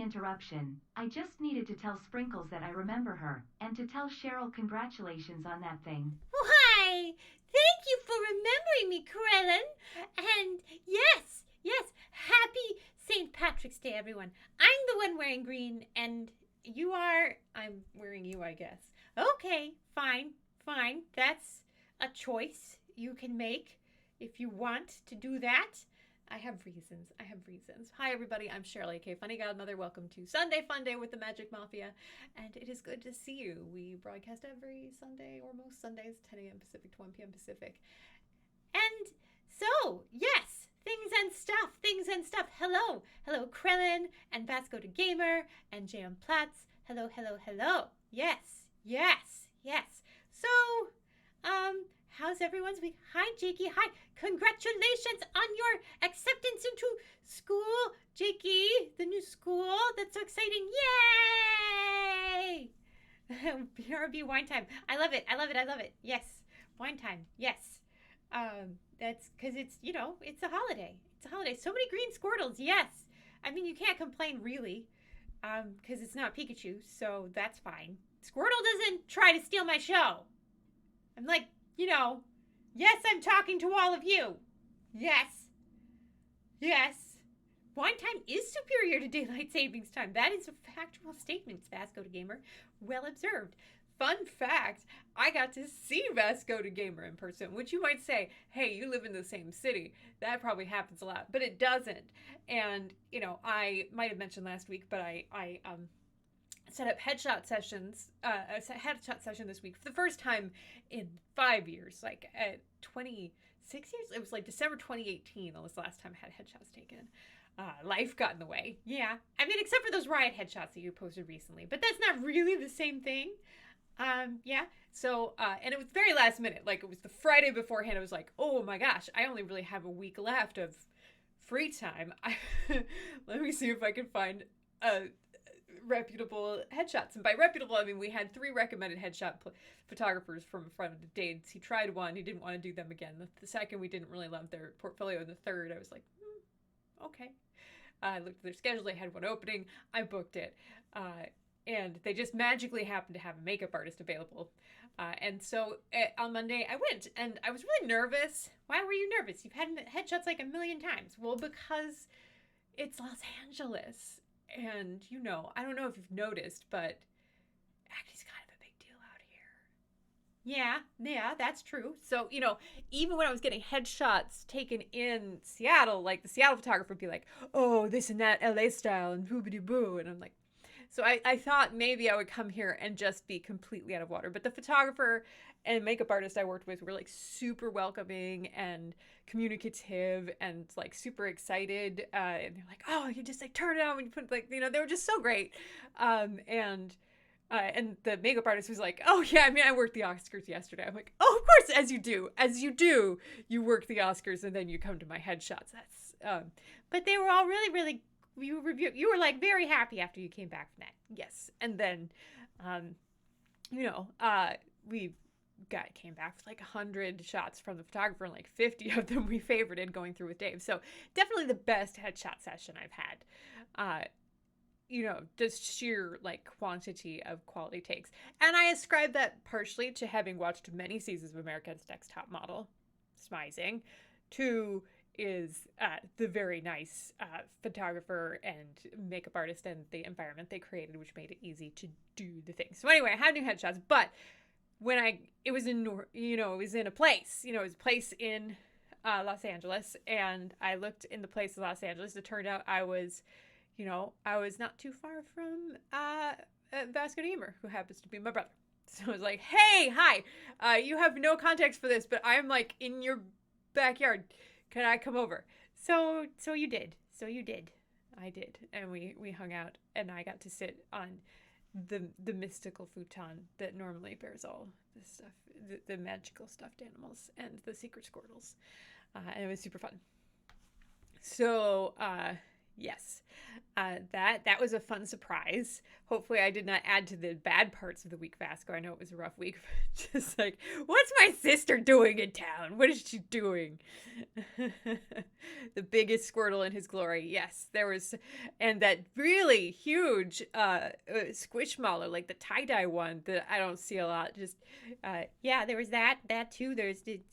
interruption. I just needed to tell Sprinkles that I remember her, and to tell Cheryl congratulations on that thing. Why, thank you for remembering me, Krellin. And yes, happy St. Patrick's Day, everyone. I'm the one wearing green, and you are. I'm wearing you, I guess. Okay, fine. That's a choice you can make if you want to do that. I have reasons. Hi, everybody. I'm Shirley K. Funny Godmother. Welcome to Sunday Fun Day with the Magic Mafia. And it is good to see you. We broadcast every Sunday, or most Sundays, 10 a.m. Pacific to 1 p.m. Pacific. And so, yes, things and stuff. Hello, Krellin and Vasco the Gamer and J.M. Platz. Hello. Yes. So, how's everyone's week? Hi, Jakey. Hi. Congratulations on your acceptance into school, Jakey. The new school. That's so exciting. Yay! BRB wine time. I love it. Yes. Wine time. Yes. That's because it's a holiday. So many green Squirtles. Yes. I mean, you can't complain really, because it's not Pikachu, so that's fine. Squirtle doesn't try to steal my show. I'm like, yes, I'm talking to all of you. Yes. Wine time is superior to daylight savings time. That is a factual statement, Vasco the Gamer. Well observed. Fun fact, I got to see Vasco the Gamer in person, which you might say, hey, you live in the same city. That probably happens a lot, but it doesn't. And, I might have mentioned last week, but I set up headshot sessions, a headshot session this week for the first time in 5 years, like 26 years. It was like December 2018. That was the last time I had headshots taken. Life got in the way. Yeah. I mean, except for those riot headshots that you posted recently, but that's not really the same thing. Yeah. So, and it was very last minute. Like, it was the Friday beforehand. I was like, oh my gosh, I only really have a week left of free time. Let me see if I can find reputable headshots. And by reputable, I mean we had 3 recommended headshot photographers from a friend of the dates. He tried one. He didn't want to do them again. The second, we didn't really love their portfolio. And the third, I was like, okay. I looked at their schedule. They had one opening. I booked it. And they just magically happened to have a makeup artist available. And so on Monday, I went. And I was really nervous. Why were you nervous? You've had headshots like a million times. Well, because it's Los Angeles. And, I don't know if you've noticed, but acting's kind of a big deal out here. Yeah, that's true. So, even when I was getting headshots taken in Seattle, like the Seattle photographer would be like, oh, this and that LA style and boobity-boo. And I'm like, so I thought maybe I would come here and just be completely out of water. But the photographer and makeup artist I worked with were like super welcoming and communicative and like super excited. And they're like, oh, you just like turn it on when you put like, they were just so great. And the makeup artist was like, oh yeah, I mean, I worked the Oscars yesterday. I'm like, oh, of course, as you do, you work the Oscars and then you come to my headshots. That's, but they were all really, really, you were like very happy after you came back from that. Yes. And then, we came back with like 100 shots from the photographer and like 50 of them we favorited going through with Dave. So definitely the best headshot session I've had. Just sheer like quantity of quality takes. And I ascribe that partially to having watched many seasons of America's Next Top Model, smizing, to is the very nice photographer and makeup artist and the environment they created, which made it easy to do the thing. So anyway, I had new headshots, but when it was in a place, it was a place in Los Angeles, and I looked in the place of Los Angeles. It turned out I was not too far from Vasco da Gamer, who happens to be my brother. So I was like, hey, hi, you have no context for this, but I'm like in your backyard. Can I come over? So you did. I did. And we hung out, and I got to sit on the mystical futon that normally bears all the stuff, the magical stuffed animals and the secret Squirtles. And it was super fun. So, Yes. That was a fun surprise. Hopefully, I did not add to the bad parts of the week, Vasco. I know it was a rough week. Just like, what's my sister doing in town? What is she doing? The biggest Squirtle in his glory. Yes, there was, and that really huge Squishmallow, like the tie-dye one that I don't see a lot. Just, yeah, there was that too.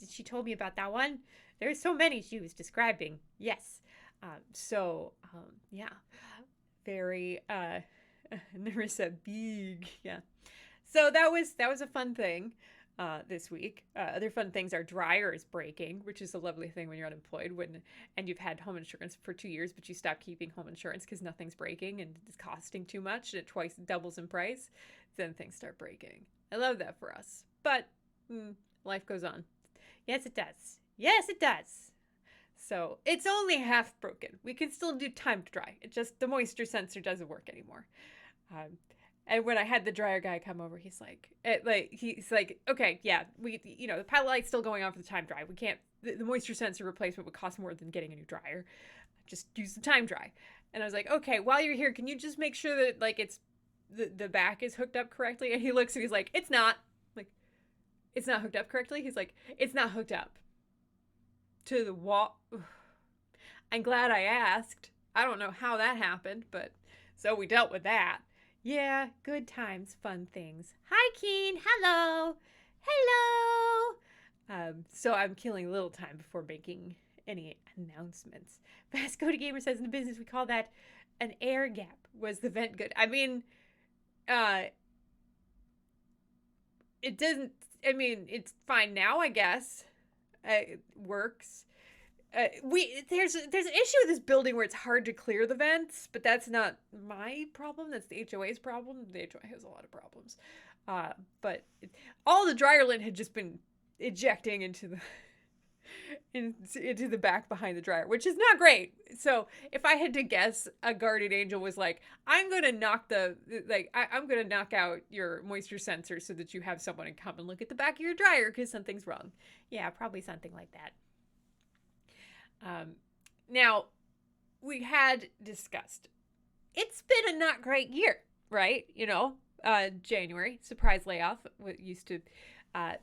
She told me about that one. There's so many she was describing. Yes. Yeah, very, there was a big, yeah. So that was a fun thing, this week. Other fun things are dryers breaking, which is a lovely thing when you're unemployed and you've had home insurance for 2 years, but you stop keeping home insurance because nothing's breaking and it's costing too much and it twice doubles in price. Then things start breaking. I love that for us, but life goes on. Yes, it does. Yes, it does. So it's only half broken. We can still do time to dry. It just, the moisture sensor doesn't work anymore. And when I had the dryer guy come over, he's like, okay, yeah, the pilot light's still going on for the time dry. We can't, the moisture sensor replacement would cost more than getting a new dryer. Just use the time dry. And I was like, okay, while you're here, can you just make sure that like it's, the back is hooked up correctly? And he looks and he's like, it's not. I'm like, it's not hooked up correctly? He's like, it's not hooked up to the wall. I'm glad I asked. I don't know how that happened, but so we dealt with that. Yeah, good times, fun things. Hi, Keen. Hello. Hello. So I'm killing a little time before making any announcements. Vasco de Gamer says in the business we call that an air gap. Was the vent good? I mean, it doesn't. I mean, it's fine now, I guess. It works. There's an issue with this building where it's hard to clear the vents, but that's not my problem. That's the HOA's problem. The HOA has a lot of problems. But all the dryer lint had just been ejecting into the back behind the dryer, which is not great. So if I had to guess, a guardian angel was like, I'm going to I'm going to knock out your moisture sensor so that you have someone to come and look at the back of your dryer because something's wrong. Yeah, probably something like that. Now, we had discussed, it's been a not great year, right? January, surprise layoff, what used to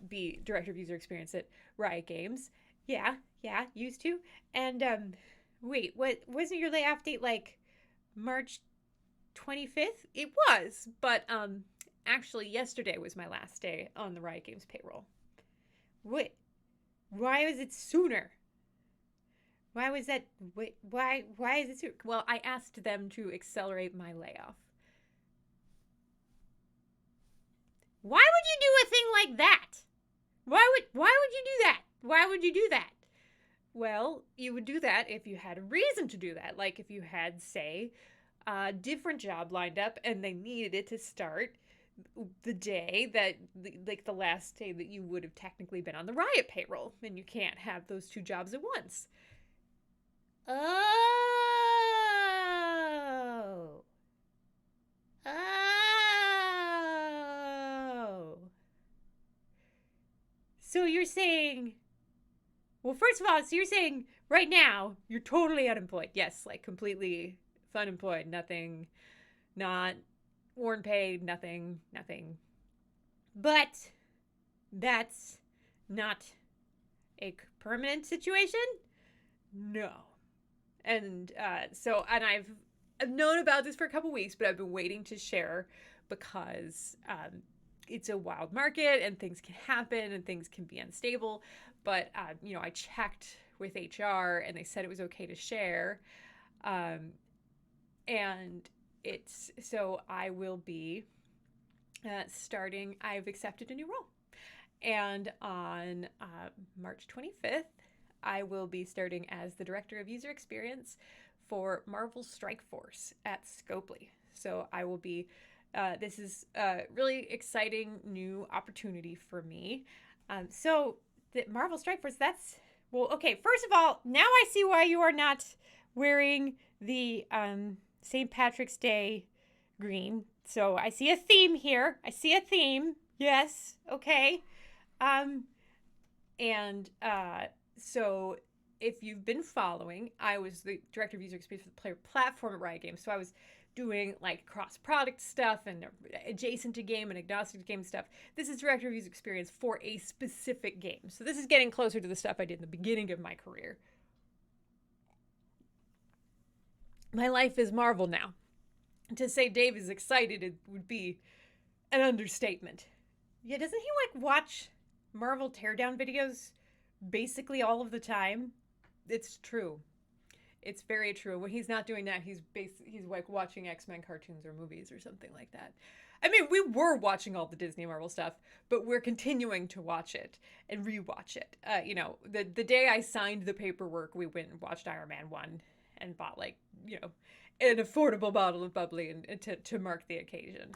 be director of user experience at Riot Games. Yeah, used to. And wait, what wasn't your layoff date like March 25th? It was, but actually yesterday was my last day on the Riot Games payroll. Wait, why was it sooner? Why was that? Wait, why is it sooner? Well, I asked them to accelerate my layoff. Why would you do a thing like that? Why would you do that? Why would you do that? Well, you would do that if you had a reason to do that. Like if you had, say, a different job lined up and they needed it to start the day that, like the last day that you would have technically been on the Riot payroll. And you can't have those two jobs at once. Oh. So you're saying, well, first of all, so you're saying right now you're totally unemployed. Yes, like completely unemployed. Nothing, not warrant paid, nothing. But that's not a permanent situation? No. And and I've known about this for a couple weeks, but I've been waiting to share because it's a wild market and things can happen and things can be unstable. But, I checked with HR and they said it was okay to share. And so I will be starting, I've accepted a new role. And on March 25th, I will be starting as the Director of User Experience for Marvel Strike Force at Scopely. So I will be, this is a really exciting new opportunity for me. So the Marvel Strike Force, well, okay, first of all, now I see why you are not wearing the St. Patrick's Day green. So I see a theme here. Yes, okay. So if you've been following, I was the director of user experience for the player platform at Riot Games. So I was doing like cross product stuff and adjacent to game and agnostic to game stuff. This is director of user experience for a specific game. So this is getting closer to the stuff I did in the beginning of my career. My life is Marvel now. To say Dave is excited, it would be an understatement. Yeah, doesn't he like watch Marvel teardown videos basically all of the time? It's true. It's very true. When he's not doing that, he's like watching X-Men cartoons or movies or something like that. I mean, we were watching all the Disney Marvel stuff, but we're continuing to watch it and rewatch it. The day I signed the paperwork, we went and watched Iron Man 1 and bought like, an affordable bottle of bubbly and to mark the occasion.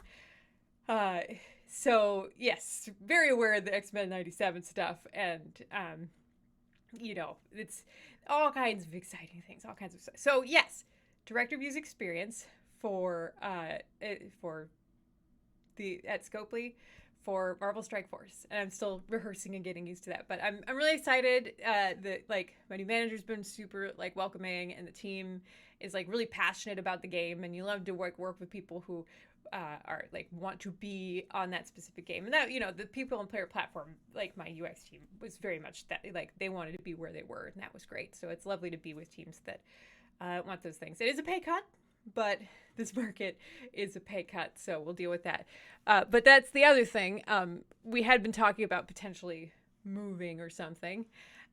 So yes, very aware of the X-Men 97 stuff, and it's all kinds of exciting things, all kinds of stuff. So yes, director of user experience for the at Scopely for Marvel Strike Force, and I'm still rehearsing and getting used to that. But I'm really excited. That like my new manager's been super like welcoming, and the team is like really passionate about the game, and you love to work with people who are like want to be on that specific game. And that the people on player platform, like my UX team, was very much that like they wanted to be where they were, and that was great. So it's lovely to be with teams that want those things. It is a pay cut, but this market is a pay cut, so we'll deal with that. But that's the other thing. We had been talking about potentially moving or something.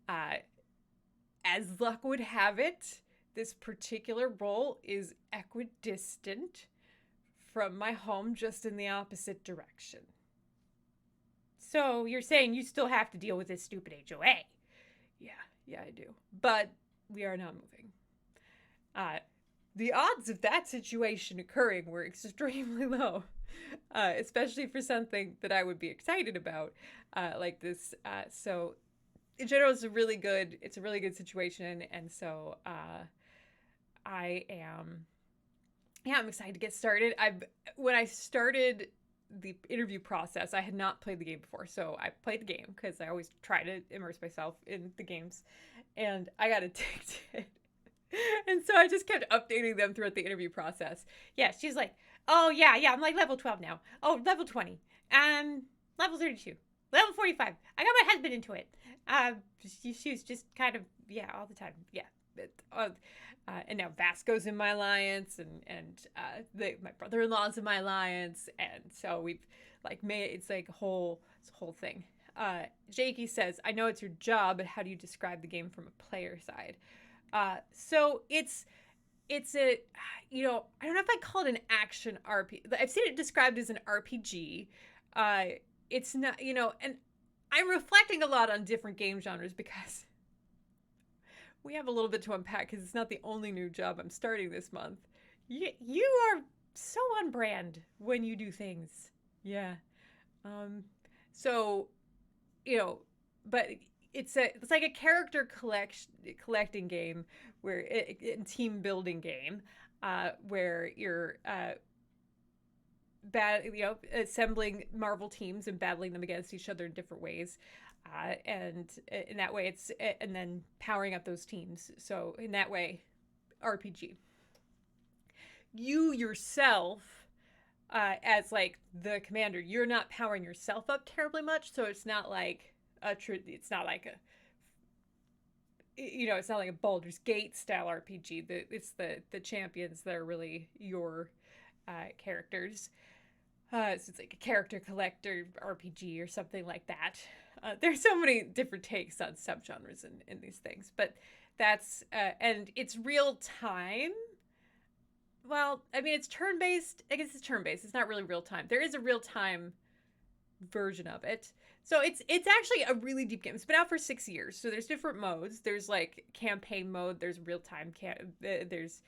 As luck would have it, this particular role is equidistant from my home, just in the opposite direction. So you're saying you still have to deal with this stupid HOA? Yeah, I do. But we are not moving. The odds of that situation occurring were extremely low, especially for something that I would be excited about, like this. So in general, it's a really good situation, and so I'm excited to get started. When I started the interview process, I had not played the game before, so I played the game because I always try to immerse myself in the games, and I got addicted. And so I just kept updating them throughout the interview process. Yeah, she's like, oh, yeah, I'm like level 12 now. Oh, level 20. Level 32. Level 45. I got my husband into it. She's just kind of, all the time. Yeah. And now Vasco's in my alliance, and my brother-in-law's in my alliance. And so we've like made, it's like a whole thing. Jakey says, I know it's your job, but how do you describe the game from a player side? So it's a, I don't know if I call it an action RPG. I've seen it described as an RPG. It's not, and I'm reflecting a lot on different game genres because we have a little bit to unpack because it's not the only new job I'm starting this month. You are so on brand when you do things. Yeah. So, but it's like a character collecting game where team building game where you're assembling Marvel teams and battling them against each other in different ways, and in that way and then powering up those teams. So in that way, RPG. You yourself, as like the commander, you're not powering yourself up terribly much, so it's not like it's not like a Baldur's Gate style RPG. It's the champions that are really your characters. So it's like a character collector RPG or something like that. There's so many different takes on subgenres in these things, but that's and it's real time. Well, I mean, it's turn-based. I guess it's turn-based. It's not really real time. There is a real time version of it. So it's actually a really deep game. It's been out for 6 years. So there's different modes. There's like campaign mode. There's real time. There's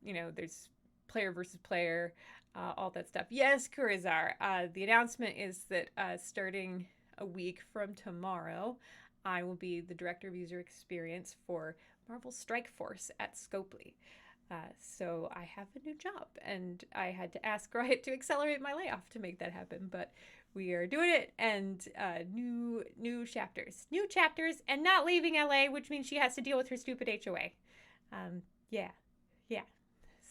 there's player versus player, all that stuff. Yes, Kurizar. The announcement is that starting a week from tomorrow, I will be the director of user experience for Marvel Strike Force at Scopely. So I have a new job, and I had to ask Riot to accelerate my layoff to make that happen. But we are doing it, and new chapters, and not leaving LA, which means she has to deal with her stupid HOA. Yeah, yeah.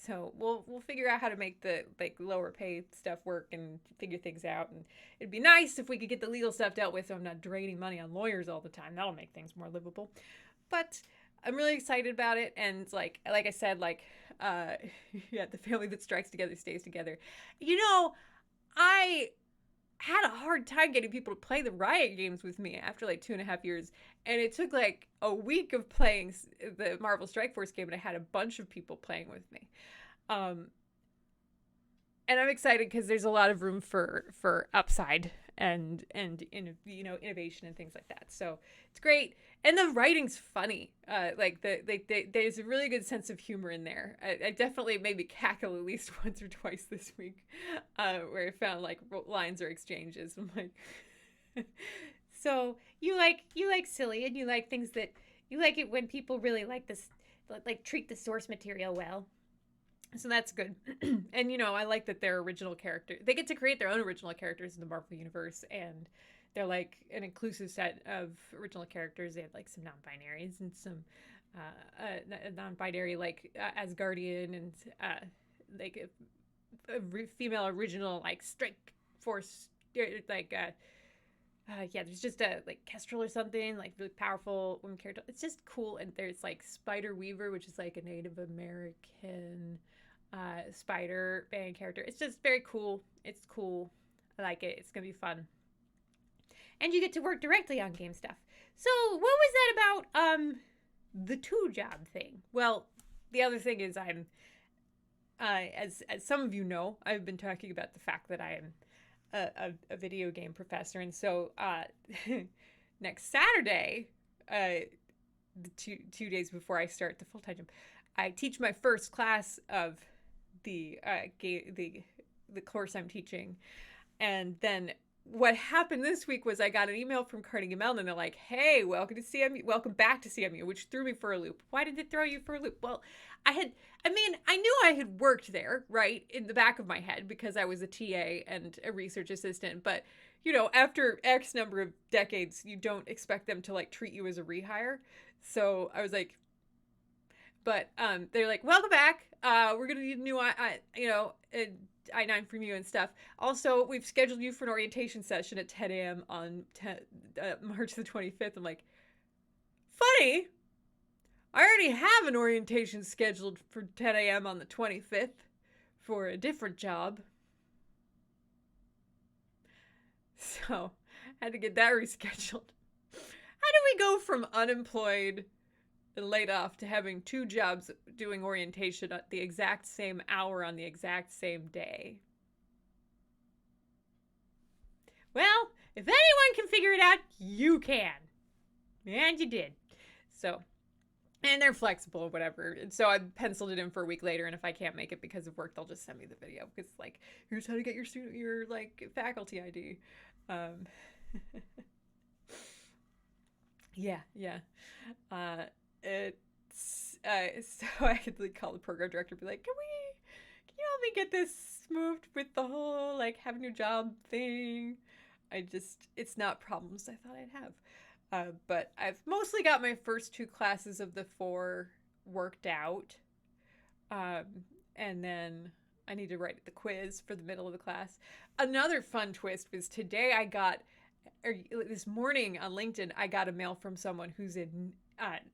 So we'll figure out how to make the like lower pay stuff work and figure things out. And it'd be nice if we could get the legal stuff dealt with, so I'm not draining money on lawyers all the time. That'll make things more livable. But I'm really excited about it, and like I said, yeah, the family that strikes together stays together. I had a hard time getting people to play the Riot games with me after like 2.5 years, and it took like a week of playing the Marvel Strike Force game, and I had a bunch of people playing with me. And I'm excited because there's a lot of room for upside and innovation and things like that. So it's great, and the writing's funny. There's a really good sense of humor in there. I definitely made me cackle at least once or twice this week, where I found like lines or exchanges. I'm like, so you like silly, and you like things that you like it when people really like this, like treat the source material well. So that's good. And, I like that their original character, they get to create their own original characters in the Marvel Universe, and they're like an inclusive set of original characters. They have like some non-binaries and some non-binary, like Asgardian, and like a female original, like Strike Force, like, yeah, there's just a like Kestrel or something, like really powerful woman character. It's just cool. And there's like Spider Weaver, which is like a Native American Spider-Man character. It's just very cool. It's cool. I like it. It's gonna be fun. And you get to work directly on game stuff. So what was that about the 2-job thing? Well, the other thing is I'm as some of you know, I've been talking about the fact that I am a video game professor, and so next Saturday, the two days before I start the full-time job, I teach my first class of the course I'm teaching. And then what happened this week was I got an email from Carnegie Mellon, and they're like, "Hey, welcome back to CMU," which threw me for a loop. Why did it throw you for a loop? Well, I knew I had worked there, right, in the back of my head, because I was a TA and a research assistant. But, after X number of decades, you don't expect them to, like, treat you as a rehire. So I was like, but they're like, "Welcome back. We're going to need a new, I-9 from you and stuff. Also, we've scheduled you for an orientation session at 10 a.m. on March the 25th. I'm like, funny. I already have an orientation scheduled for 10 a.m. on the 25th for a different job. So I had to get that rescheduled. How do we go from unemployed and laid off to having 2 jobs doing orientation at the exact same hour on the exact same day? Well, if anyone can figure it out, you can. And you did. So, and they're flexible or whatever. And so I penciled it in for a week later, and if I can't make it because of work, they'll just send me the video. Because, like, here's how to get your like, faculty ID. Yeah. So I could like call the program director and be like, can you help me get this moved with the whole like have a new job thing? It's not problems I thought I'd have. But I've mostly got my first 2 classes of the 4 worked out. And then I need to write the quiz for the middle of the class. Another fun twist was today this morning on LinkedIn, I got a mail from someone who's in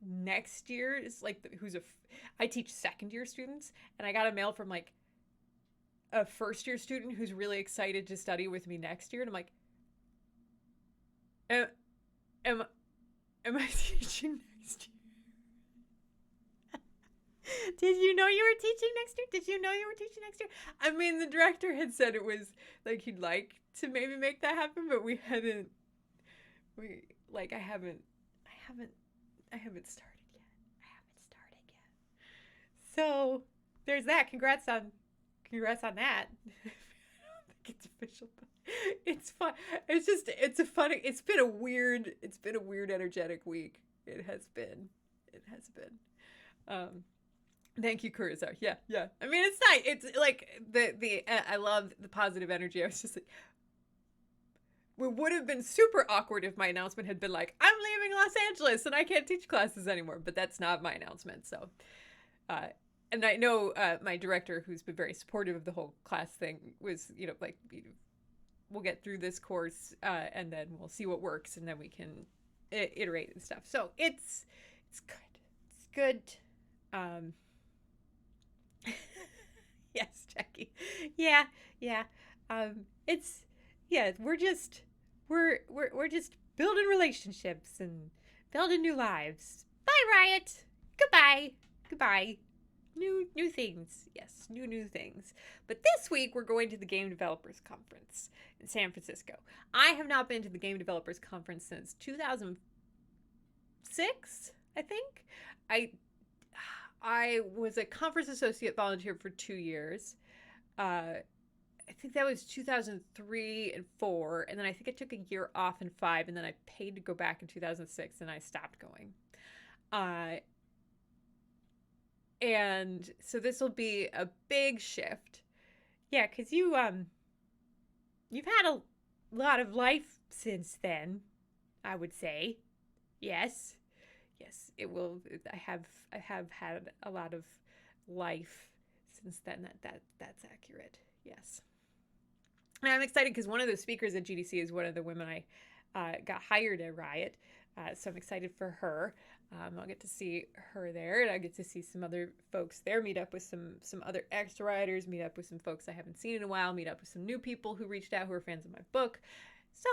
next year. It's like I teach second-year students, and I got a mail from like a first-year student who's really excited to study with me next year. And I'm like, am I teaching next year? Did you know you were teaching next year? Did you know you were teaching next year? I mean, the director had said it was like he'd like to maybe make that happen, but I haven't started yet. So there's that. Congrats on that. I don't think it's official, but it's fun. It's been a weird, energetic week. It has been. Thank you, Kurizar. Yeah, yeah. I mean, it's nice. It's like I love the positive energy. I was just like, it would have been super awkward if my announcement had been like, I'm leaving Los Angeles and I can't teach classes anymore. But that's not my announcement. So, uh, and I know my director, who's been very supportive of the whole class thing, was, like, we'll get through this course and then we'll see what works and then we can iterate and stuff. So it's good. It's good. Um, yes, Jackie. Yeah, yeah. It's yeah. We're just building relationships and building new lives. Bye, Riot. Goodbye. Goodbye. New things. Yes, new things. But this week we're going to the Game Developers Conference in San Francisco. I have not been to the Game Developers Conference since 2006, I think. I was a conference associate volunteer for 2 years. I think that was 2003 and 4, and then I think I took a year off in 5, and then I paid to go back in 2006, and I stopped going. And so this will be a big shift. Yeah, because you've had a lot of life since then, I would say. Yes. Yes, it will. I have had a lot of life since then. That's accurate. Yes. And I'm excited because one of the speakers at GDC is one of the women I got hired at Riot. So I'm excited for her. I'll get to see her there, and I'll get to see some other folks there, meet up with some other extra writers, meet up with some folks I haven't seen in a while, meet up with some new people who reached out who are fans of my book. So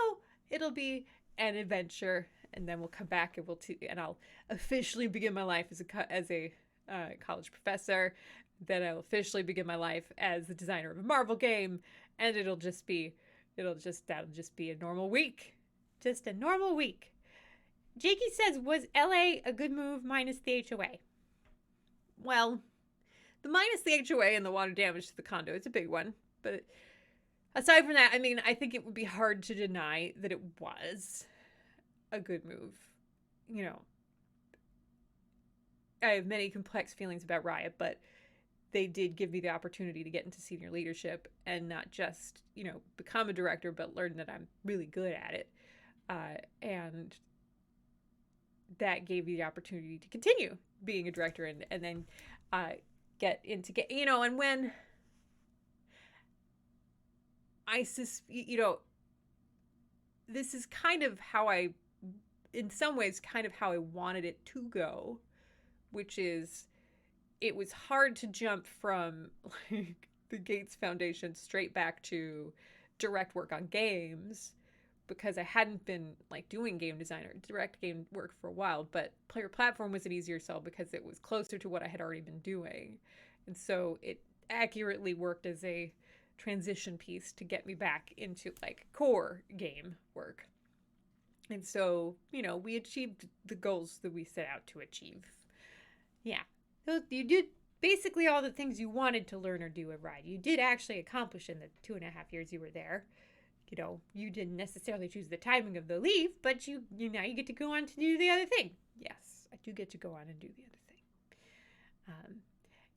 it'll be an adventure, and then we'll come back and and I'll officially begin my life as a college professor. Then I'll officially begin my life as the designer of a Marvel game, and that'll just be a normal week. Just a normal week. Jakey says, was LA a good move minus the HOA? Well, the minus the HOA and the water damage to the condo is a big one. But aside from that, I mean, I think it would be hard to deny that it was a good move. I have many complex feelings about Riot, but they did give me the opportunity to get into senior leadership and not just, become a director, but learn that I'm really good at it. And that gave me the opportunity to continue being a director and then and when this is kind of how in some ways, kind of how I wanted it to go, which is it was hard to jump from like the Gates Foundation straight back to direct work on games because I hadn't been like doing direct game work for a while, but Player Platform was an easier sell because it was closer to what I had already been doing. And so it accurately worked as a transition piece to get me back into like core game work. And so, we achieved the goals that we set out to achieve. Yeah. So you did basically all the things you wanted to learn or do at Riot. You did actually accomplish in the 2.5 years you were there. You didn't necessarily choose the timing of the leave, but now you get to go on to do the other thing. Yes, I do get to go on and do the other thing.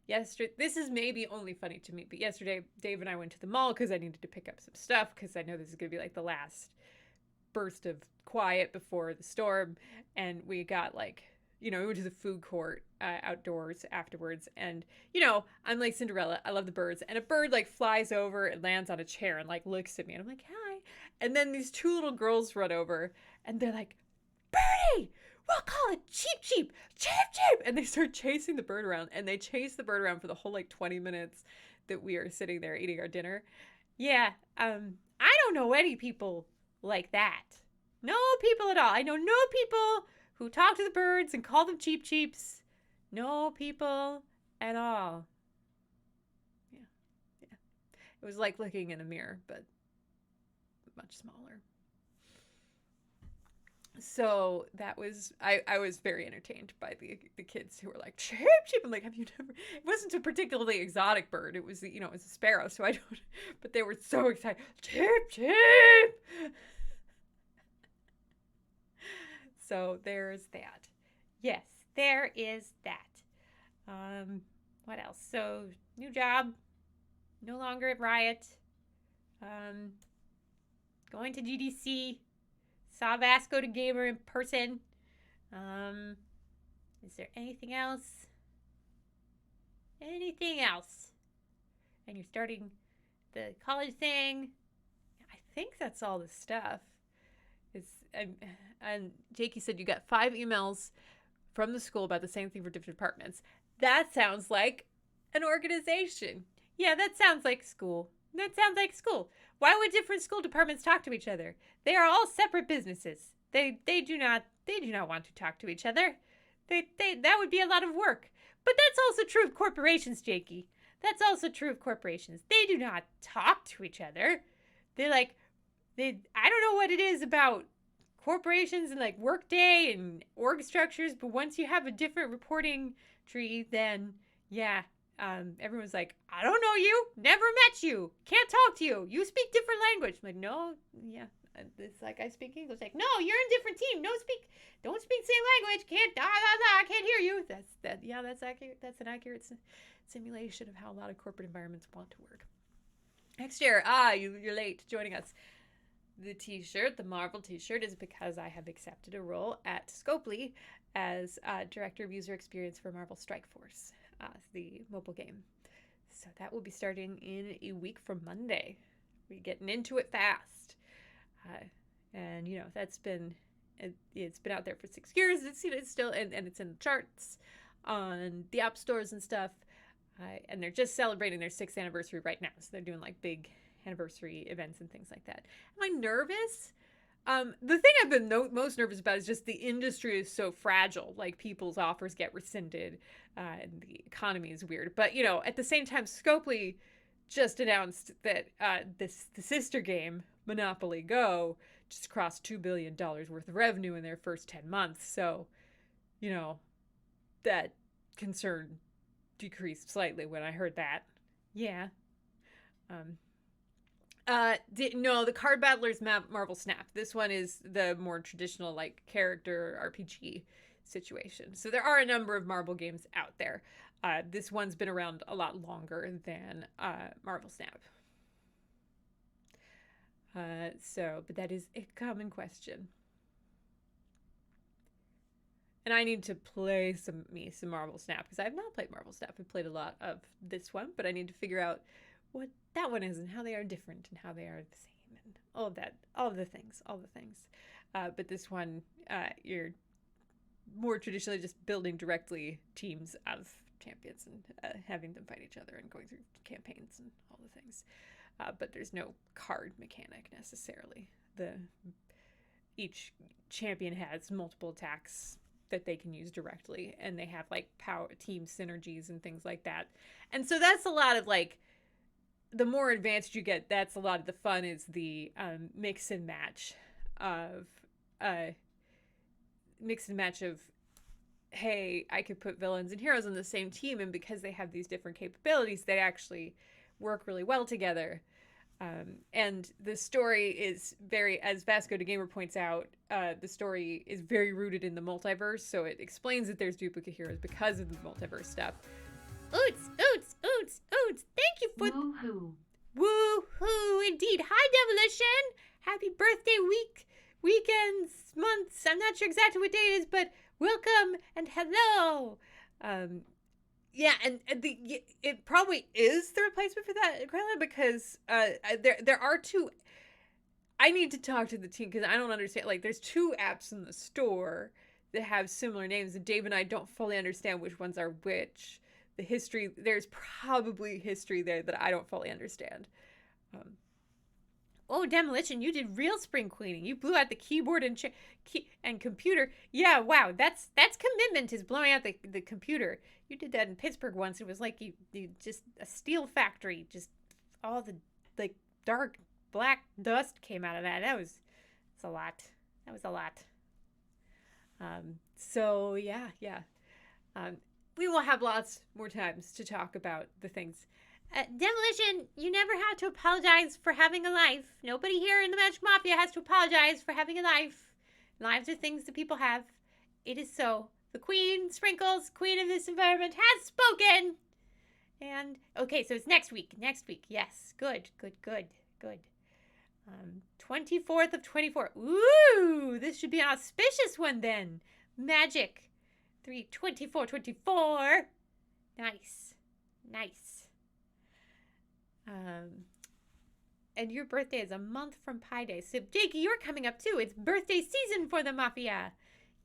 Yesterday, this is maybe only funny to me, but yesterday Dave and I went to the mall because I needed to pick up some stuff because I know this is going to be like the last burst of quiet before the storm, and we got we went to the food court outdoors afterwards, and I'm like Cinderella, I love the birds, and a bird like flies over and lands on a chair and like looks at me, and I'm like, hi, and then these 2 little girls run over and they're like, Birdie, we'll call it cheep cheep, and they start chasing the bird around, and they chase the bird around for the whole like 20 minutes that we are sitting there eating our dinner. Yeah, I don't know any people like that. No people at all. I know no people who talk to the birds and call them cheep cheeps. No people at all. Yeah. It was like looking in a mirror, but much smaller. So that was, I was very entertained by the kids who were like, cheep cheep. I'm like, have you never, it wasn't a particularly exotic bird. It was, it was a sparrow. So I don't, but they were so excited. Cheep cheep. So there's that. Yes, there is that. What else? So, new job. No longer at Riot. Going to GDC. Saw Vasco da Gamer in person. Is there anything else? Anything else? And you're starting the college thing. I think that's all the stuff. And Jakey said you got 5 emails from the school about the same thing for different departments. That sounds like an organization. Yeah, that sounds like school. That sounds like school. Why would different school departments talk to each other? They are all separate businesses. They do not want to talk to each other. That would be a lot of work. But that's also true of corporations, Jakey. That's also true of corporations. They do not talk to each other. I don't know what it is about corporations and like workday and org structures, but once you have a different reporting tree, then yeah, everyone's like, I don't know you, never met you, can't talk to you, you speak different language. I'm like, no, yeah, it's like I speak English. Like, no, you're in a different team. Don't speak same language. Can't hear you. That's accurate. That's an accurate simulation of how a lot of corporate environments want to work. Next year, you're late joining us. The t-shirt, the Marvel t-shirt, is because I have accepted a role at Scopely as Director of User Experience for Marvel Strike Force, the mobile game. So that will be starting in a week from Monday. We're getting into it fast. And, you know, it's been out there for 6 years. It's still, and it's in the charts on the app stores and stuff. And they're just celebrating their 6th anniversary right now. So they're doing like big anniversary events and things like that. Am I nervous? The thing I've been most nervous about is just the industry is so fragile. Like people's offers get rescinded, and the economy is weird. But you know, at the same time, Scopely just announced that the sister game Monopoly Go just crossed $2 billion worth of revenue in their first 10 months. So, you know, that concern decreased slightly when I heard that. Yeah. No, the Card Battlers Marvel Snap. This one is the more traditional, like, character RPG situation. So there are a number of Marvel games out there. This one's been around a lot longer than Marvel Snap. But that is a common question. And I need to play some Marvel Snap, because I have not played Marvel Snap. I've played a lot of this one, but I need to figure out what that one is and how they are different and how they are the same and all of that, all the things. But this one, you're more traditionally just building directly teams of champions and having them fight each other and going through campaigns and all the things. But there's no card mechanic necessarily. Each champion has multiple attacks that they can use directly, and they have like power team synergies and things like that. And so that's a lot of like, the more advanced you get, that's a lot of the fun, is the mix and match of hey, I could put villains and heroes on the same team, and because they have these different capabilities, they actually work really well together. And the story is very, as Vasco da Gamer points out, the story is very rooted in the multiverse, so it explains that there's duplicate heroes because of the multiverse stuff. Oots. Thank you for... Woo-hoo. Woo-hoo, indeed. Hi, Demolition. Happy birthday weekends, months. I'm not sure exactly what day it is, but welcome and hello. Yeah, and it probably is the replacement for that, Krella, because there are two... I need to talk to the team because I don't understand. Like, there's 2 apps in the store that have similar names, and Dave and I don't fully understand which ones are which. The history, there's probably history there that I don't fully understand. Oh, Demolition, you did real spring cleaning. You blew out the keyboard and computer. Yeah, wow, that's commitment, is blowing out the computer. You did that in Pittsburgh once. It was like you just a steel factory. Just all the like dark black dust came out of that. It's a lot. That was a lot. So yeah. We will have lots more times to talk about the things. Demolition, you never have to apologize for having a life. Nobody here in the Magic Mafia has to apologize for having a life. Lives are things that people have. It is so. The Queen, Sprinkles, Queen of this environment, has spoken. And okay, so it's next week. Next week. Yes. Good. 24th of 24. Ooh, this should be an auspicious one then. Magic. 3/24/24. Nice. And your birthday is a month from Pi Day. So, Jakey, you're coming up too. It's birthday season for the Mafia.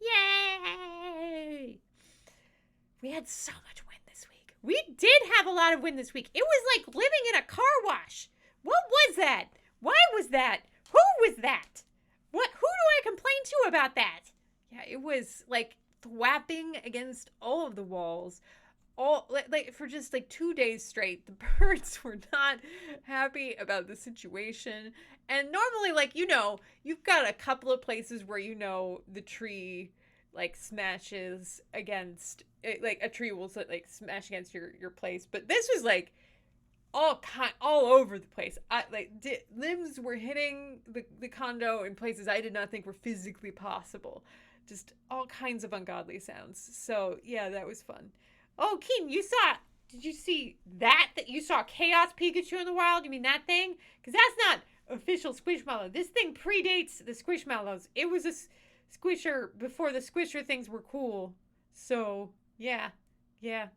Yay! We had so much wind this week. We did have a lot of wind this week. It was like living in a car wash. What was that? Why was that? Who was that? Who do I complain to about that? Yeah, it was like thwapping against all of the walls. Like for just like 2 days straight. The birds were not happy about the situation. And normally, like, you've got a couple of places where the tree like smashes against like a tree will like smash against your place, but this was like all over the place. Limbs were hitting the condo in places I did not think were physically possible. Just all kinds of ungodly sounds. So yeah, that was fun. Oh, Keen, did you see that you saw Chaos Pikachu in the wild? You mean that thing? Because that's not official Squishmallow. This thing predates the Squishmallows. It was a Squisher before the Squisher things were cool. So, yeah. Yes,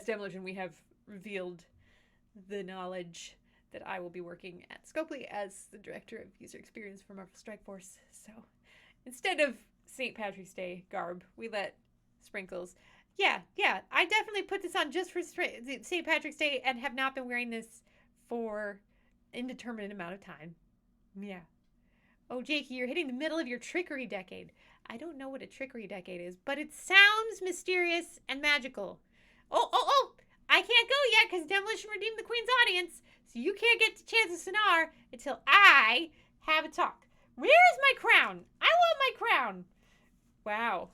Demolition, we have revealed the knowledge that I will be working at Scopely as the Director of User Experience for Marvel Strike Force. So, instead of St. Patrick's Day garb, we let Sprinkles... Yeah. I definitely put this on just for St. Patrick's Day and have not been wearing this for indeterminate amount of time. Yeah. Oh, Jakey, you're hitting the middle of your trickery decade. I don't know what a trickery decade is, but it sounds mysterious and magical. Oh, I can't go yet because Demolition redeemed the Queen's audience, so you can't get to Chants of Sennaar until I have a talk. Where is my crown? I want my crown. Wow.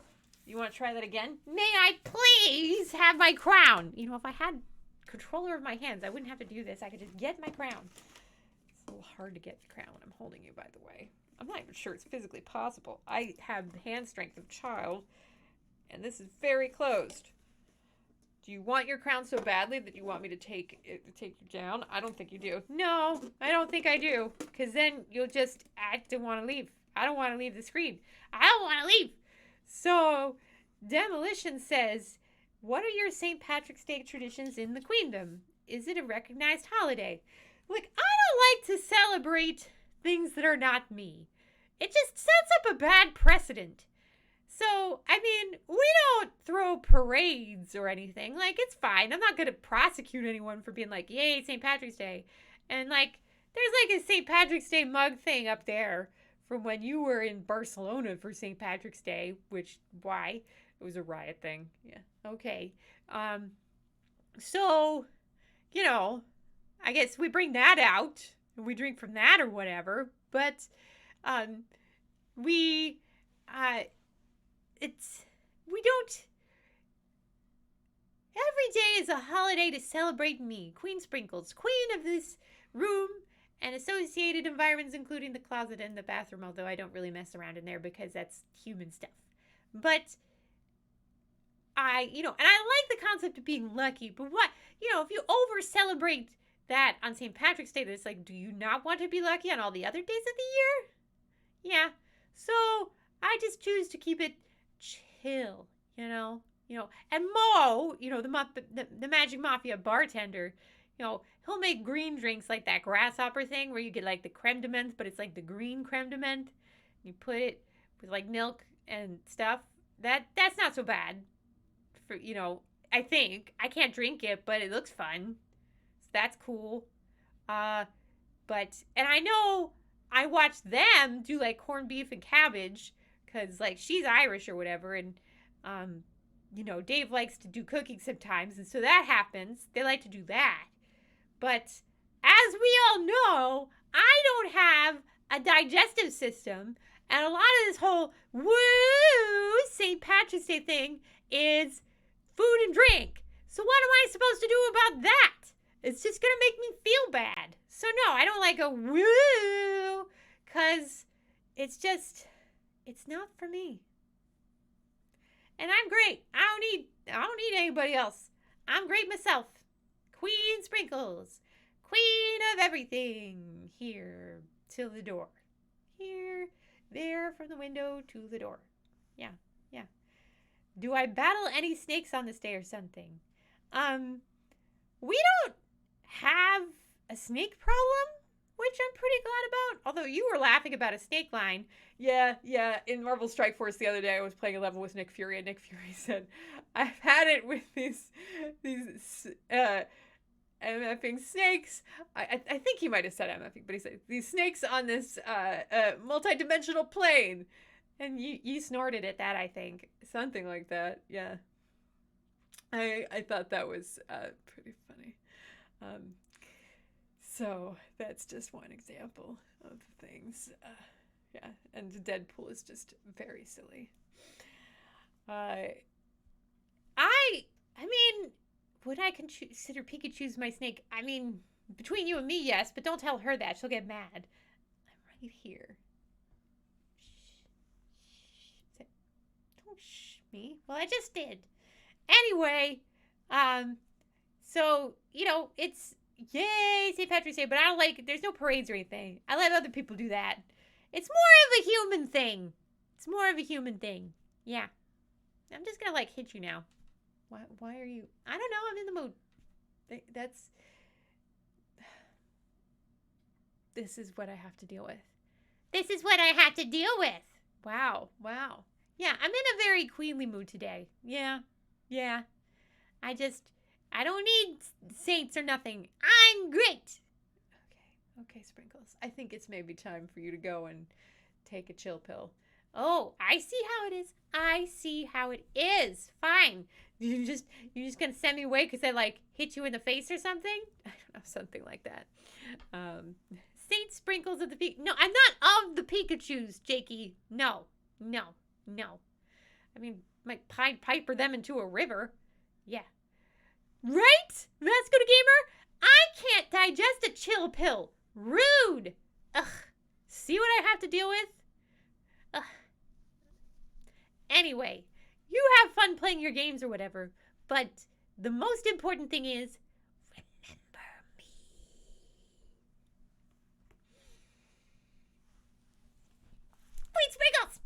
You want to try that again? May I please have my crown? If I had controller of my hands, I wouldn't have to do this. I could just get my crown. It's a little hard to get the crown when I'm holding you, by the way. I'm not even sure it's physically possible. I have the hand strength of a child, and this is very closed. Do you want your crown so badly that you want me to take you down? I don't think you do. No, I don't think I do. Because then you'll just, I don't want to leave. I don't want to leave the screen. I don't want to leave. So, Demolition says, what are your St. Patrick's Day traditions in the Queendom? Is it a recognized holiday? Like, I don't like to celebrate things that are not me. It just sets up a bad precedent. So, I mean, we don't throw parades or anything. Like, it's fine. I'm not going to prosecute anyone for being like, yay, St. Patrick's Day. And, like, there's like a St. Patrick's Day mug thing up there from when you were in Barcelona for St. Patrick's Day, why? It was a riot thing. Yeah. Okay. So, I guess we bring that out and we drink from that or whatever. But, we don't, every day is a holiday to celebrate me, Queen Sprinkles, queen of this room and associated environments, including the closet and the bathroom, although I don't really mess around in there because that's human stuff. But and I like the concept of being lucky, but if you over celebrate that on St. Patrick's Day, it's like, do you not want to be lucky on all the other days of the year? Yeah. So I just choose to keep it chill, and Mo, the Magic Mafia bartender, he'll make green drinks like that grasshopper thing where you get like the creme de menthe, but it's like the green creme de menthe. You put it with like milk and stuff. That's not so bad. For I think I can't drink it, but it looks fun. So that's cool. And I know I watched them do like corned beef and cabbage because like she's Irish or whatever, and Dave likes to do cooking sometimes, and so that happens. They like to do that. But as we all know, I don't have a digestive system, and a lot of this whole woo St. Patrick's Day thing is food and drink. So what am I supposed to do about that? It's just going to make me feel bad. So no, I don't like a woo, because it's not for me. And I'm great. I don't need anybody else. I'm great myself. Queen Sprinkles, queen of everything, here to the door. Here, there, from the window to the door. Yeah, yeah. Do I battle any snakes on this day or something? We don't have a snake problem, which I'm pretty glad about. Although you were laughing about a snake line. Yeah. In Marvel Strike Force the other day, I was playing a level with Nick Fury, and Nick Fury said, "I've had it with these MFing snakes." I think he might have said MFing, but he said these snakes on this multi-dimensional plane, and you snorted at that. I think something like that. Yeah. I thought that was pretty funny. So that's just one example of things. Yeah, and Deadpool is just very silly. I mean, would I consider Pikachu's my snake? I mean, between you and me, yes, but don't tell her that. She'll get mad. I'm right here. Shh. Don't shh me. Well, I just did. Anyway, so, it's yay, St. Patrick's Day, but I don't there's no parades or anything. I let other people do that. It's more of a human thing. Yeah. I'm just gonna hit you now. Why are you? I don't know. I'm in the mood. This is what I have to deal with. Wow. Yeah, I'm in a very queenly mood today. Yeah. I don't need saints or nothing. I'm great. Okay, Sprinkles. I think it's maybe time for you to go and take a chill pill. Oh, I see how it is. Fine. You're just gonna send me away because I hit you in the face or something? I don't know, something like that. Saint Sprinkles of the Pikachu. No, I'm not of the Pikachus, Jakey. No. I mean, might Pied Piper them into a river. Yeah. Right? Mascota Gamer? I can't digest a chill pill. Rude. Ugh. See what I have to deal with? Ugh. Anyway, you have fun playing your games or whatever, but the most important thing is remember me. Queen Sprinkles!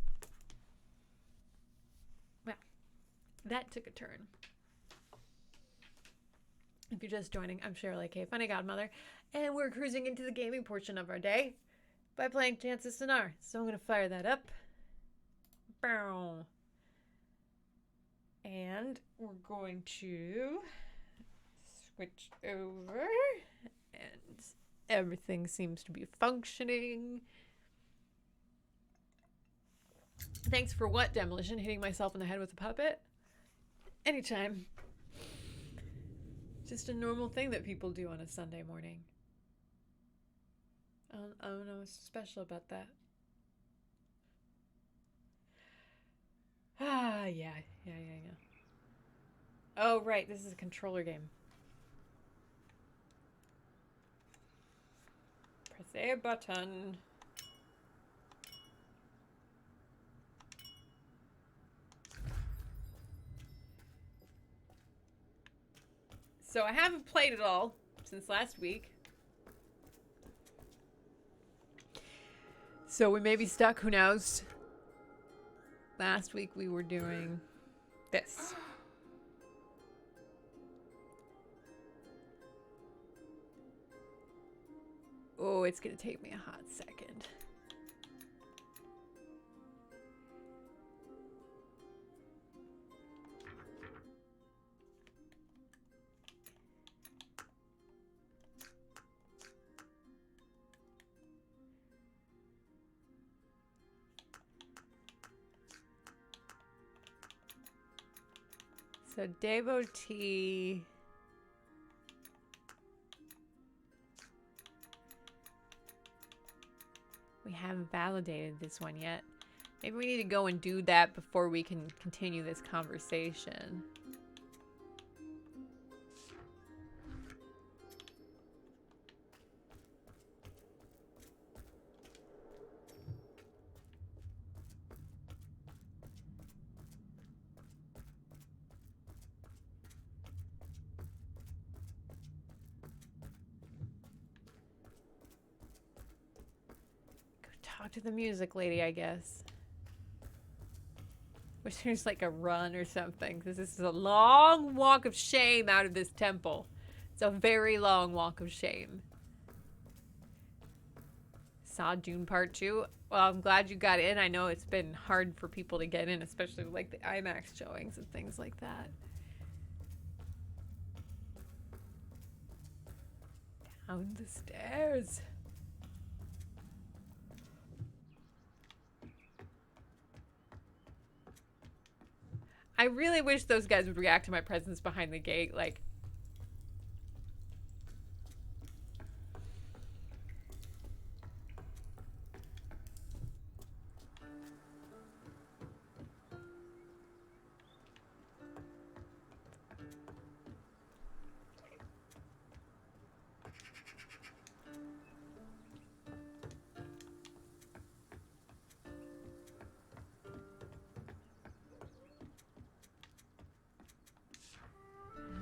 Well, that took a turn. If you're just joining, I'm Cheryl, aka Funny Godmother, and we're cruising into the gaming portion of our day by playing Chants of Sennaar. So I'm going to fire that up. Bow. And we're going to switch over, and everything seems to be functioning. Thanks for what, Demolition? Hitting myself in the head with a puppet? Anytime. Just a normal thing that people do on a Sunday morning. I don't know what's special about that. Yeah. Oh, right, this is a controller game. Press a button. So I haven't played it all since last week. So we may be stuck, who knows? Last week we were doing this. Oh, it's gonna take me a hot second. So devotee. We haven't validated this one yet. Maybe we need to go and do that before we can continue this conversation. talk to the music lady, I guess. Wish there's like a run or something. This is a long walk of shame out of this temple. It's a very long walk of shame. Saw Dune Part 2. Well, I'm glad you got in. I know it's been hard for people to get in, especially with like the IMAX showings and things like that. Down the stairs. I really wish those guys would react to my presence behind the gate. Like,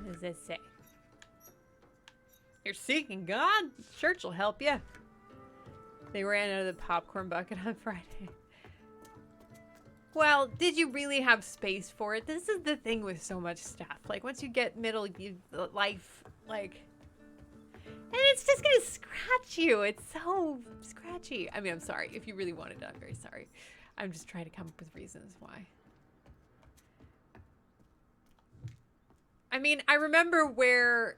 what does this say? You're seeking God? Church will help you. They ran out of the popcorn bucket on Friday. Well, did you really have space for it? This is the thing with so much stuff. Like, once you get middle life, like... And it's just gonna scratch you. It's so scratchy. I mean, I'm sorry. If you really wanted it, I'm very sorry. I'm just trying to come up with reasons why. I mean, I remember where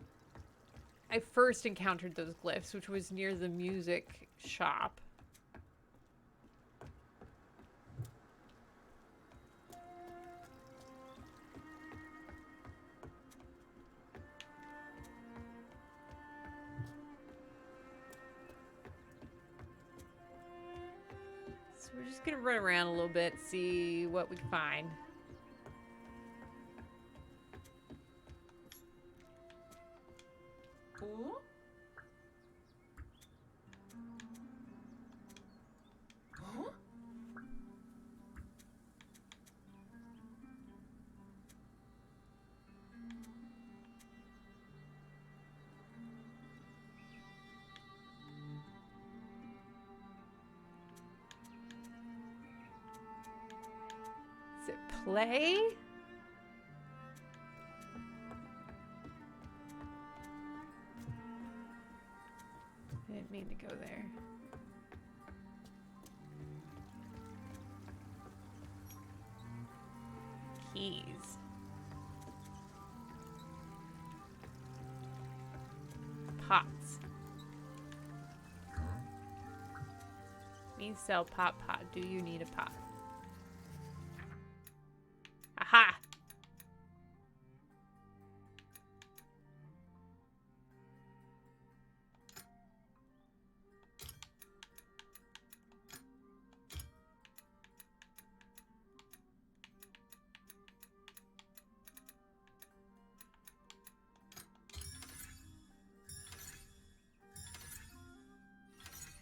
I first encountered those glyphs, which was near the music shop. So we're just gonna run around a little bit, see what we can find. Ooh. Ooh. Is it play? I didn't mean to go there. Keys. Pots. Me sell pot. Do you need a pot? Aha!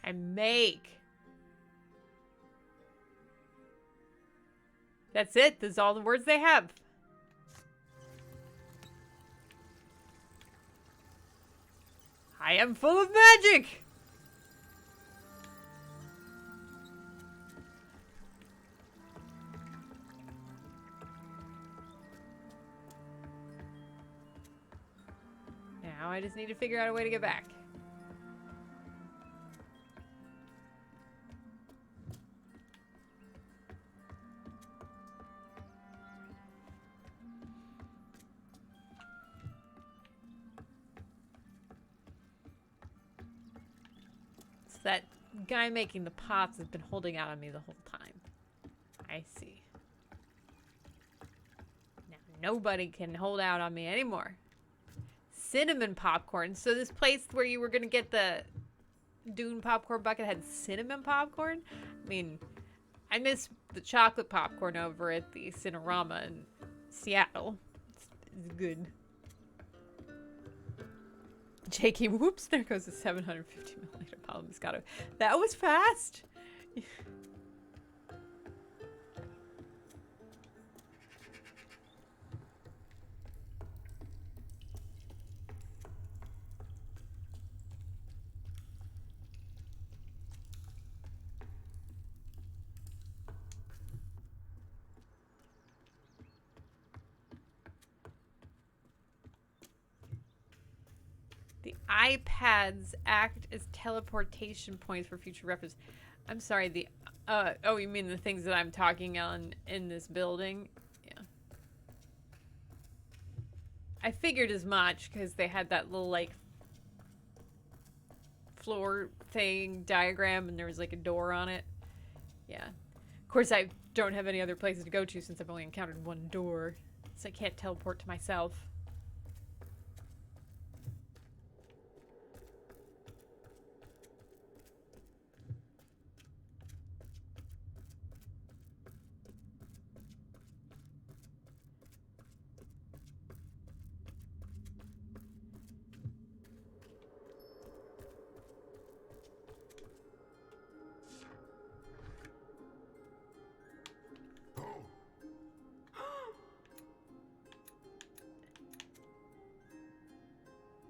I make. That's it. Those are all the words they have. I am full of magic. Now I just need to figure out a way to get back. That guy making the pots has been holding out on me the whole time. I see. Now nobody can hold out on me anymore. Cinnamon popcorn. So this place where you were going to get the Dune popcorn bucket had cinnamon popcorn? I mean, I miss the chocolate popcorn over at the Cinerama in Seattle. It's good. Jakey, whoops, there goes the 750 milliliter bottle of Moscato. That was fast. The iPads act as teleportation points for future reference. I'm sorry, the oh, you mean the things that I'm talking on in this building? Yeah. I figured as much because they had that little like floor thing diagram and there was like a door on it. Yeah. Of course, I don't have any other places to go to since I've only encountered one door, so I can't teleport to myself.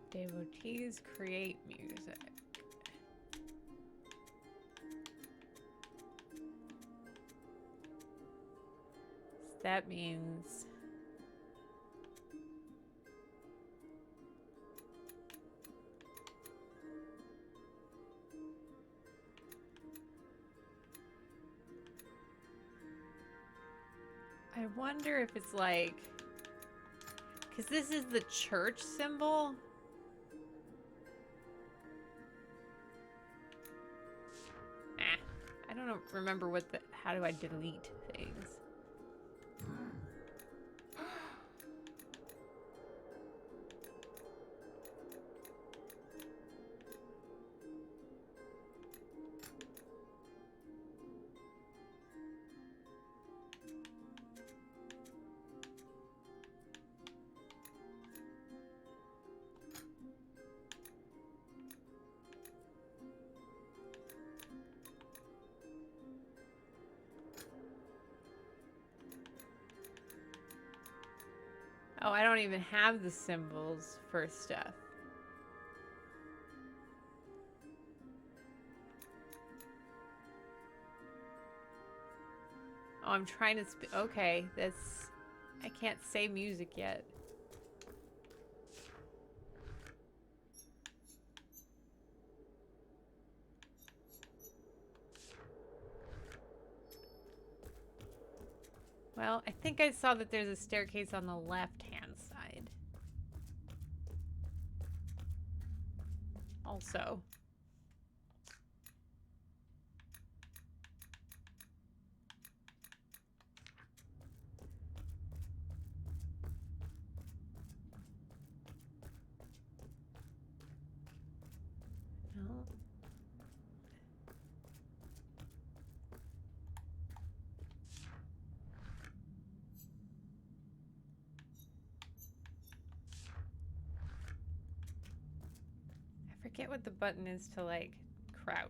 Devotees create music. That means I wonder if it's like, because this is the church symbol. I don't remember what the, how do I delete things? Oh, I don't even have the symbols for stuff. Oh, I'm trying to okay, that's... I can't say music yet. Well, I think I saw that there's a staircase on the left-hand side. Also. No. I forget what the button is to, like, crouch.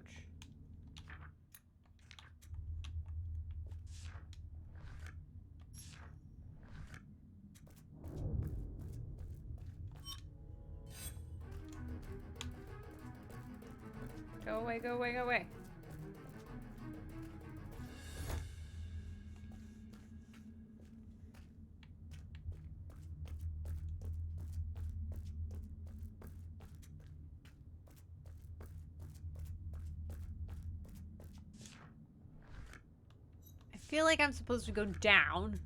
Go away, go away, go away. I feel like I'm supposed to go down.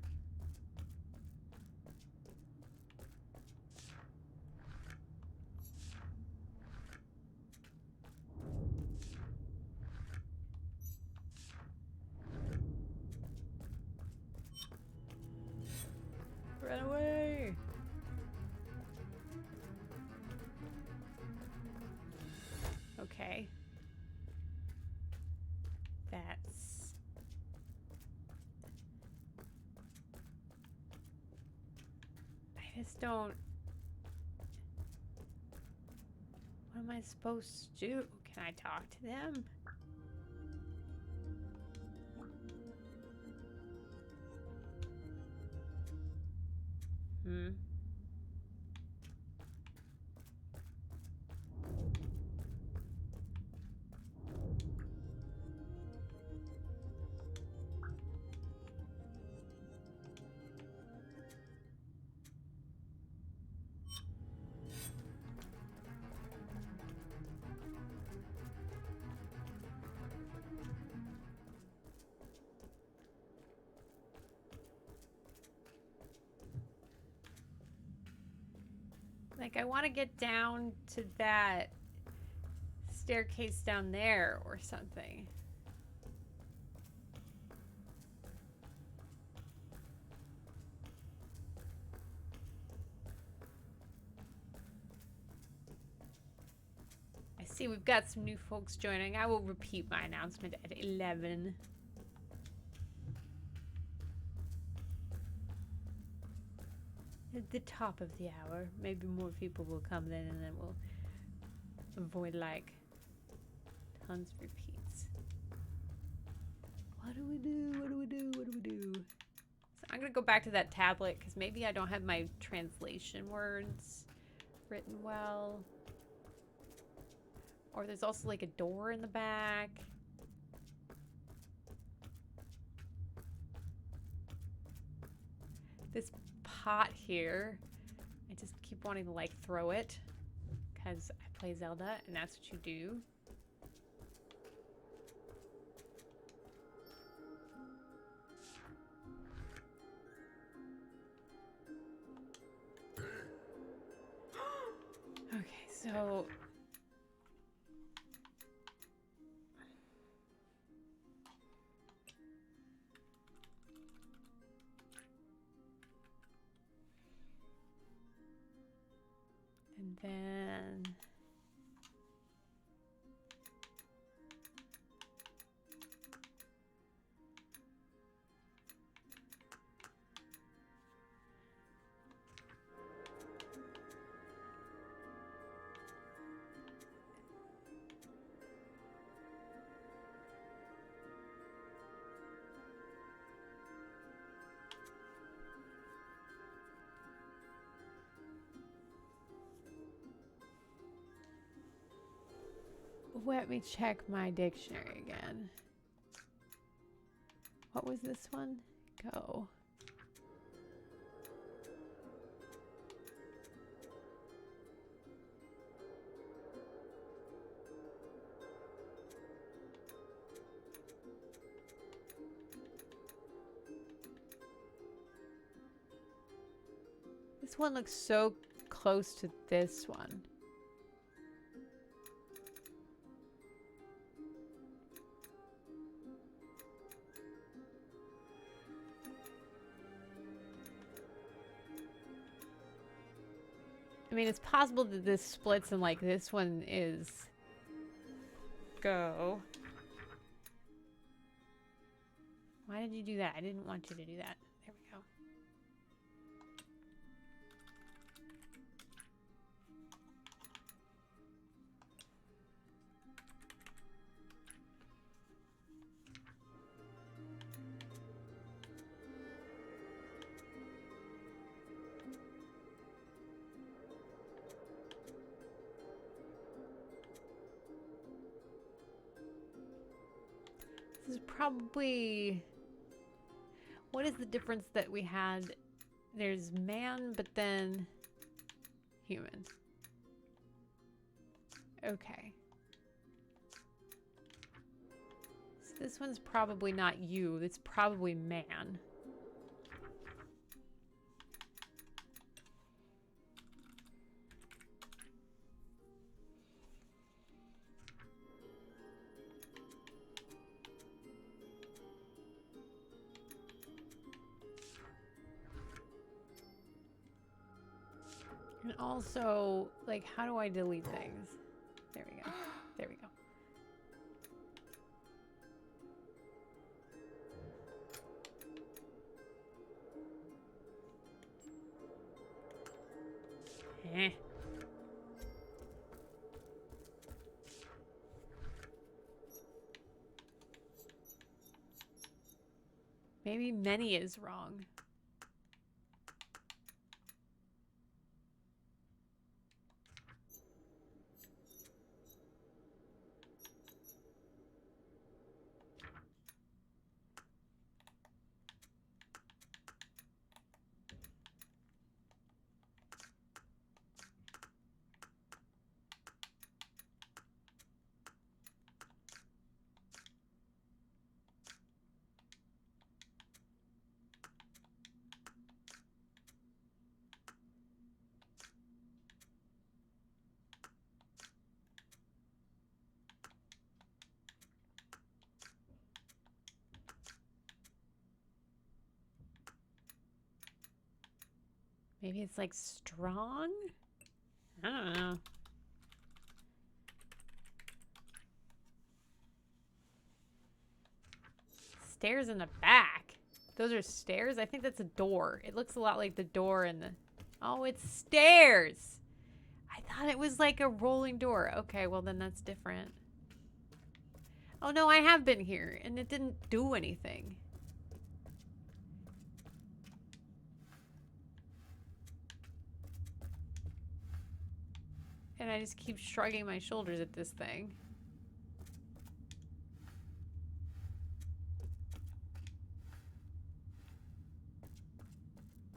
Run away! Okay. That's... I just don't... What am I supposed to do? Can I talk to them? Hmm. Like, I want to get down to that staircase down there or something. I see we've got some new folks joining. I will repeat my announcement at 11. At the top of the hour. Maybe more people will come then, and then we'll avoid, like, tons of repeats. What do we do? What do we do? What do we do? So I'm going to go back to that tablet, because maybe I don't have my translation words written well. Or there's also, like, a door in the back. This pot here, I just keep wanting to, like, throw it. Because I play Zelda, and that's what you do. Okay, so... And then... Let me check my dictionary again. What was this one? Go. This one looks so close to this one. I mean, it's possible that this splits and, like, this one is go. Why did you do that? I didn't want you to do that. There we go. This is probably... What is the difference that we had? There's man, but then human. Okay. So this one's probably not you. It's probably man. And also, like, how do I delete things? There we go. There we go. Eh. Maybe many is wrong. Maybe it's like strong? I don't know. Stairs in the back. Those are stairs? I think that's a door. It looks a lot like the door in the... Oh, it's stairs! I thought it was like a rolling door. Okay, well then that's different. Oh no, I have been here and it didn't do anything. And I just keep shrugging my shoulders at this thing.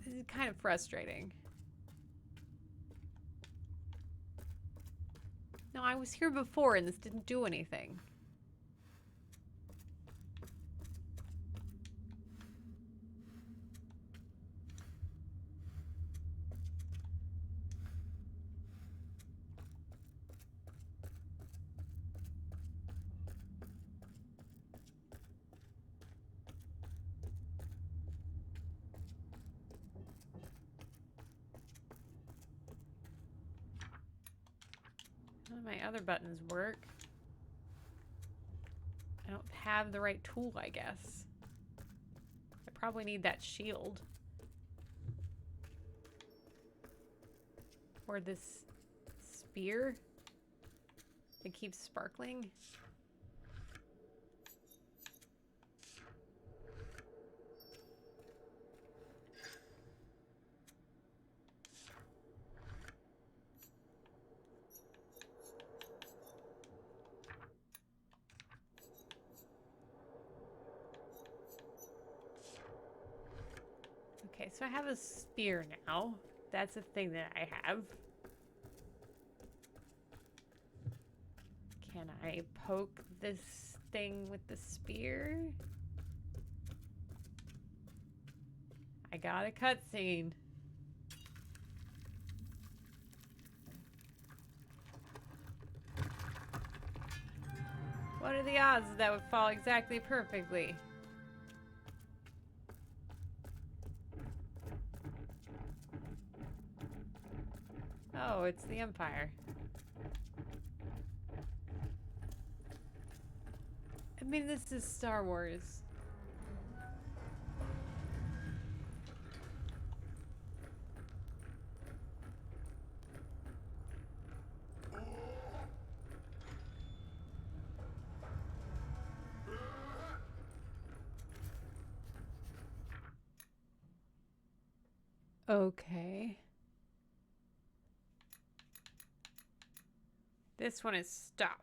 This is kind of frustrating. No, I was here before and this didn't do anything. None of my other buttons work. I don't have the right tool, I guess. I probably need that shield. Or this spear that keeps sparkling. Okay, so I have a spear now. That's a thing that I have. Can I poke this thing with the spear? I got a cutscene. What are the odds that would fall exactly perfectly? Oh, it's the Empire. I mean, this is Star Wars. Okay. This one is stop.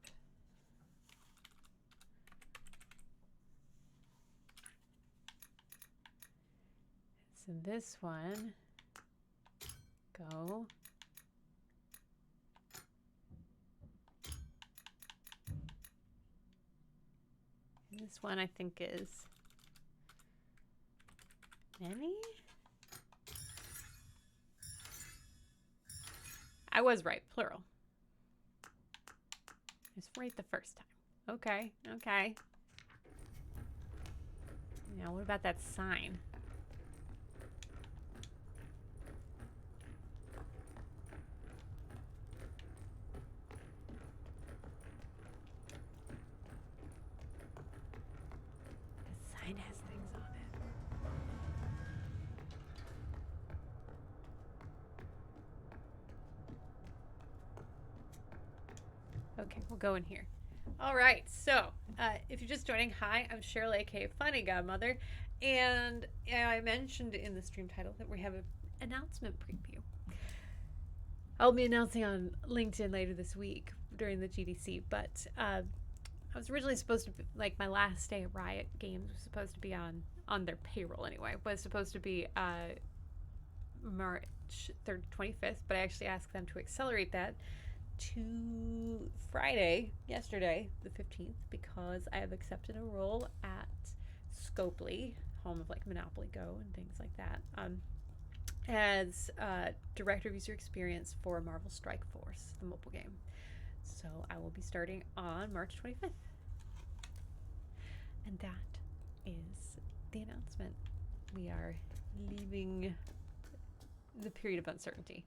So this one, go. And this one I think is many? I was right, plural. It's right the first time. Okay, okay. Now what about that sign? The sign has things on it. Okay, we'll go in here. All right, so if you're just joining, hi, I'm Cheryl, aka Funny Godmother, and I mentioned in the stream title that we have an announcement preview. I'll be announcing on LinkedIn later this week during the GDC, but I was originally supposed to be, like, my last day at Riot Games was supposed to be on their payroll anyway, was supposed to be March 3rd, 25th, but I actually asked them to accelerate that to Friday, yesterday, the 15th, because I have accepted a role at Scopely, home of like Monopoly Go and things like that, as Director of User Experience for Marvel Strike Force, the mobile game. So I will be starting on March 25th. And that is the announcement. We are leaving the period of uncertainty.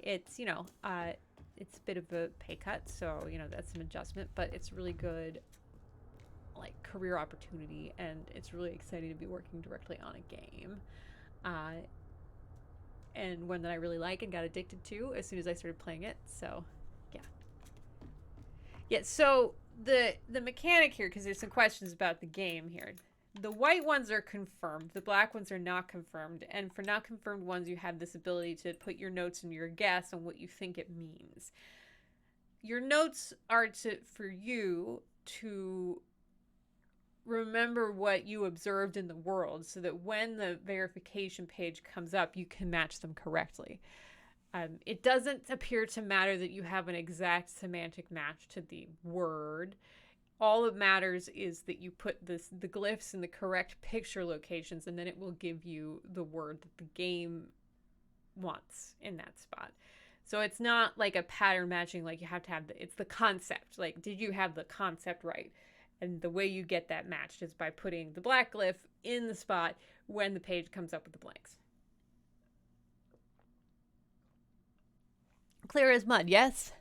It's, it's a bit of a pay cut, so, that's an adjustment, but it's really good, like, career opportunity, and it's really exciting to be working directly on a game. And one that I really like and got addicted to as soon as I started playing it. So, yeah. Yeah, so the mechanic here, because there's some questions about the game here. The white ones are confirmed. The black ones are not confirmed. And for not confirmed ones, you have this ability to put your notes and your guess on what you think it means. Your notes are for you to remember what you observed in the world so that when the verification page comes up, you can match them correctly. It doesn't appear to matter that you have an exact semantic match to the word. All that matters is that you put the glyphs in the correct picture locations, and then it will give you the word that the game wants in that spot. So it's not like a pattern matching, like you have to have it's the concept. Like, did you have the concept right? And the way you get that matched is by putting the black glyph in the spot when the page comes up with the blanks. Clear as mud, yes?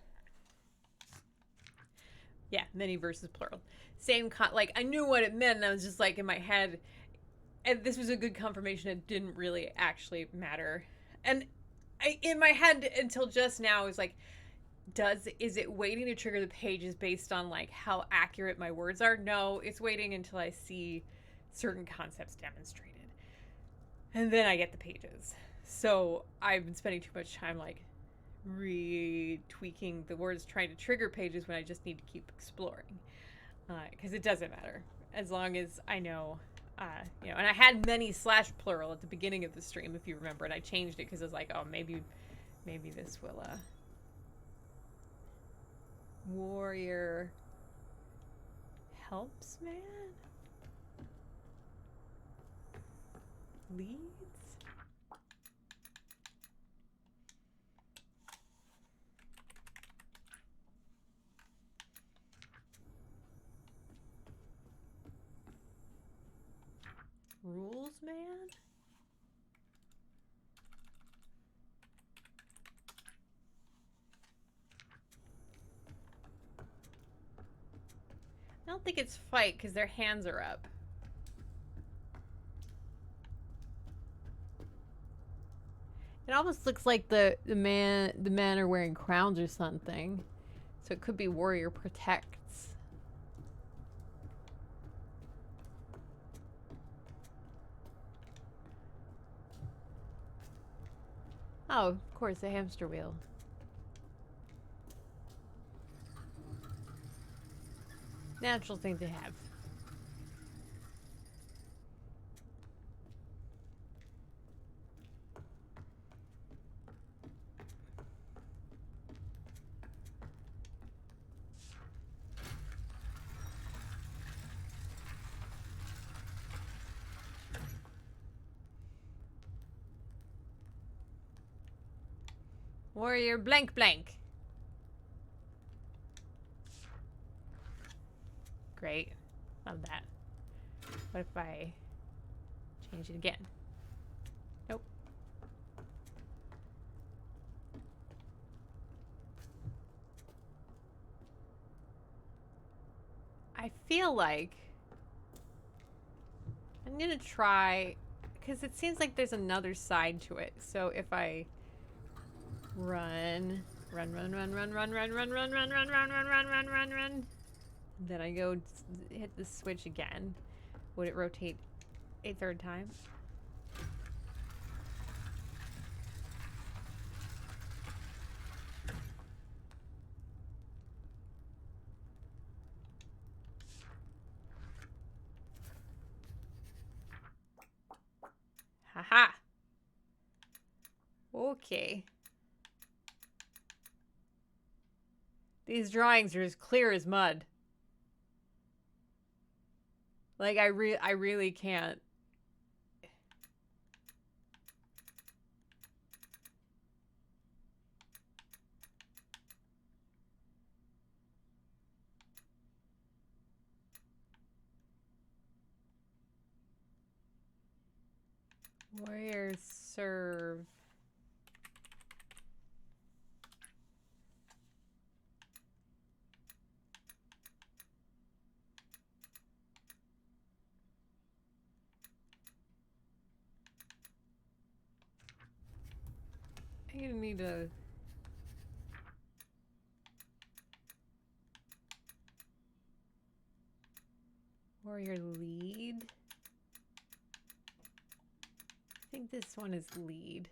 Yeah, many versus plural. Same, like, I knew what it meant, and I was just like, in my head, and this was a good confirmation, it didn't really actually matter. And in my head, until just now, is like, is it waiting to trigger the pages based on, like, how accurate my words are? No, it's waiting until I see certain concepts demonstrated. And then I get the pages. So I've been spending too much time, like, retweaking the words trying to trigger pages when I just need to keep exploring. Because it doesn't matter. As long as I know, and I had many / plural at the beginning of the stream, if you remember, and I changed it because I was like, oh, maybe this will, warrior helps man? Leads? Rules man? I don't think it's fight because their hands are up. It almost looks like the men are wearing crowns or something. So it could be warrior protects. Oh, of course, a hamster wheel. Natural thing to have. Warrior blank blank. Great. Love that. What if I change it again? Nope. I feel like I'm gonna try, because it seems like there's another side to it. So if I run, then I go hit the switch again. Would it rotate a third time? Haha. Okay. These drawings are as clear as mud. Like, I really can't. Warriors serve You need a... warrior lead. I think this one is lead.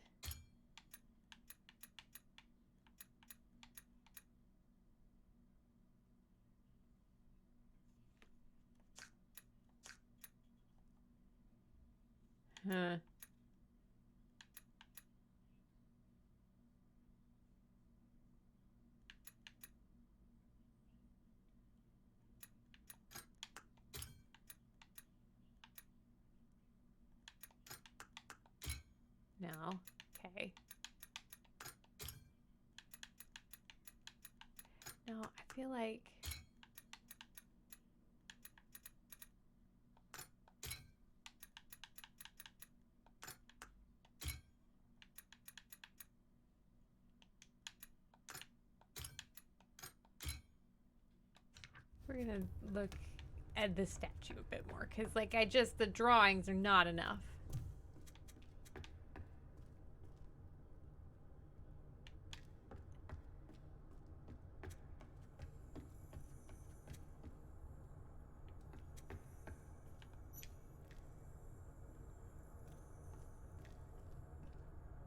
Huh. No. Okay. No, I feel like... we're gonna look at the statue a bit more, because, like, the drawings are not enough.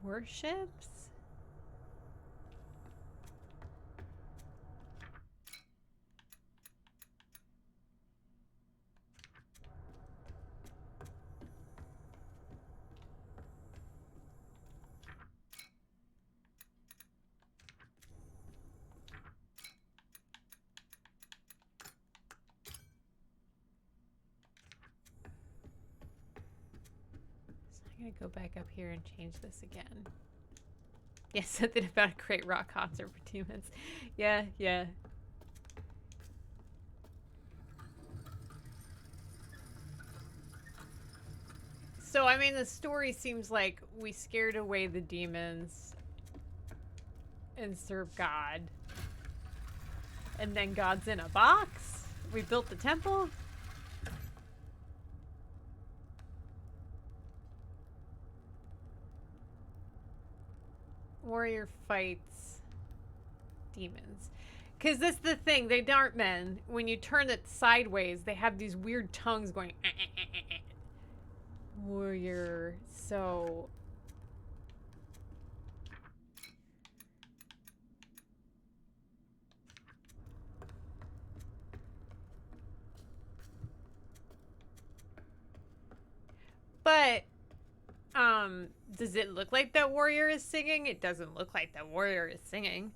Worships? I'm gonna go back up here and change this again. Yeah, something about a great rock concert for 2 minutes. Yeah, yeah. So, I mean, the story seems like we scared away the demons and serve God. And then God's in a box? We built the temple? Warrior fights demons. Because that's the thing, they aren't men. When you turn it sideways, they have these weird tongues going. Warrior, so... But, does it look like that warrior is singing? It doesn't look like that warrior is singing.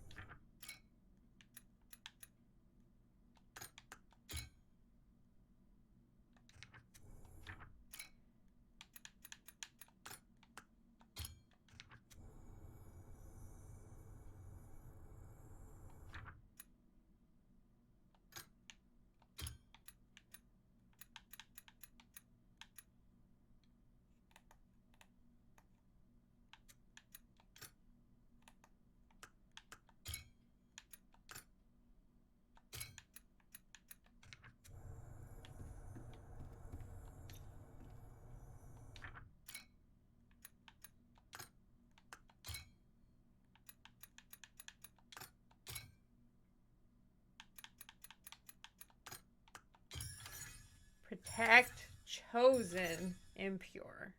Protect chosen impure.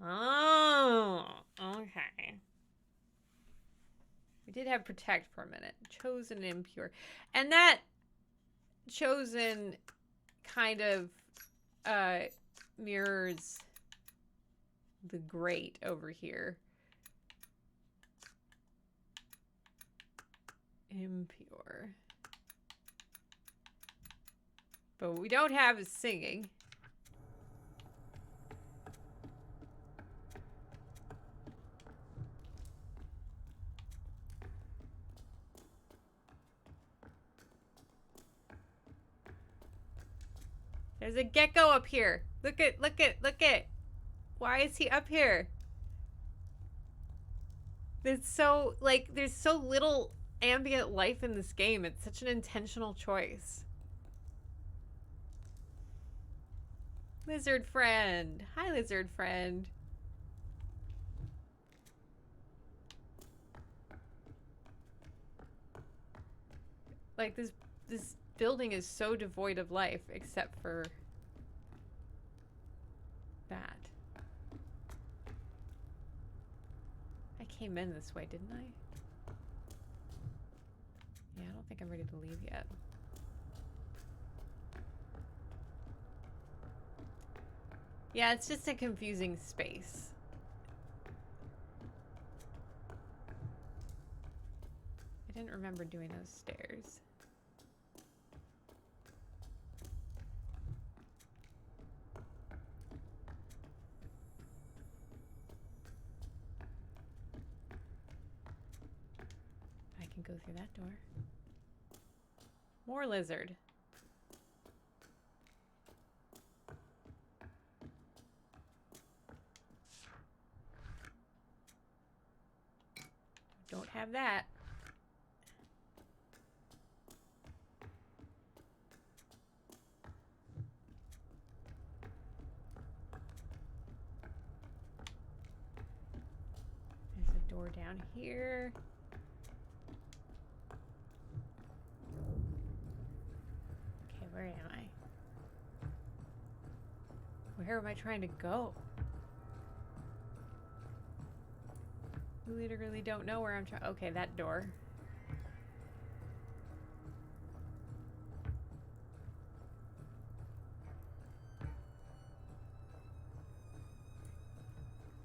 Oh, okay. We did have protect for a minute. Chosen impure. And that chosen kind of mirrors the great over here. Impure. But what we don't have is singing. There's a gecko up here. Look at, look at, look at. Why is he up here? There's so, like, there's so little ambient life in this game. It's such an intentional choice. Lizard friend. Hi, lizard friend. Like, this building is so devoid of life, except for that. I came in this way, didn't I? Yeah, I don't think I'm ready to leave yet. Yeah, it's just a confusing space. I didn't remember doing those stairs. I can go through that door. More lizard. Don't have that. There's a door down here. Okay, where am I? Where am I trying to go? We literally don't know where I'm trying. Okay, that door.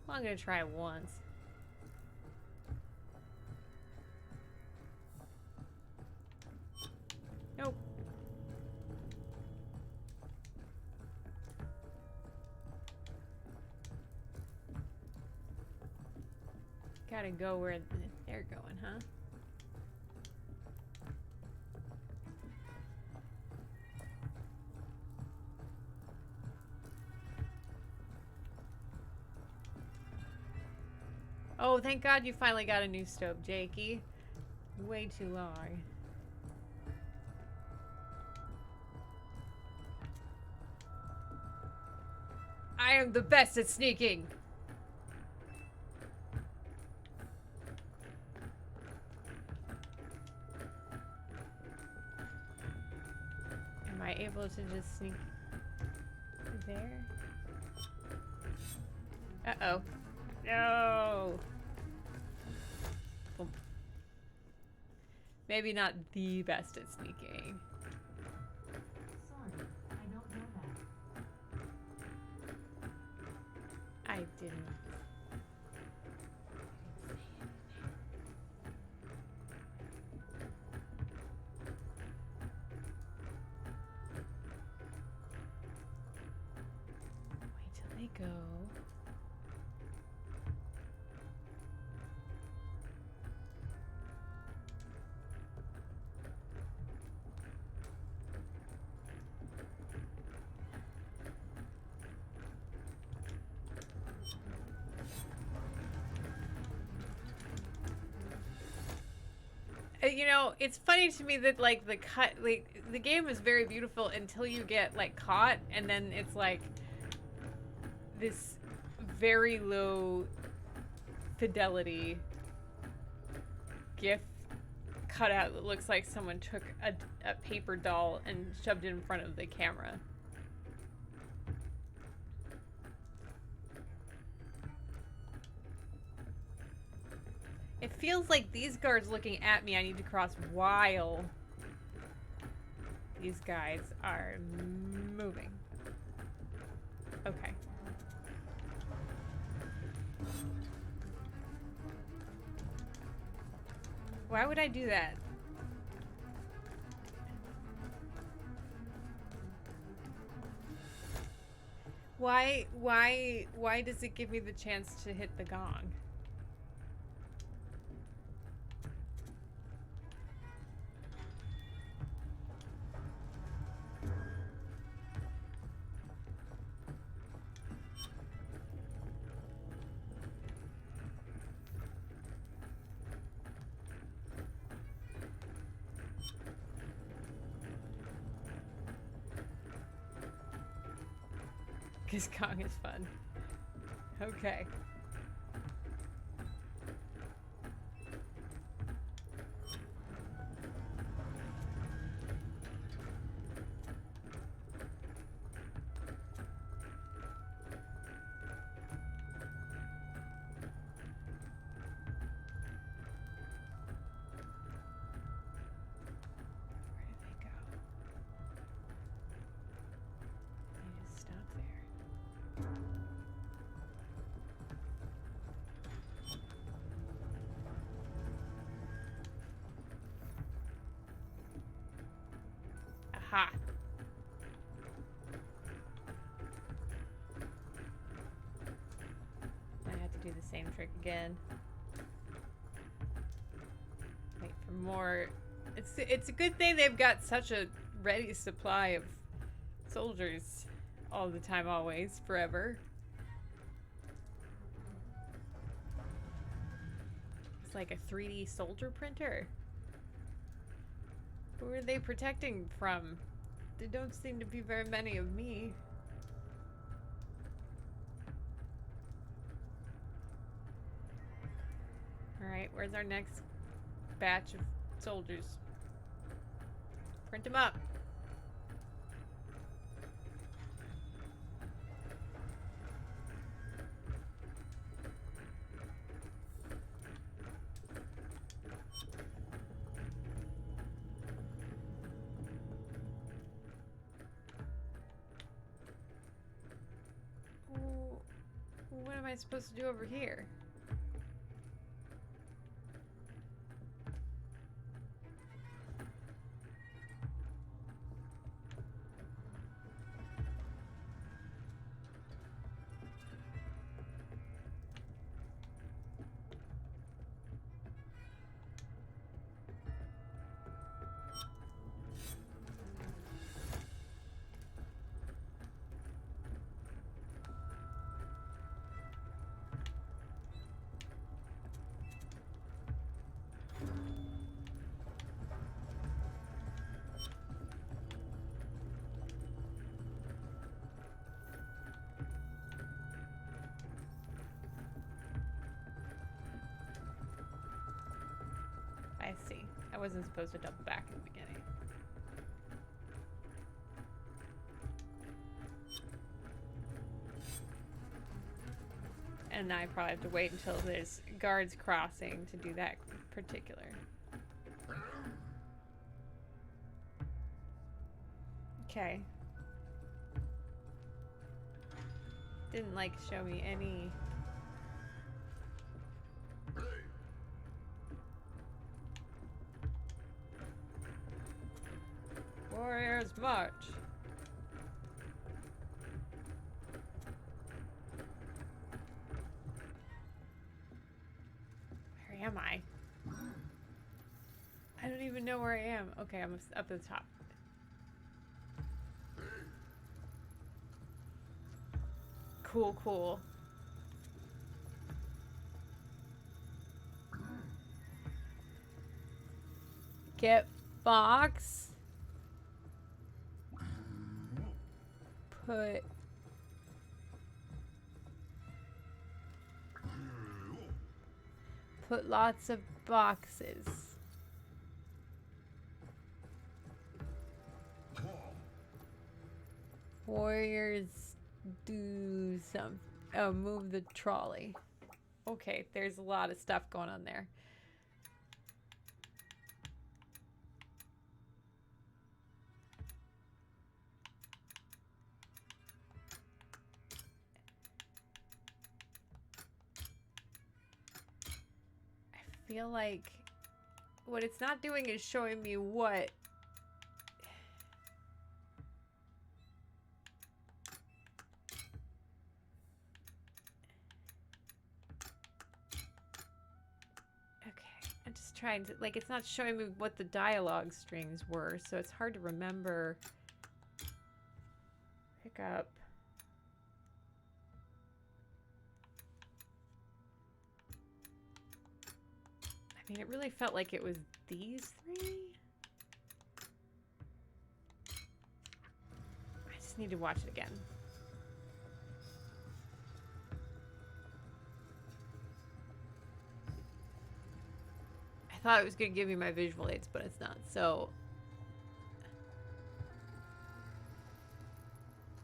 Well, I'm gonna try it once. Nope. Gotta go where they're going, huh? Oh, thank God you finally got a new stove, Jakey. Way too long. I am the best at sneaking. Am I able to just sneak there? Uh-oh. No! Boom. Maybe not the best at sneaking. Sorry, I don't know that. I didn't. Wait till they go. You know, it's funny to me that like the game is very beautiful until you get like caught, and then it's like this very low fidelity GIF cutout that looks like someone took a paper doll and shoved it in front of the camera. It feels like these guards looking at me, I need to cross while these guys are moving. Okay. Why would I do that? Why does it give me the chance to hit the gong? Because Kong is fun. Okay. Ha! I have to do the same trick again. Wait for more. It's a good thing they've got such a ready supply of soldiers all the time, always, forever. It's like a 3D soldier printer. Who are they protecting from? There don't seem to be very many of me. Alright, where's our next batch of soldiers? Print them up. What am I supposed to do over here? I see. I wasn't supposed to double back in the beginning. And now I probably have to wait until there's guards crossing to do that particular. Okay. Didn't like show me any. Warriors march. Where am I? I don't even know where I am. Okay, I'm up at the top. Cool, cool. Get box. Put lots of boxes. Warriors do some. Oh, move the trolley. Okay, there's a lot of stuff going on there. I feel like what it's not doing is showing me what. Okay, I'm just trying to, like, it's not showing me what the dialogue strings were, so it's hard to remember. Pick up. I mean, it really felt like it was these three. I just need to watch it again. I thought it was going to give me my visual aids, but it's not. So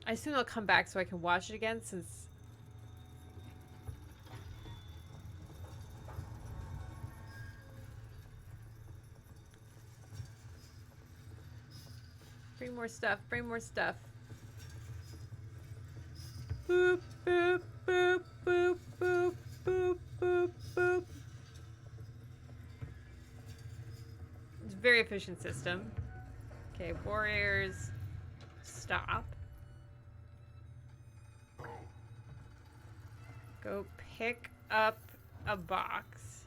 I assume I'll come back so I can watch it again, since bring more stuff, bring more stuff. Boop, boop, boop, boop, boop, boop, boop, boop. It's a very efficient system. Okay, warriors, stop. Go pick up a box.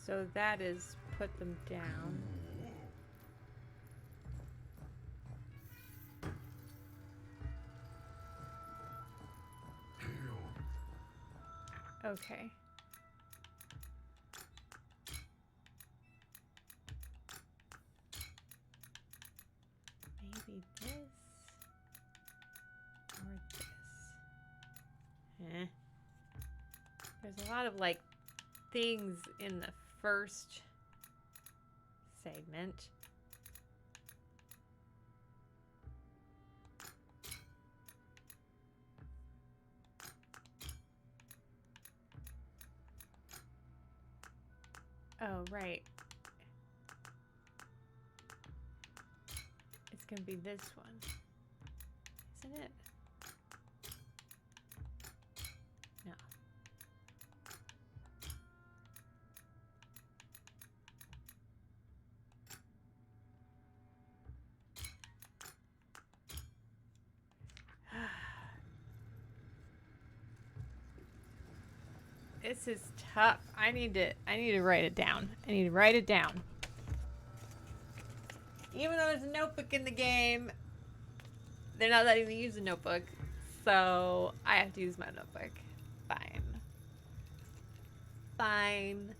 So that is put them down. Okay. Maybe this or this. Eh. There's a lot of like things in the first segment. Oh, right. It's gonna be this one, isn't it? No. This is tough. I need to write it down. I need to write it down. Even though there's a notebook in the game, they're not letting me use a notebook. So I have to use my notebook. Fine. Fine.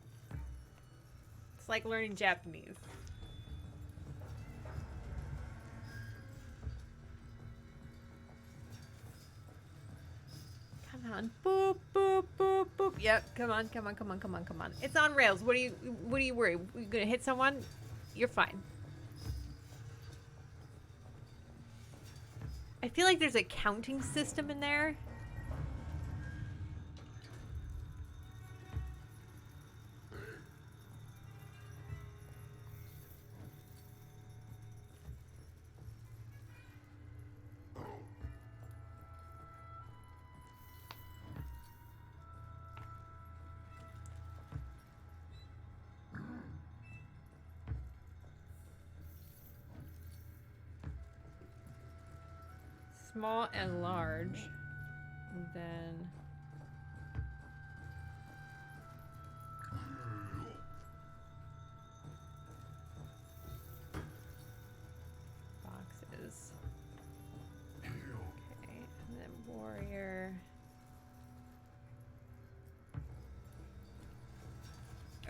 It's like learning Japanese. Come on. Boop, boop, boop, boop. Yep, come on, come on, come on, come on, come on. It's on rails. What do you worry? You gonna hit someone? You're fine. I feel like there's a counting system in there. Small and large. And then boxes. Okay, and then warrior.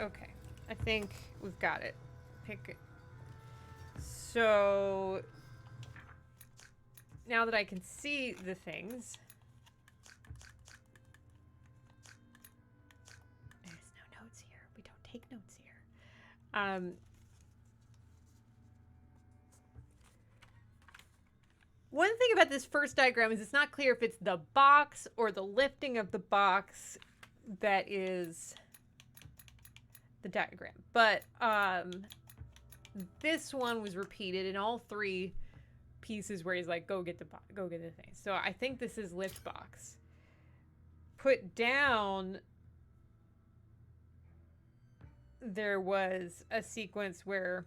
Okay, I think we've got it. Pick it. So now that I can see the things, there's no notes here. We don't take notes here. One thing about this first diagram is it's not clear if it's the box or the lifting of the box that is the diagram. But this one was repeated in all three pieces where he's like, go get the thing. So I think this is lift box. Put down, there was a sequence where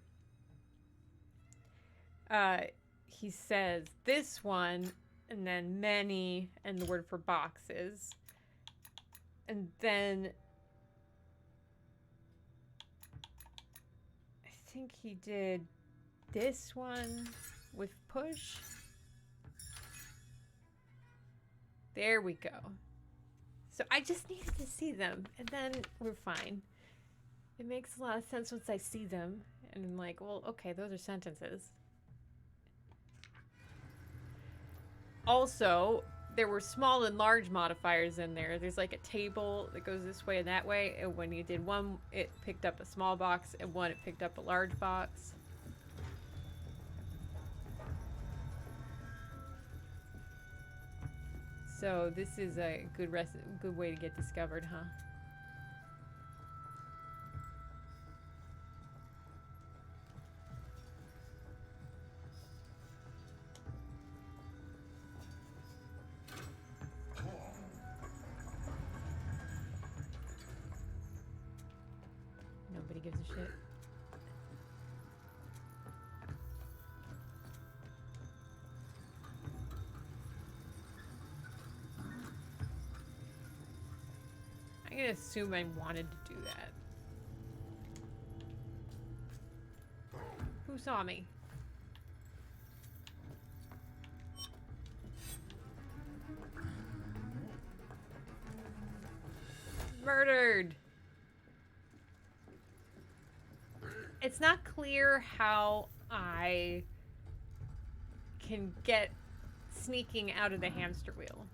he says this one and then many and the word for boxes, and then I think he did this one with push. There we go. So I just needed to see them and then we're fine. It makes a lot of sense once I see them and I'm like, well, okay, those are sentences. Also, there were small and large modifiers in there. There's like a table that goes this way and that way, and when you did one, it picked up a small box, and one, it picked up a large box. So this is a good way to get discovered, huh? Nobody gives a shit. I'm gonna assume I wanted to do that. Who saw me? Murdered! It's not clear how I can get sneaking out of the hamster wheel.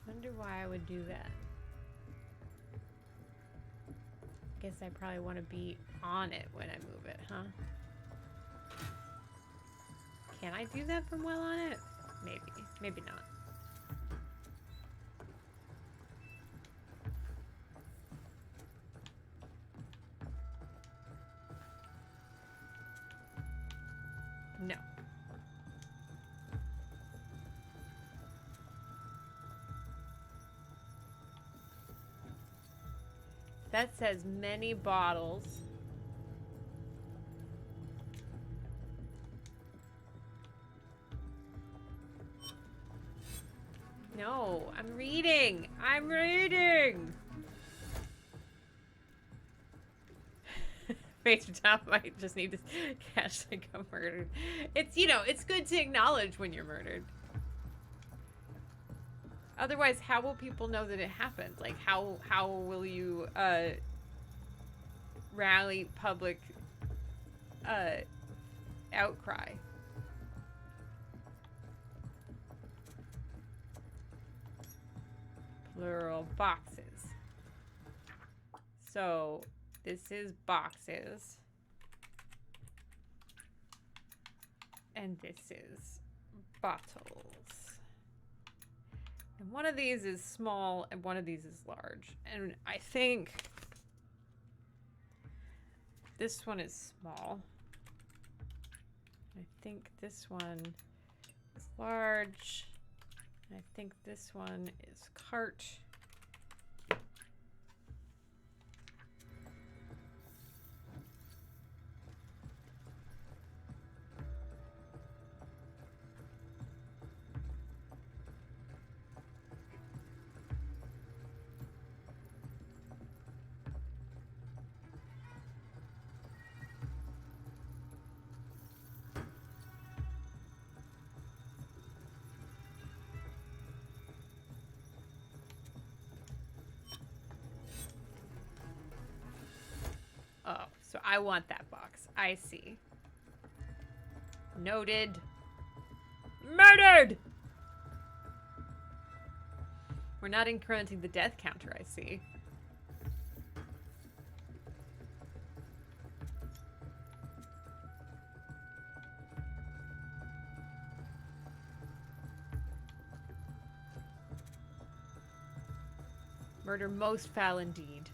Wonder why I would do that. Guess I probably want to be on it when I move it, huh? Can I do that from well on it? Maybe. Maybe not. No. That says many bottles. No, I'm reading. I'm reading. Major Tom might just need to catch and go murdered. It's, you know, it's good to acknowledge when you're murdered. Otherwise, how will people know that it happened? Like, how will you rally public outcry? Plural boxes. So this is boxes. And this is bottles. And one of these is small and one of these is large. And I think this one is small. I think this one is large. I think this one is cart. Oh, so I want that box. I see. Noted. Murdered! We're not incrementing the death counter, I see. Murder most foul indeed.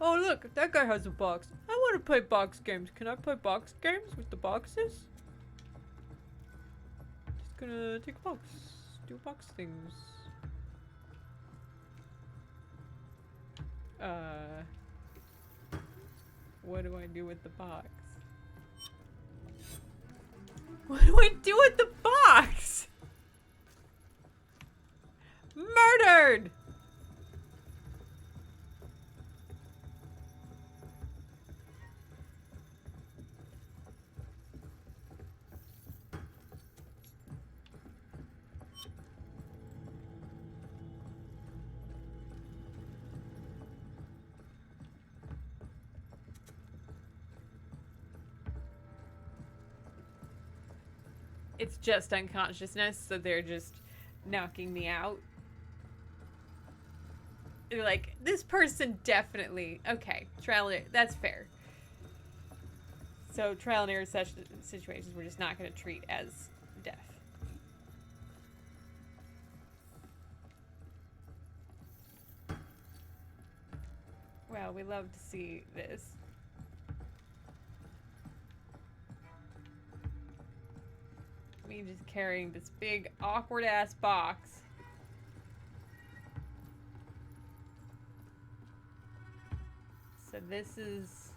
Oh look, that guy has a box. I want to play box games. Can I play box games with the boxes? Just gonna take a box. Do box things. What do I do with the box? What do I do with the box? Murdered! It's just unconsciousness, so they're just knocking me out. They're like, this person definitely... Okay, trial and error, that's fair. So trial and error situations we're just not going to treat as death. Well, we love to see this. Me just carrying this big awkward ass box. So this is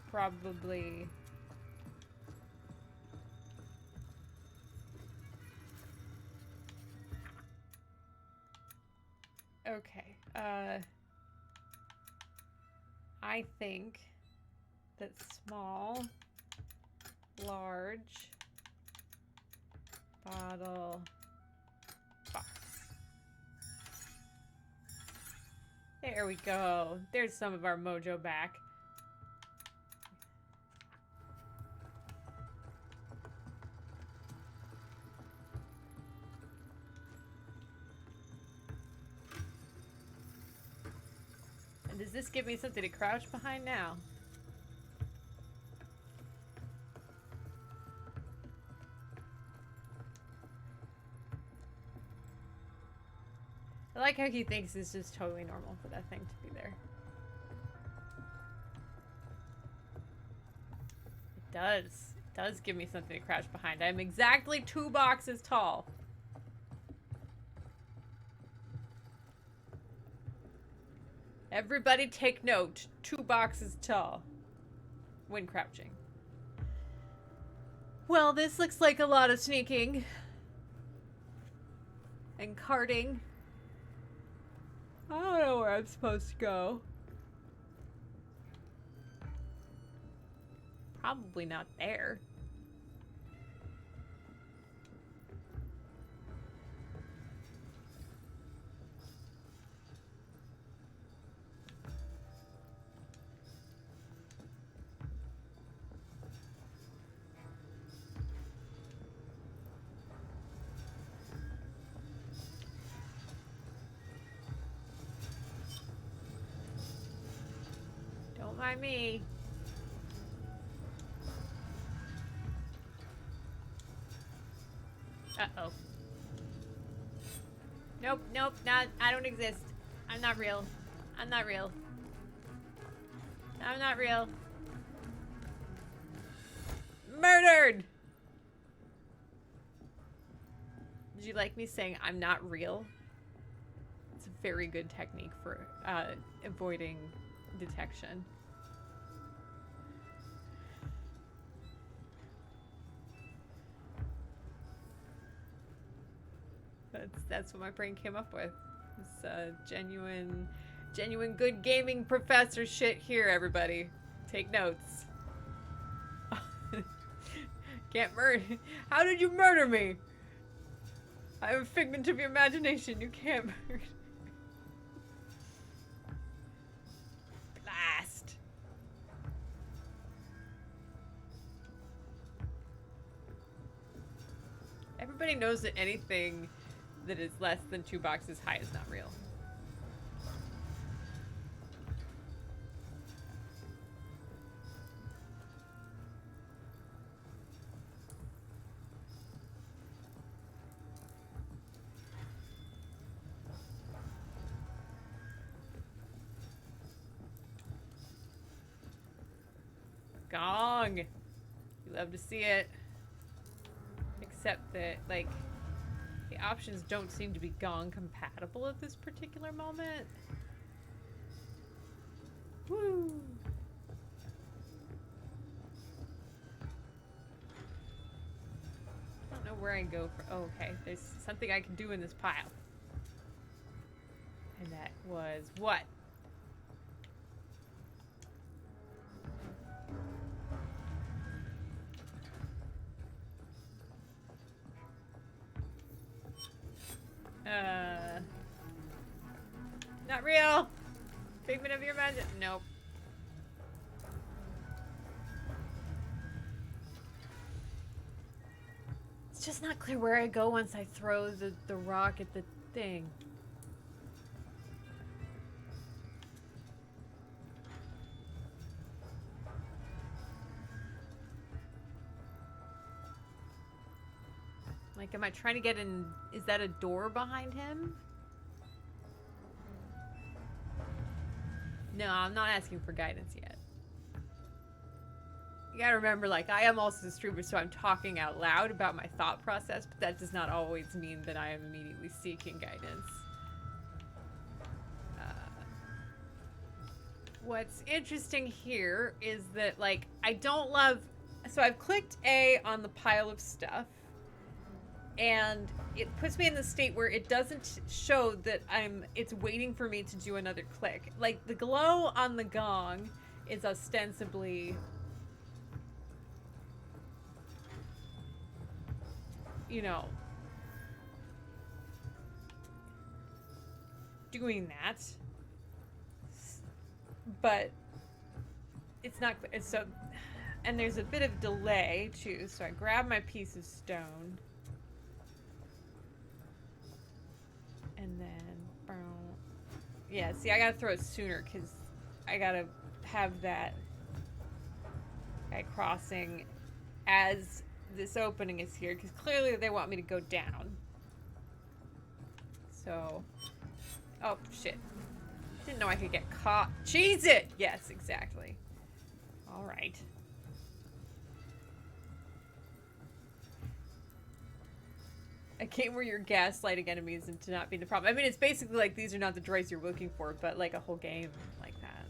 probably okay. I think that small, large bottle box. There we go. There's some of our mojo back. And does this give me something to crouch behind now? I like how he thinks this is totally normal for that thing to be there. It does. It does give me something to crouch behind. I'm exactly 2 boxes tall. Everybody take note. 2 boxes tall when crouching. Well, this looks like a lot of sneaking and carting. I don't know where I'm supposed to go. Probably not there. Don't mind me. Uh-oh. Nope, nope, not, I don't exist. I'm not real. I'm not real. I'm not real. Murdered! Did you like me saying I'm not real? It's a very good technique for avoiding detection. That's what my brain came up with. It's genuine good gaming professor shit here, everybody. Take notes. Can't murder. How did you murder me? I'm a figment of your imagination. You can't murder. Blast. Everybody knows that anything that is less than 2 boxes high is not real. Gong! You love to see it. Except that, like, the options don't seem to be Gong compatible at this particular moment. Woo! where I go for... Oh, okay. There's something I can do in this pile. And that was what? Not real. Figment of your magic. Nope. It's just not clear where I go once I throw the rock at the thing. Like, am I trying to get in? Is that a door behind him? No, I'm not asking for guidance yet. You gotta remember, like, I am also a streamer, so I'm talking out loud about my thought process, but that does not always mean that I am immediately seeking guidance. What's interesting here is that, like, I don't love... So I've clicked A on the pile of stuff, and it puts me in the state where it doesn't show that it's waiting for me to do another click. Like, the glow on the gong is ostensibly, you know, doing that. But it's not clear. So, and there's a bit of delay too, so I grab my piece of stone. And then, yeah, see, I gotta throw it sooner because I gotta have that guy crossing as this opening is here, because clearly they want me to go down. So, oh, shit. Didn't know I could get caught. Cheese it! Yes, exactly. All right. A game where you're gaslighting enemies into not being the problem. I mean, it's basically like these are not the droids you're looking for, but like a whole game like that.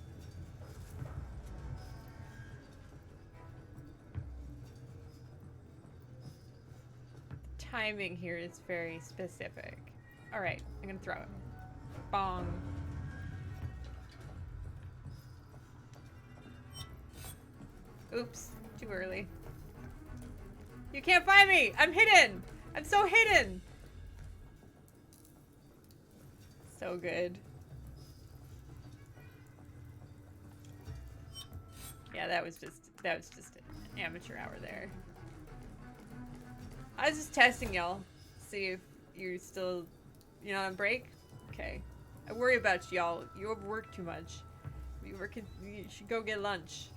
The timing here is very specific. All right, I'm gonna throw it. Bong. Oops, too early. You can't find me! I'm hidden! I'm so hidden! So good. Yeah, that was just an amateur hour there. I was just testing y'all. See if you're still, you know, on break? Okay. I worry about y'all. You overwork too much. You should go get lunch.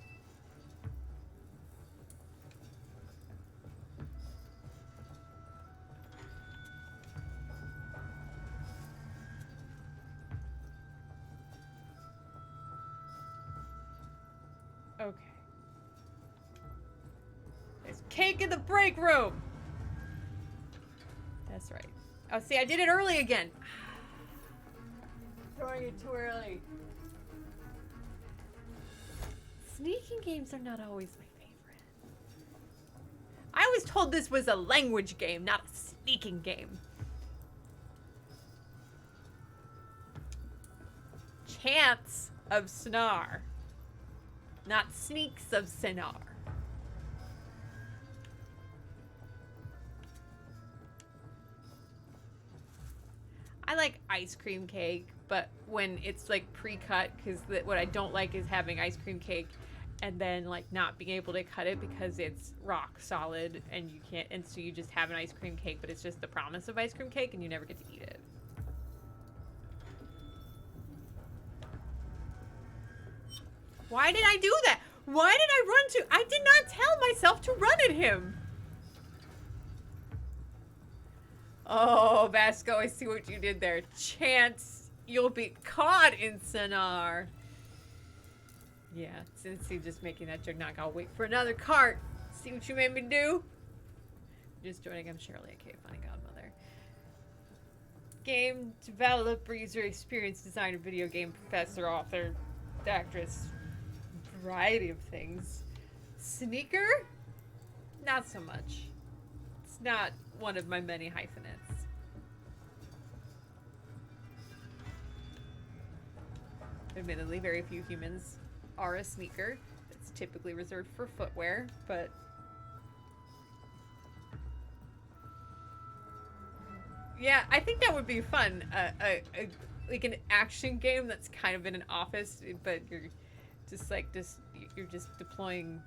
Okay. There's cake in the break room! That's right. Oh, see, I did it early again. Throwing it too early. Sneaking games are not always my favorite. I was told this was a language game, not a sneaking game. Chants of Sennaar. Not sneaks of Sennaar. I like ice cream cake, but when it's like pre-cut, because what I don't like is having ice cream cake and then like not being able to cut it because it's rock solid and you can't, and so you just have an ice cream cake, but it's just the promise of ice cream cake and you never get to eat it. Why did I do that? Why did I run to? I did not tell myself to run at him. Oh, Vasco, I see what you did there. Chance you'll be caught in Sennaar. Yeah, since he's just making that joke, I'll wait for another cart. See what you made me do? Just joining, I'm Shirley, aka Funny Godmother. Game developer, user experience designer, video game professor, author, actress, variety of things. Sneaker? Not so much. It's not one of my many hyphenates. Admittedly, very few humans are a sneaker. It's typically reserved for footwear, but yeah, I think that would be fun. Like an action game that's kind of in an office, but you're you're just deploying.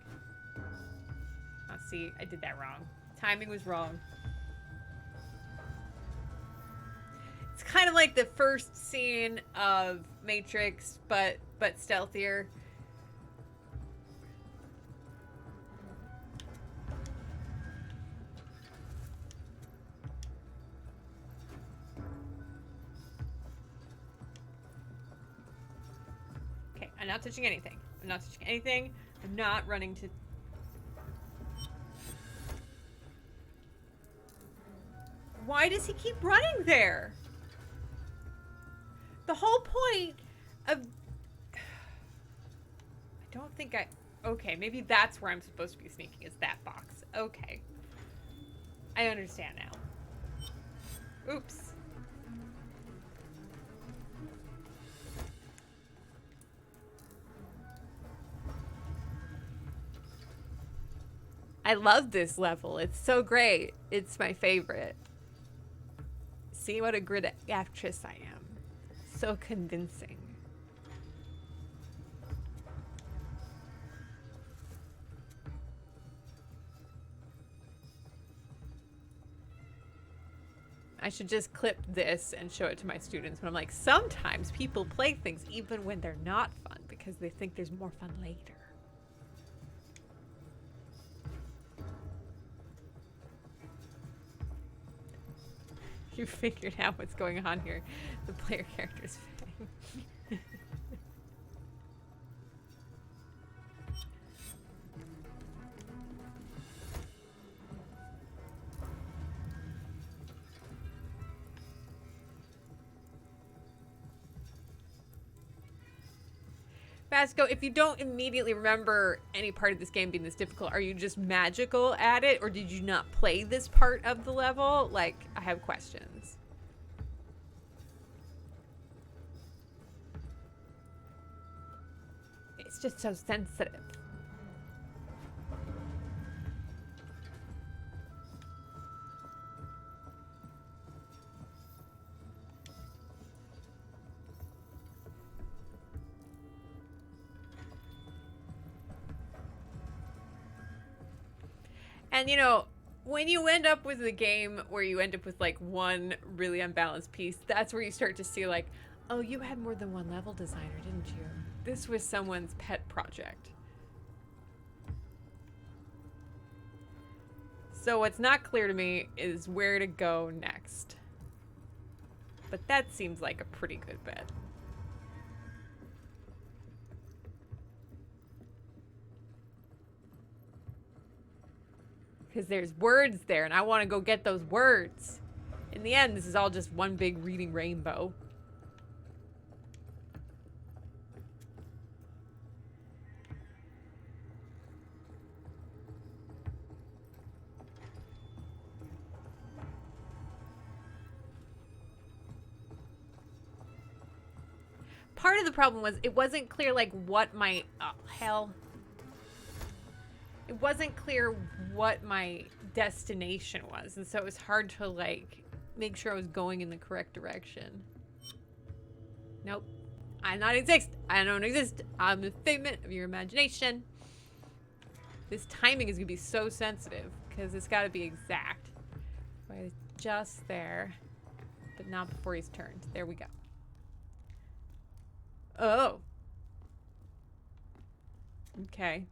Oh, see, I did that wrong. Timing was wrong. It's kind of like the first scene of Matrix, but stealthier. Okay, I'm not touching anything. I'm not touching anything. I'm not running to... Why does he keep running there? The whole point of... I don't think I... Okay, maybe that's where I'm supposed to be sneaking, is that box. Okay. I understand now. Oops. I love this level. It's so great. It's my favorite. See what a good actress I am. So convincing. I should just clip this and show it to my students when I'm like, sometimes people play things even when they're not fun because they think there's more fun later. You figured out what's going on here. The player character's fang. Vasco, if you don't immediately remember any part of this game being this difficult, are you just magical at it, or did you not play this part of the level? Like, I have questions. It's just so sensitive. And you know, when you end up with a game where you end up with like one really unbalanced piece, that's where you start to see like, oh, you had more than one level designer, didn't you? This was someone's pet project. So what's not clear to me is where to go next. But that seems like a pretty good bet. Because there's words there, and I want to go get those words. In the end, this is all just one big reading rainbow. Part of the problem was it wasn't clear, like, what my... Oh, hell... It wasn't clear what my destination was, and so it was hard to like make sure I was going in the correct direction. Nope. I don't exist. I don't exist. I'm a figment of your imagination. This timing is gonna be so sensitive because it's got to be exact. Right, just there, but not before he's turned. There we go. Oh. Okay.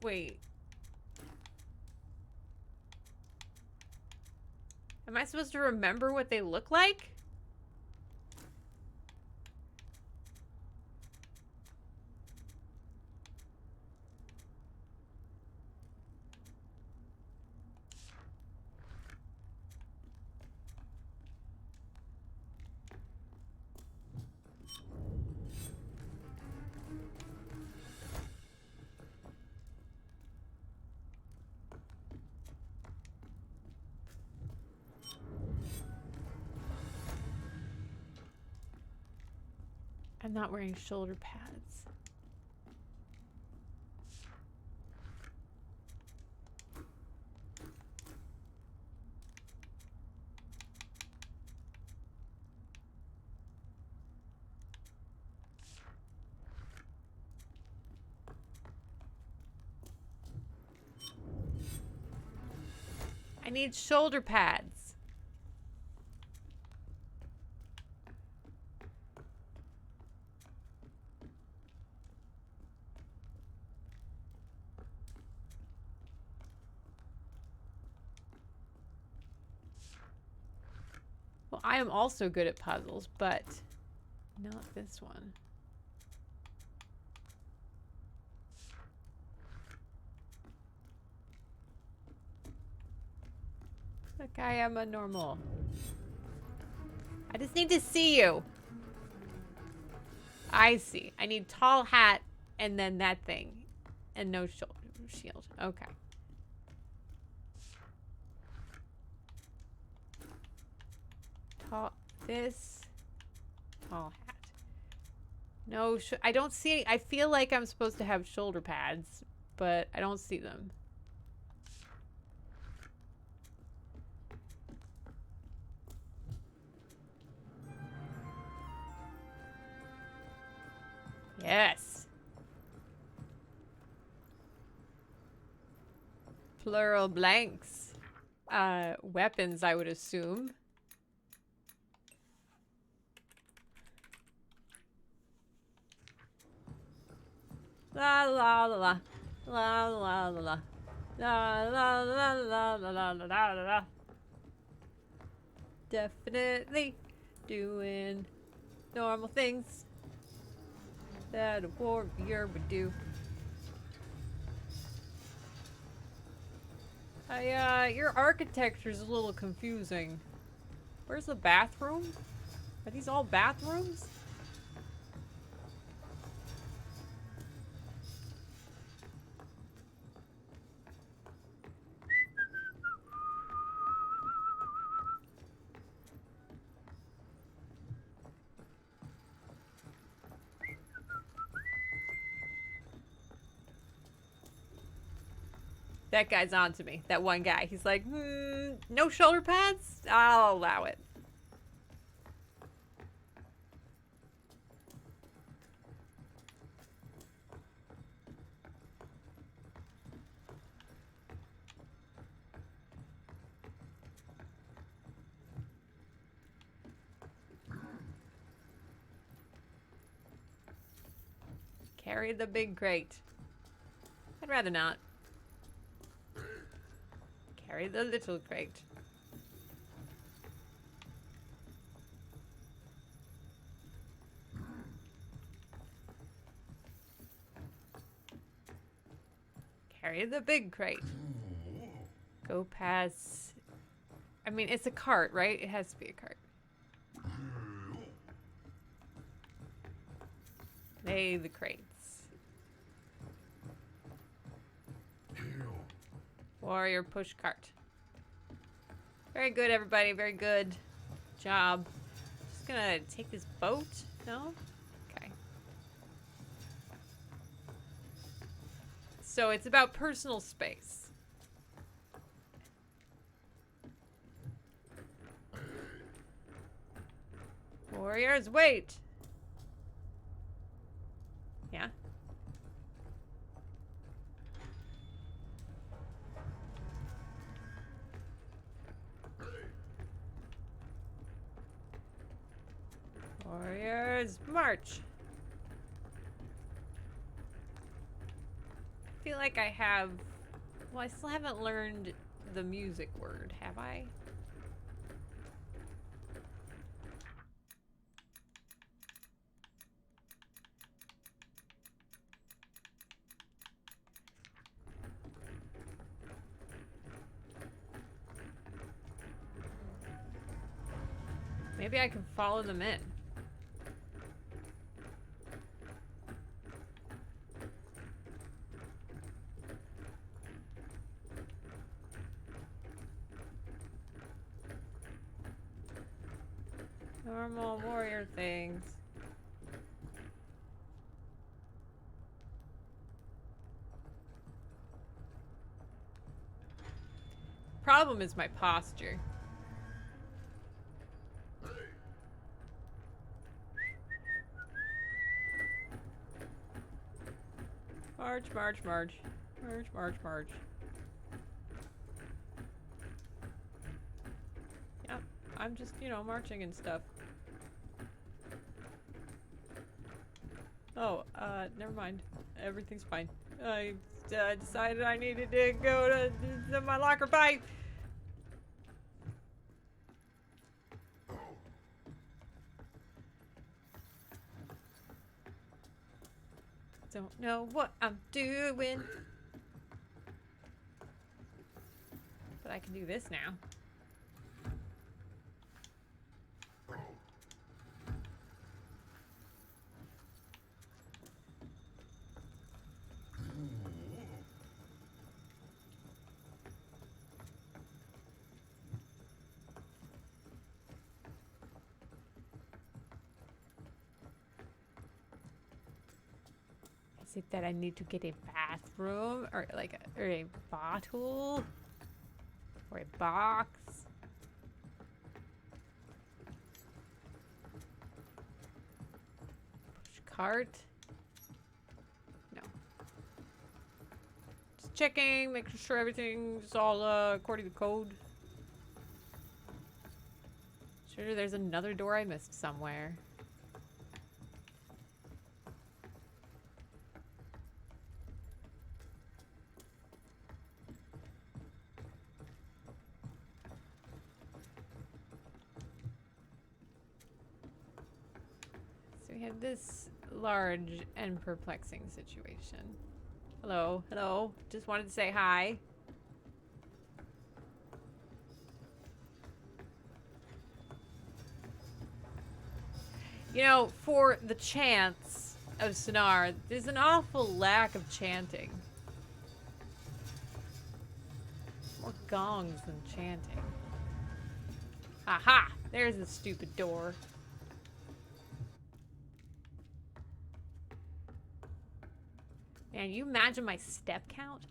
Wait. Am I supposed to remember what they look like? I'm not wearing shoulder pads. I need shoulder pads. Well, I am also good at puzzles, but not this one. Look, I am a normal. I just need to see you. I see. I need tall hat and then that thing. And no shield. Okay. This. Tall hat. No, I don't see any. I feel like I'm supposed to have shoulder pads, but I don't see them. Yes. Plural blanks. Weapons, I would assume. La la la la. La la la la. La la la la la la la la la. Definitely doing normal things that a warrior would do. Your architecture's a little confusing. Where's the bathroom? Are these all bathrooms? That guy's on to me. That one guy. He's like, no shoulder pads? I'll allow it. Carry the big crate. I'd rather not. Carry the little crate. Carry the big crate. Go past. I mean, it's a cart, right? It has to be a cart. Lay the crates. Warrior push cart. Very good, everybody. Very good job. Just gonna take this boat. No? Okay. So it's about personal space. Warriors, wait. Yeah. Warriors, march. I feel like I have... Well, I still haven't learned the music word, have I? Maybe I can follow them in. Normal warrior things. Problem is my posture. March, march, march. March, march, march. Yeah, I'm just, you know, marching and stuff. Oh, never mind. Everything's fine. I decided I needed to go to my locker. Bye! Don't know what I'm doing. But I can do this now. Is it that I need to get a bathroom or like or a bottle or a box? Push cart? No. Just checking, making sure everything's all according to code. Sure, there's another door I missed somewhere. So we have this large and perplexing situation. Hello, hello. Just wanted to say hi. You know, for the chants of Sennaar, there's an awful lack of chanting. More gongs than chanting. Aha! There's the stupid door. Man, you imagine my step count?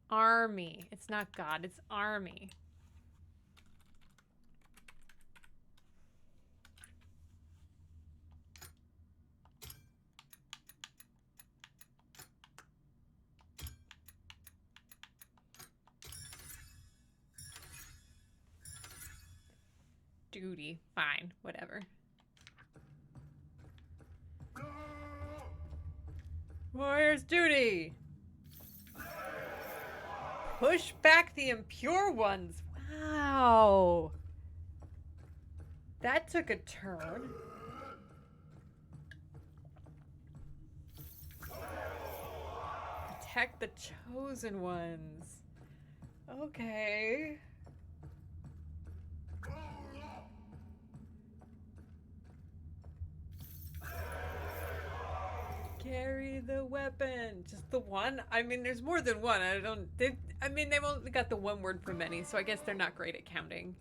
Army. It's not God, it's army. Duty. Fine. Whatever. Warrior's duty! Push back the impure ones. Wow. That took a turn. Protect the chosen ones. Okay. Carry the weapon. Just the one? I mean, there's more than one. I mean, they've only got the one word for many, so I guess they're not great at counting.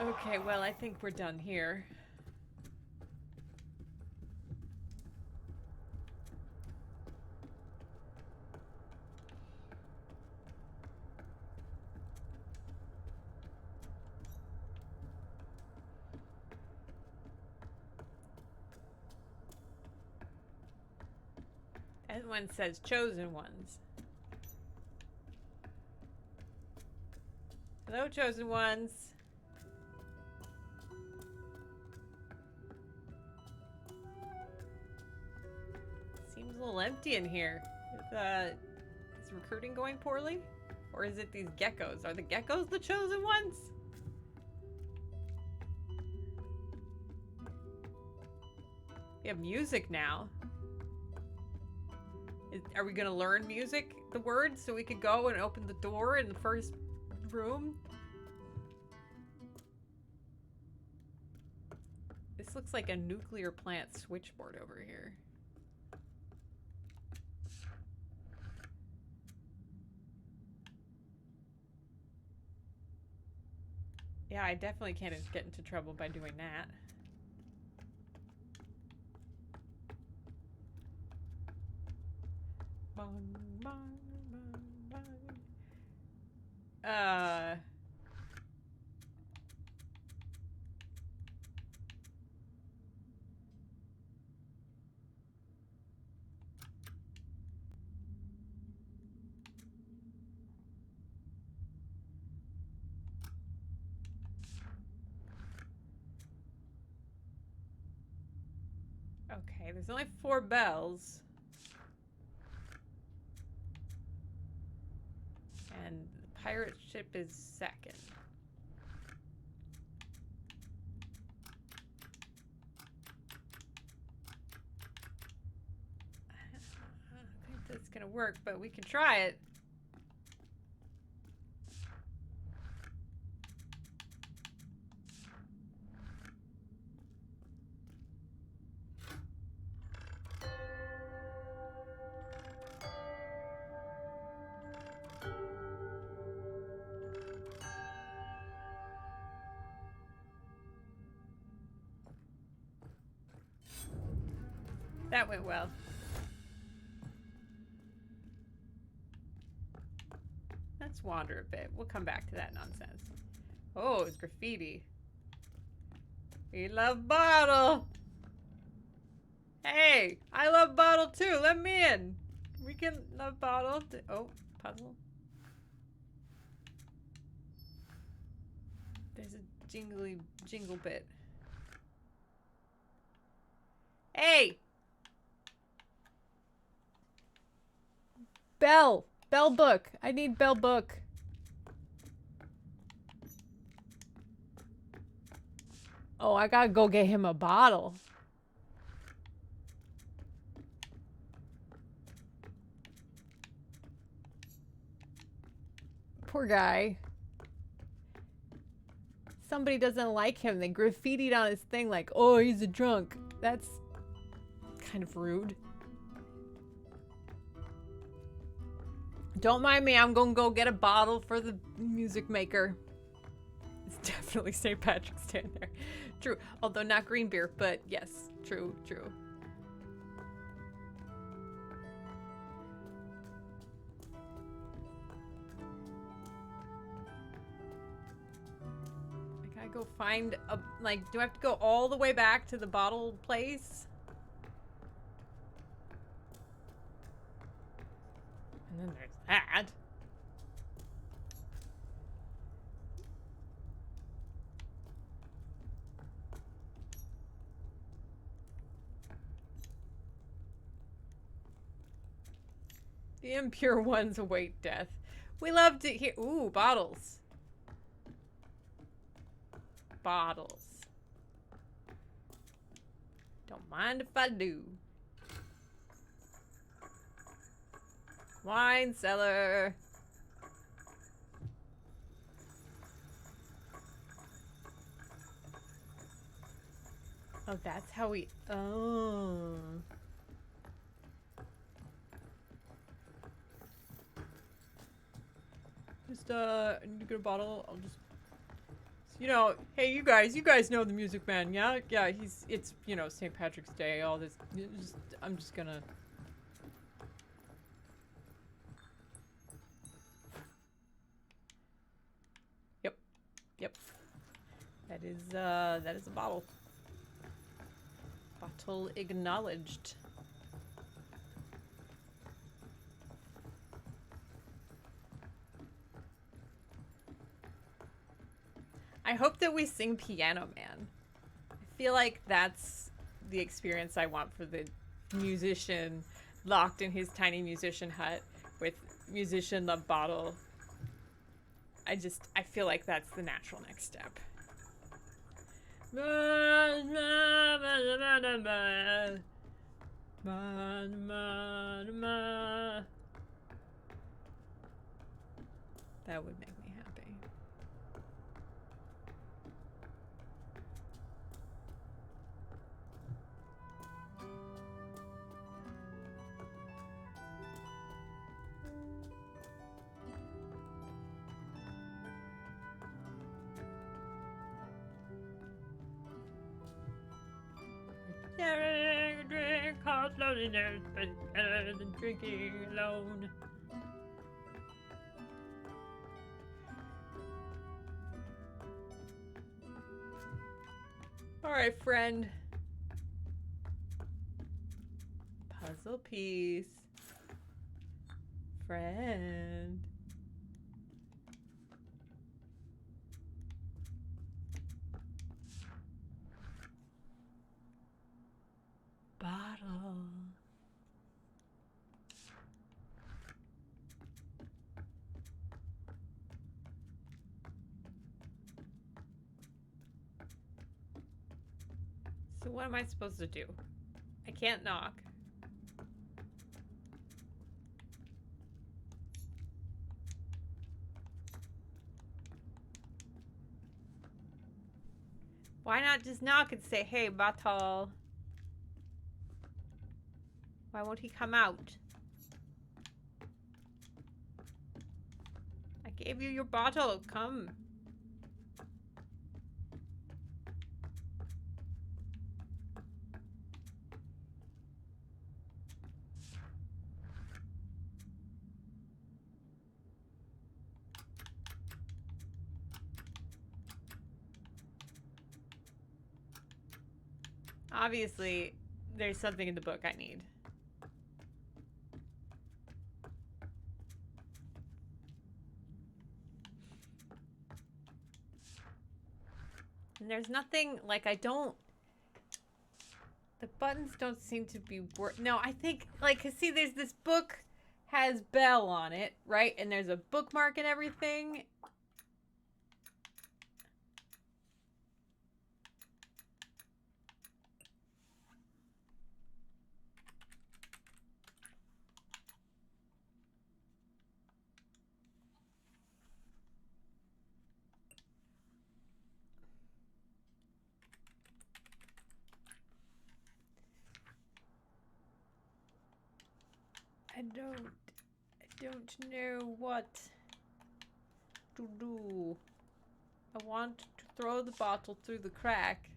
Okay, well, I think we're done here. That one says chosen ones. Hello, chosen ones. Seems a little empty in here. Is recruiting going poorly? Or is it these geckos? Are the geckos the chosen ones? We have music now. Are we gonna learn music, the words, so we could go and open the door in the first room? This looks like a nuclear plant switchboard over here. Yeah, I definitely can't get into trouble by doing that. Uh... Okay, there's only 4 bells. And the pirate ship is second. I don't think that's gonna work, but we can try it. That went well. Let's wander a bit. We'll come back to that nonsense. Oh, it's graffiti. We love bottle. Hey, I love bottle too. Let me in. We can love bottle. Oh, puzzle. There's a jingle bit. Hey! Bell! Bell book! I need bell book. Oh, I gotta go get him a bottle. Poor guy. Somebody doesn't like him. They graffitied on his thing like, oh, he's a drunk. That's kind of rude. Don't mind me. I'm gonna go get a bottle for the music maker. It's definitely St. Patrick's Day in there. True. Although not green beer, but yes. True, true. I gotta go find a, like, do I have to go all the way back to the bottle place? And then there's that. The impure ones await death. We love to hear. Ooh, bottles. Bottles. Don't mind if I do. Wine cellar. Oh, that's how we. Oh. Just, I need to get a bottle. I'll just. You know, hey, you guys know the Music Man, yeah? Yeah, it's, you know, St. Patrick's Day, all this. I'm just gonna. Yep. That is a bottle. Bottle acknowledged. I hope that we sing Piano Man. I feel like that's the experience I want for the musician locked in his tiny musician hut with musician love bottle. I feel like that's the natural next step. That would make me happy. Sharing a drink causes loneliness, but it's better than drinking alone. All right, friend. Puzzle piece. Friend. Bottle. So what am I supposed to do? I can't knock. Why not just knock and say, hey, bottle? Why won't he come out? I gave you your bottle. Come. Obviously, there's something in the book I need. And there's nothing, like, I don't... The buttons don't seem to be no, I think, like, cause see, there's this book has Belle on it, right? And there's a bookmark and everything. I don't know what to do. I want to throw the bottle through the crack.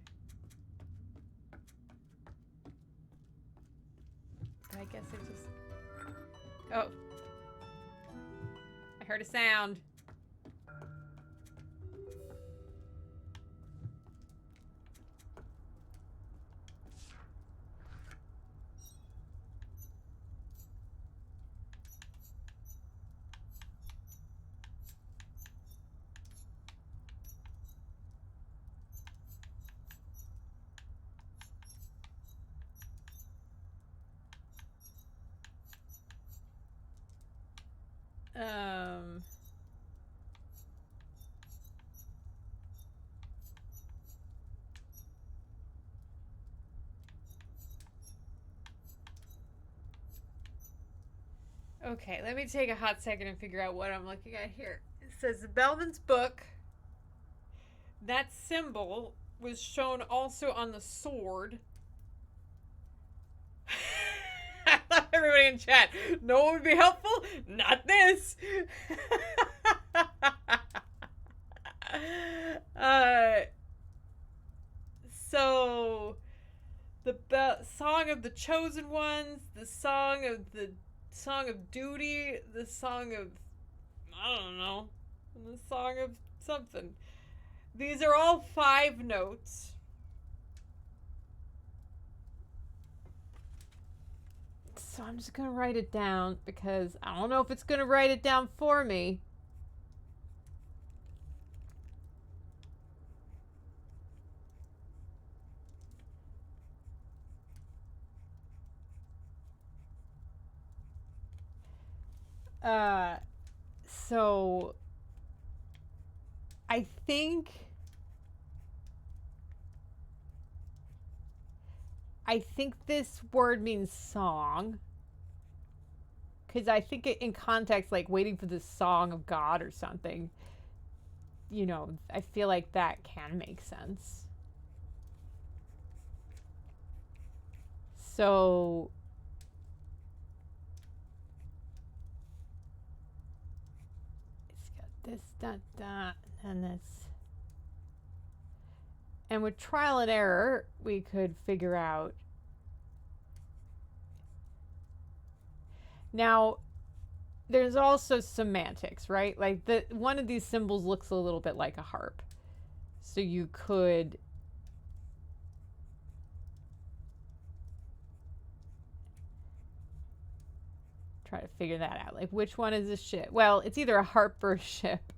But I guess I just... Oh. I heard a sound. Okay, let me take a hot second and figure out what I'm looking at here. It says the Bellman's book. That symbol was shown also on the sword. I love everybody in chat. No one would be helpful? Not this. So the song of the chosen ones, the song of duty, the song of, I don't know, the song of something. These are all 5 notes. So I'm just going to write it down because I don't know if it's going to write it down for me. So I think this word means song. Because I think it, in context, like waiting for the song of God or something, you know, I feel like that can make sense. So it's got this, that, and this. And with trial and error, we could figure out Now, there's also semantics, right? Like one of these symbols looks a little bit like a harp. So you could try to figure that out. Like, which one is a ship? Well, it's either a harp or a ship.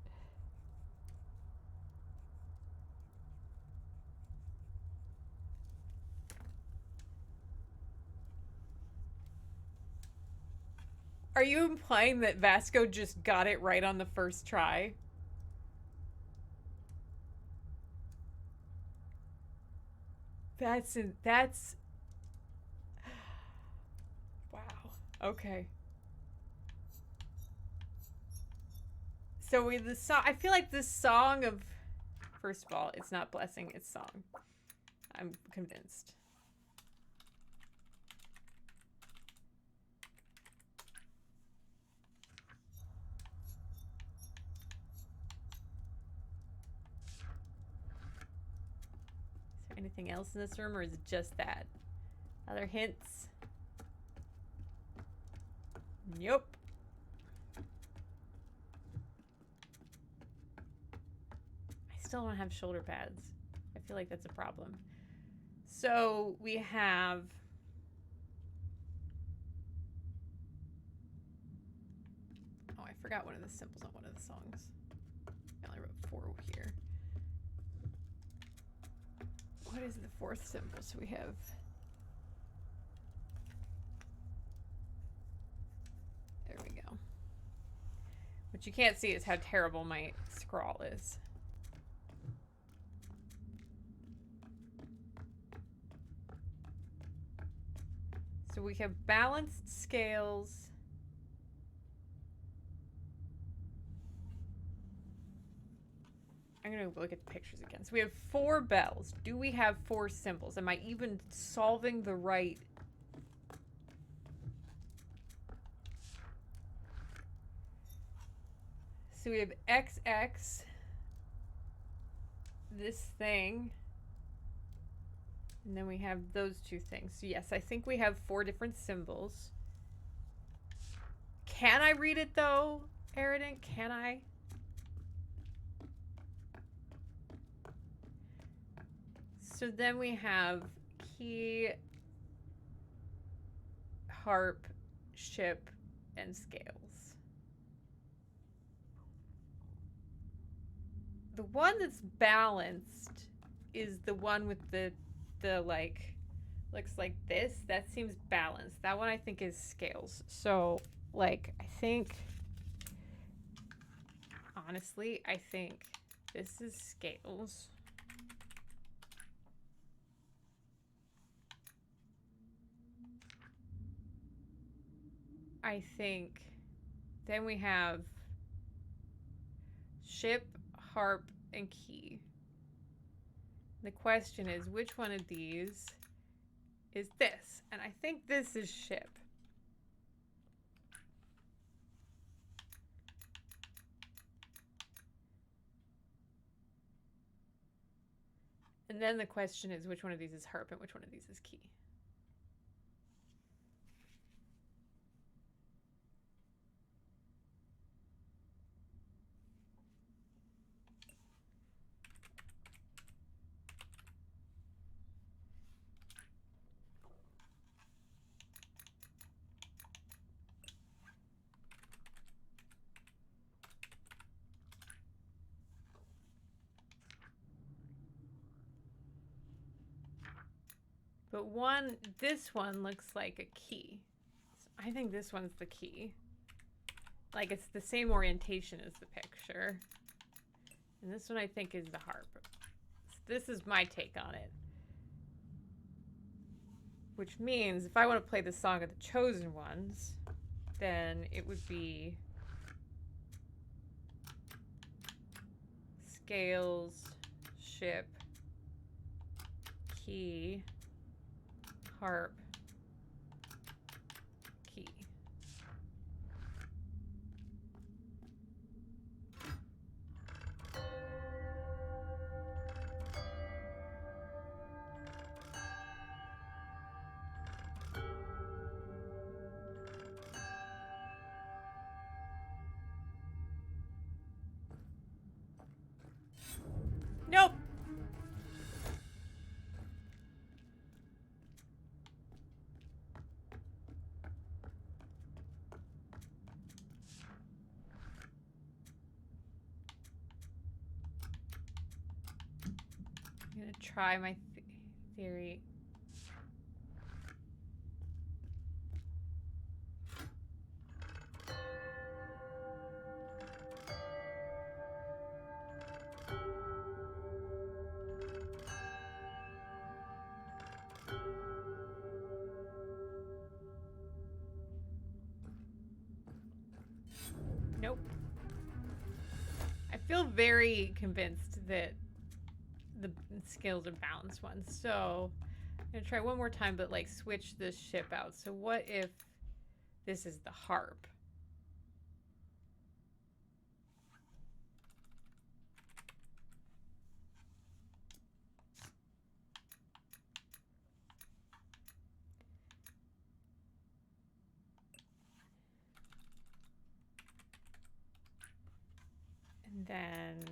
Are you implying that Vasco just got it right on the first try? That's wow. Okay. So the song, I feel like this song of, first of all, it's not blessing, it's song. I'm convinced. Is there anything else in this room, or is it just that? Other hints? Nope. I still don't have shoulder pads. I feel like that's a problem. So we have I forgot one of the symbols on one of the songs. I only wrote 4 here. What is the 4th symbol? So we have there we go. What you can't see is how terrible my scrawl is. So we have balanced scales. I'm going to look at the pictures again. So we have 4 bells. Do we have 4 symbols? Am I even solving the right? So we have XX, this thing, and then we have those 2 things. So yes, I think we have 4 different symbols. Can I read it though, Arident? Can I? So then we have key, harp, ship, and scales. The one that's balanced is the one with the like, looks like this. That seems balanced. That one I think is scales. So like, I think, honestly, I think this is scales. I think then we have ship, harp, and key. The question is, which one of these is this? And I think this is ship. And then the question is, which one of these is harp and which one of these is key? But this one looks like a key. So I think this one's the key. Like, it's the same orientation as the picture. And this one I think is the harp. So this is my take on it. Which means if I want to play the Song of the Chosen Ones, then it would be scales, ship, key, harp, key. gonna try my theory. Nope. I feel very convinced that the scales are balanced ones. So I'm gonna try one more time, but like switch this ship out. So what if this is the harp? And then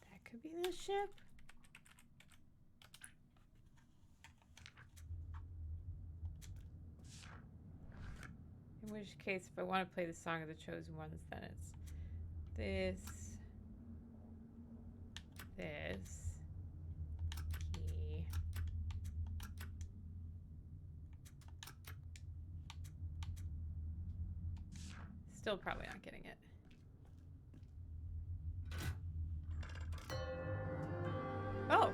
that could be the ship. In which case, if I want to play the Song of the Chosen Ones, then it's this, key. Still probably not getting it. Oh.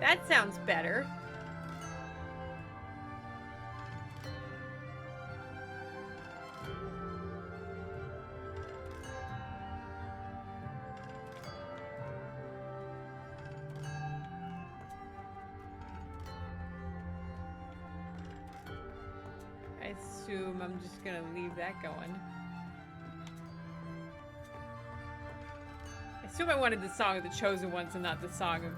That sounds better. I assume I'm just gonna leave that going. I assume I wanted the Song of the Chosen Ones and not the Song of...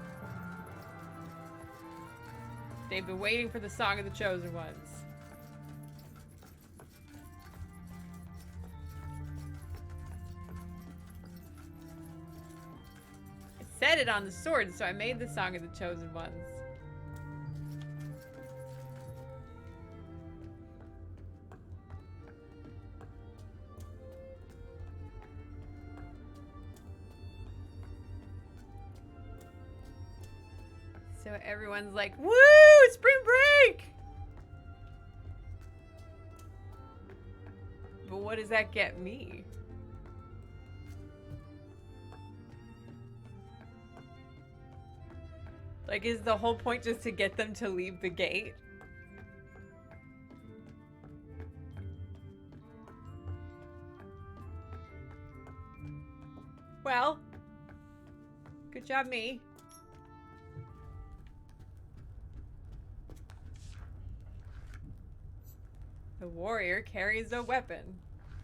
They've been waiting for the Song of the Chosen Ones. It said it on the sword, so I made the Song of the Chosen Ones. So everyone's like, woo, spring break! But what does that get me? Like, is the whole point just to get them to leave the gate? Well, good job, me. The warrior carries a weapon.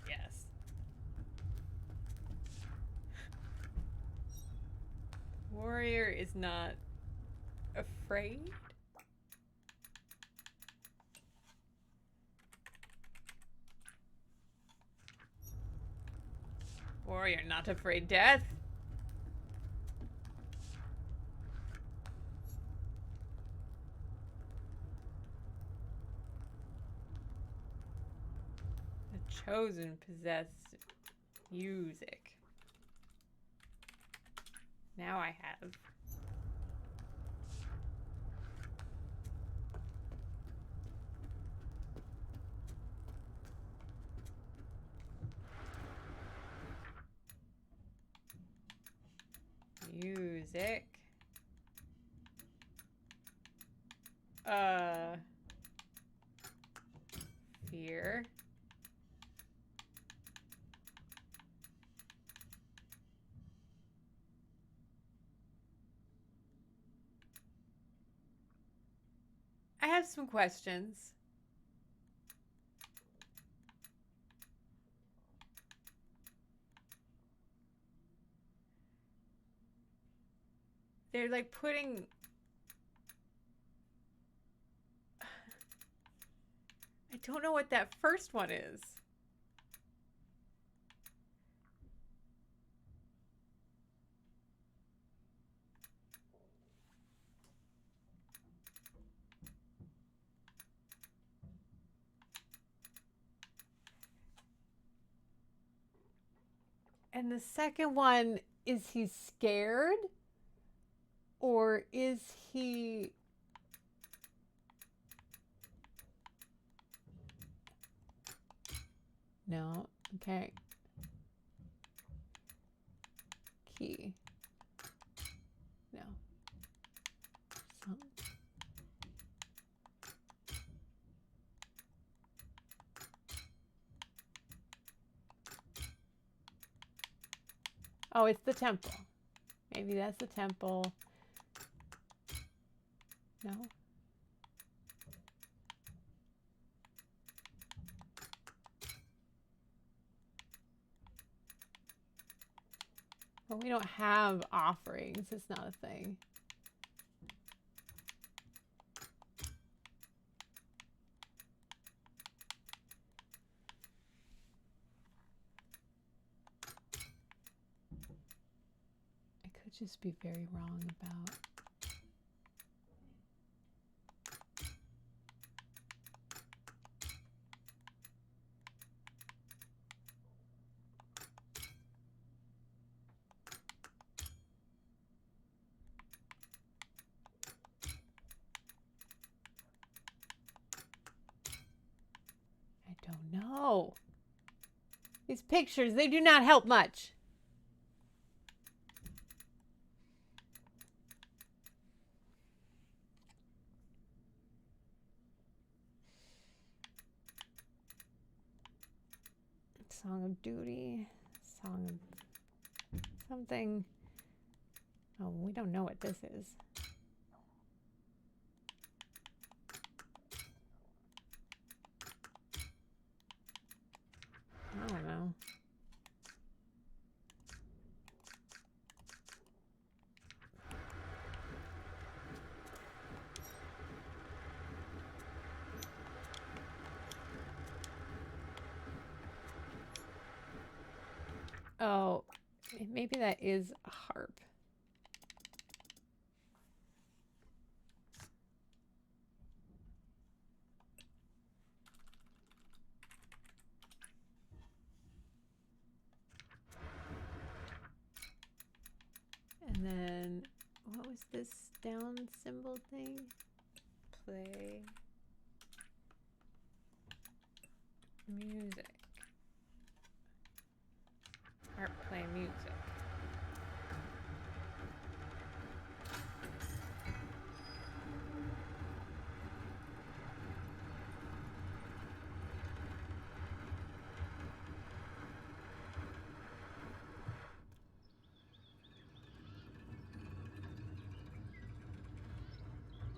Yes. Warrior is not afraid? Warrior not afraid death? Chosen possess music. Now I have. Music. Fear. I have some questions. They're like putting... I don't know what that first one is. And the second one, is he scared? Or is he... No. Okay. Key. No. Some... Oh, it's the temple. Maybe that's the temple. No. Well, we don't have offerings. It's not a thing. I could just be very wrong about... I don't know. These pictures, they do not help much. Song of Duty, Song of something. Oh, we don't know what this is. I don't know. Oh, maybe that is a harp. And then, what was this down symbol thing? Play music. Harp, play music.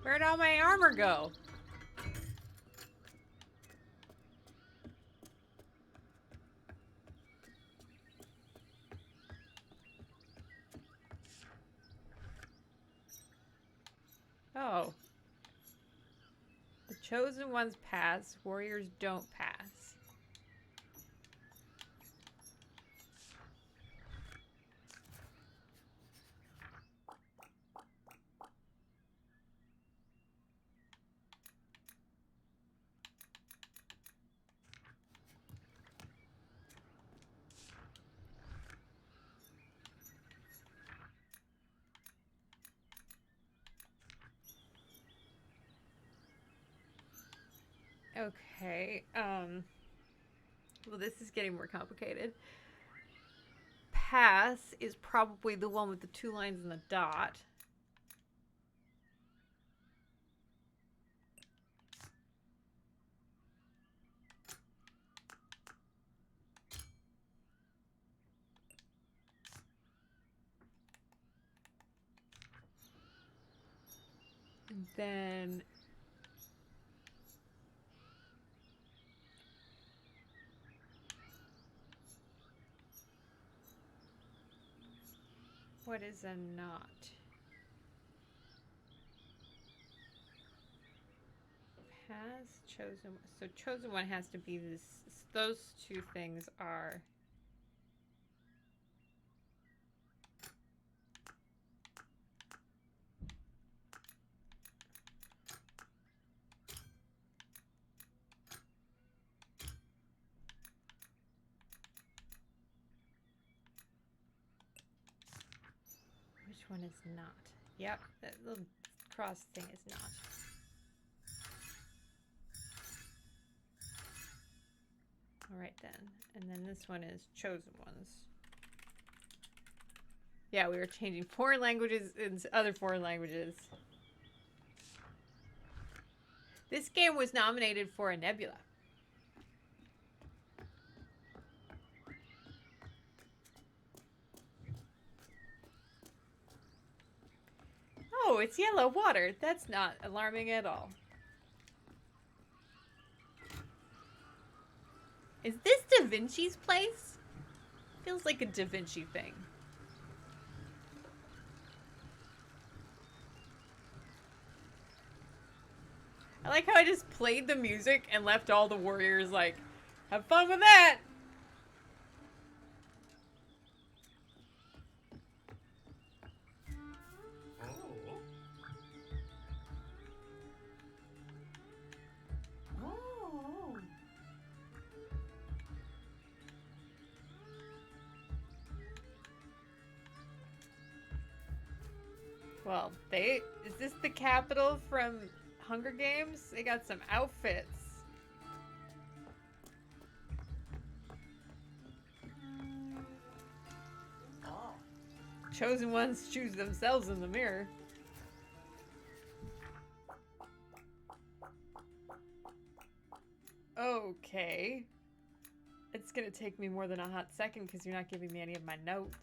Where'd all my armor go? Oh. The chosen ones pass, warriors don't pass. Okay, well, this is getting more complicated. Pass is probably the one with the 2 lines and the dot. And then what is a knot? Has chosen, so chosen one has to be this. Those 2 things are one is not? Yep, that little cross thing is not. All right then. And then this one is chosen ones. Yeah, we were changing foreign languages into other foreign languages. This game was nominated for a Nebula. Oh, it's yellow water. That's not alarming at all. Is this Da Vinci's place? Feels like a Da Vinci thing. I like how I just played the music and left all the warriors like, have fun with that! Well, is this the capital from Hunger Games? They got some outfits. Chosen ones choose themselves in the mirror. Okay. It's gonna take me more than a hot second because you're not giving me any of my notes.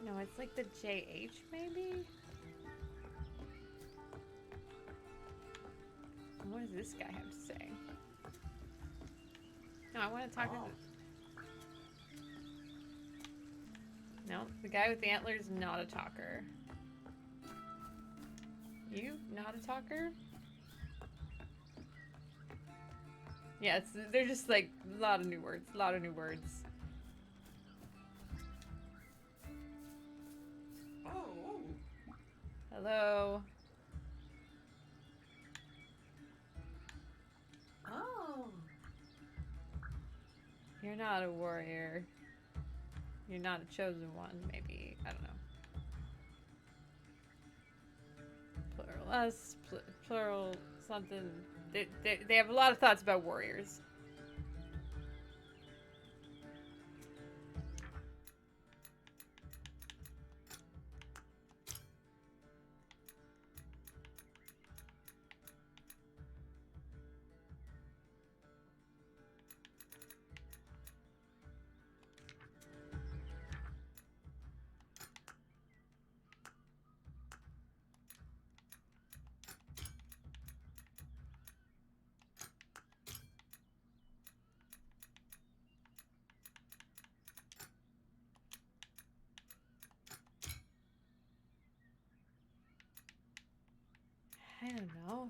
No, it's like the JH maybe? What does this guy have to say? No, I want to talk to No, the guy with the antlers, not a talker. You, not a talker? Yeah, they're just like a lot of new words, a lot of new words. Hello. You're not a warrior. You're not a chosen one, maybe. I don't know. Plural us, plural something. They have a lot of thoughts about warriors. I don't know.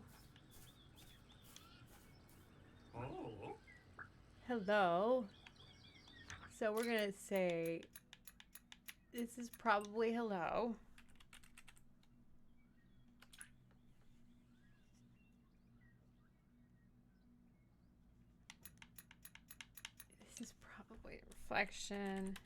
Hello. So we're gonna say this is probably hello. This is probably a reflection.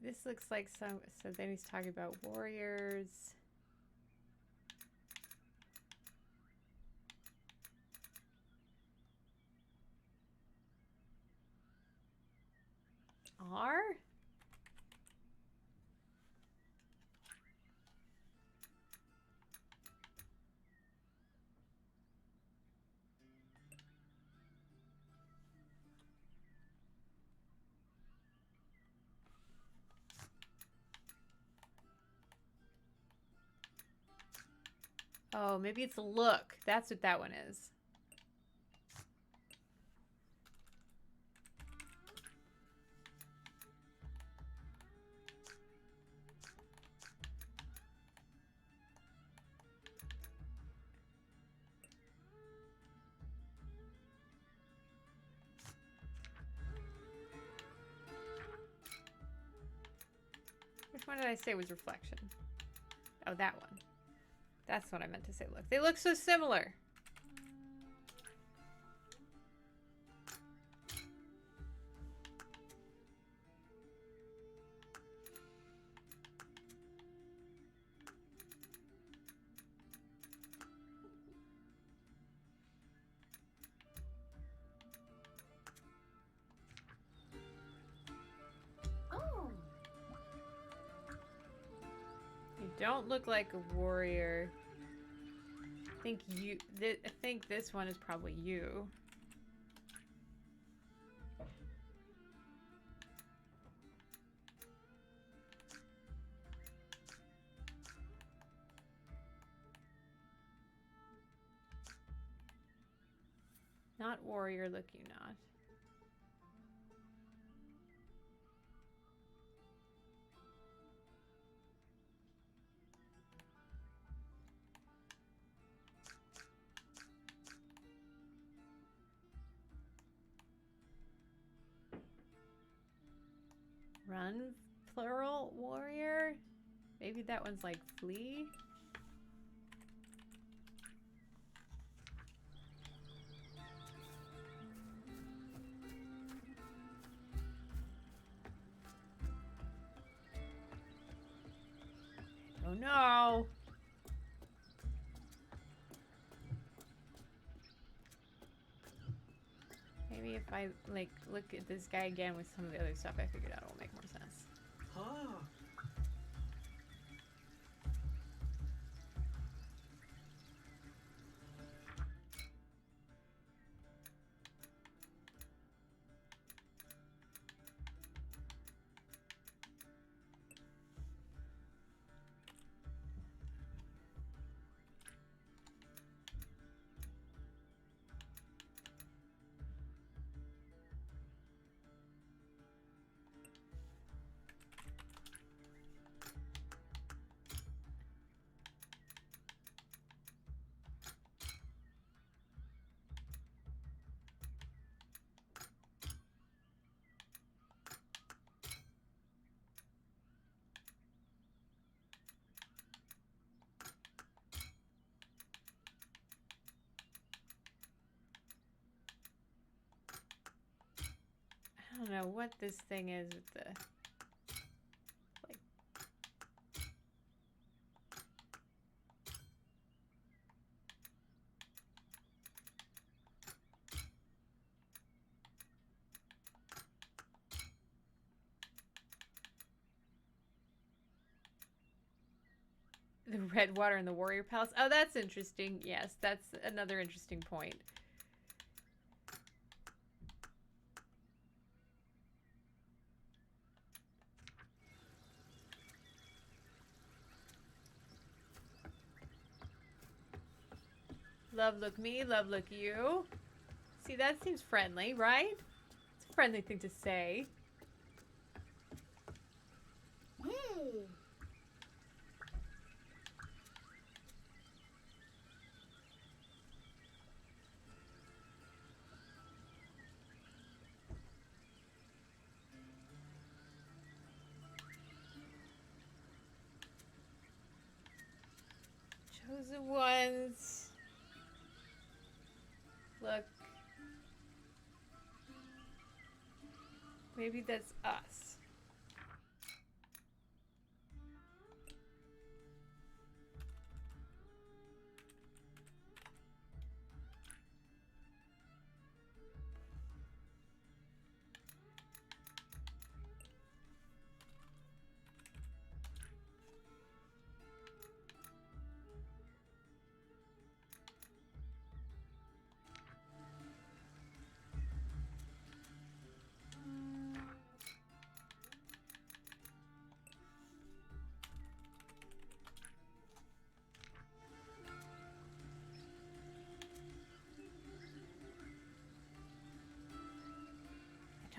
This looks like so then he's talking about warriors. Are? Oh, maybe it's a look. That's what that one is. Which one did I say was reflection? Oh, that one. That's what I meant to say. Look, they look so similar. Oh. You don't look like a warrior. I think I think this one is probably you. Not warrior, look you not. Run, plural, warrior? Maybe that one's like flee? Oh no! Maybe if I like look at this guy again with some of the other stuff I figured out, it'll make more sense. Ah. I don't know what this thing is with the like the red water in the warrior palace. Oh, that's interesting. Yes, that's another interesting point. Love look me, love look you. See, that seems friendly, right? It's a friendly thing to say. Hey. Chosen ones. Look. Maybe that's us.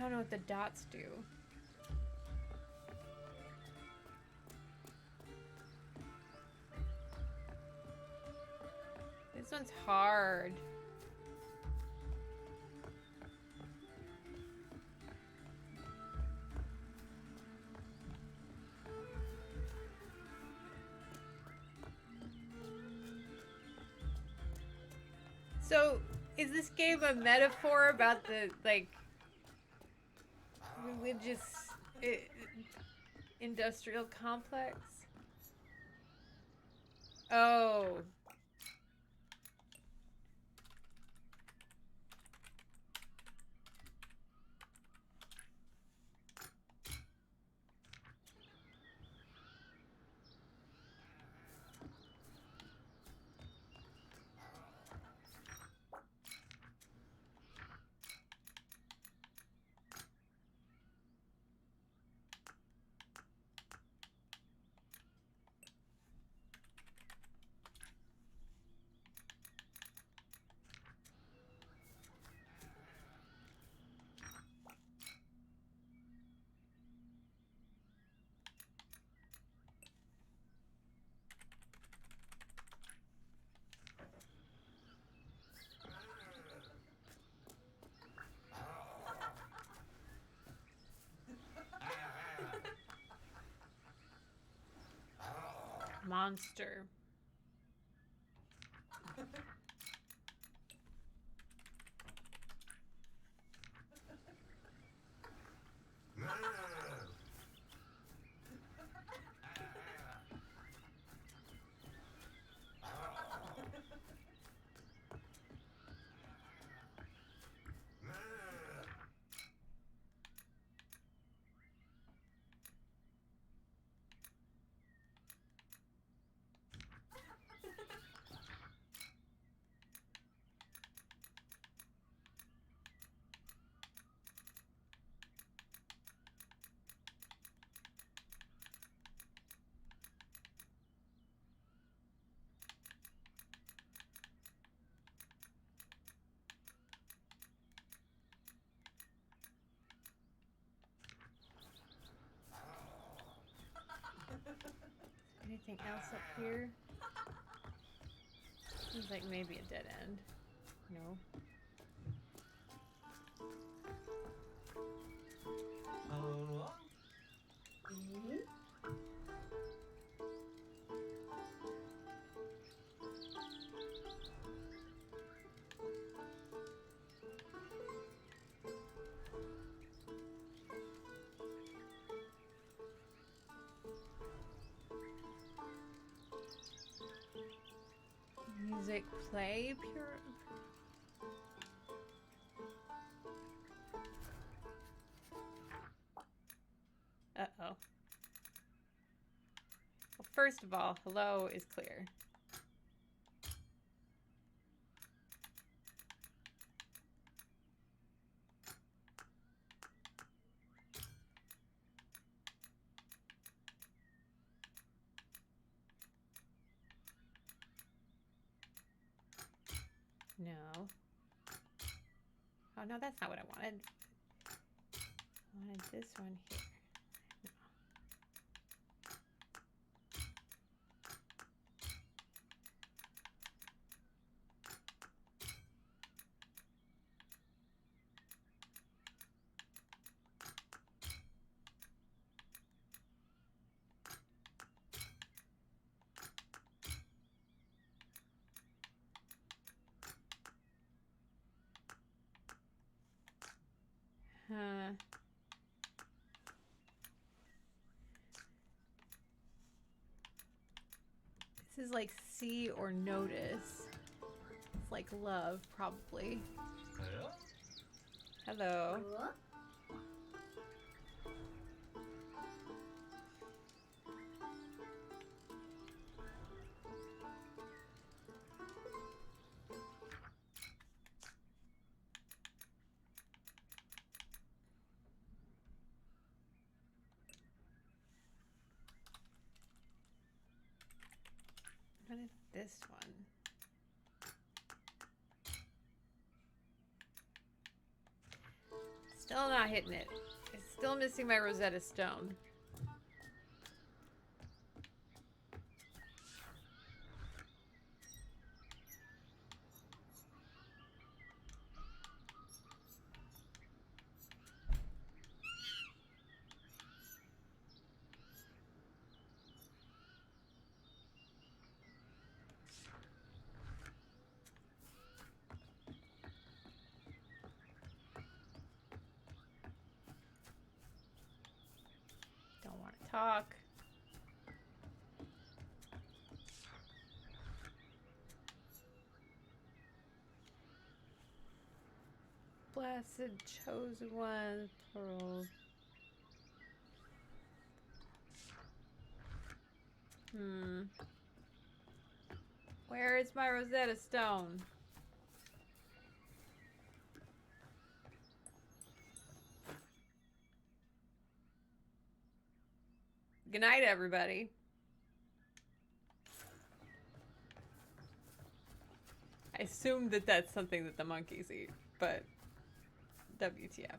I don't know what the dots do. This one's hard. So, is this game a metaphor about the, like, religious industrial complex? Oh. Monster. Anything else up here? Seems like maybe a dead end. No. Music play pure. Uh-oh. Well, first of all, hello is clear. No. Oh, no, that's not what I wanted. I wanted this one here. Huh. This is like see or notice. It's like love, probably. Hello. What is this one? Still not hitting it. It's still missing my Rosetta Stone. Don't want to talk. Blessed chosen one, pearl. Where is my Rosetta Stone? Good night, everybody. I assume that that's something that the monkeys eat, but WTF.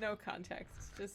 No context, just...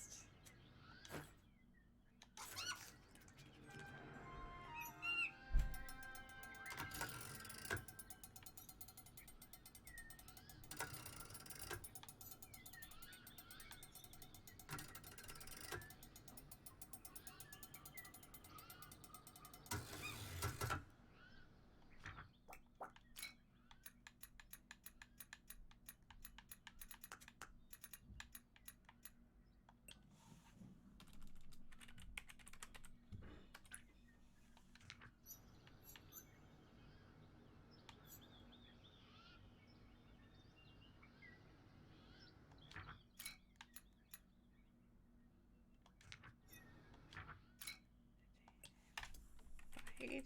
Page.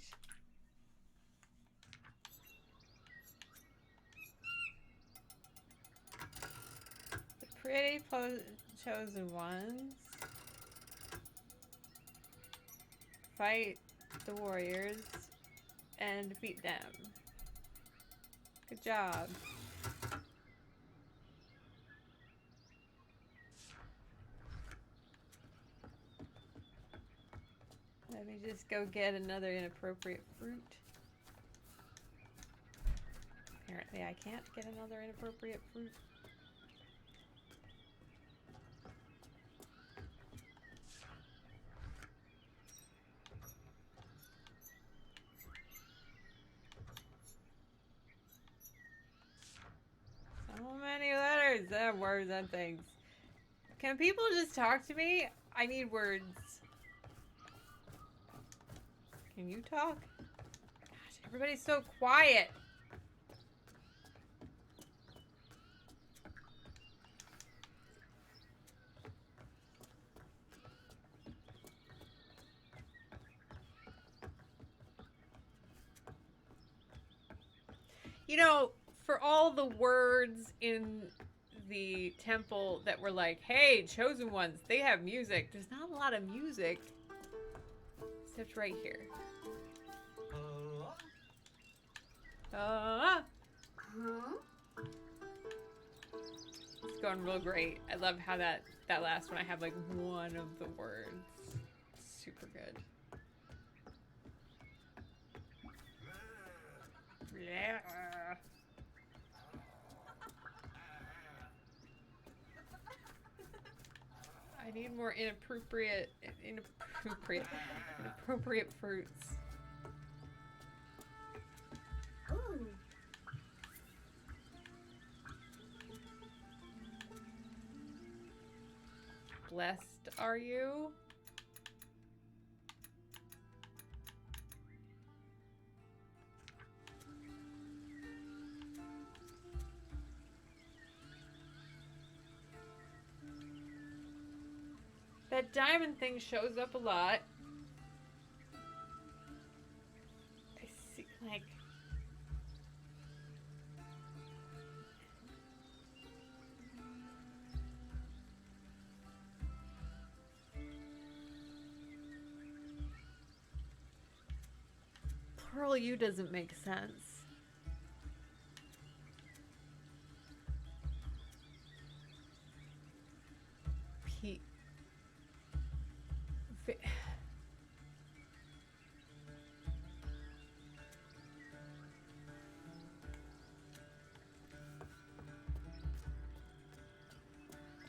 The pretty chosen ones fight the warriors and defeat them. Good job. Let me just go get another inappropriate fruit. Apparently I can't get another inappropriate fruit. So many letters and words and things. Can people just talk to me? I need words. Can you talk? Gosh, everybody's so quiet. You know, for all the words in the temple that were like, hey, chosen ones, they have music. There's not a lot of music. Except right here. It's going real great. I love how that last one I have like one of the words. Super good. Yeah. I need more inappropriate fruits. Ooh. Blessed are you? That diamond thing shows up a lot. I see, like... Pearl U doesn't make sense. P.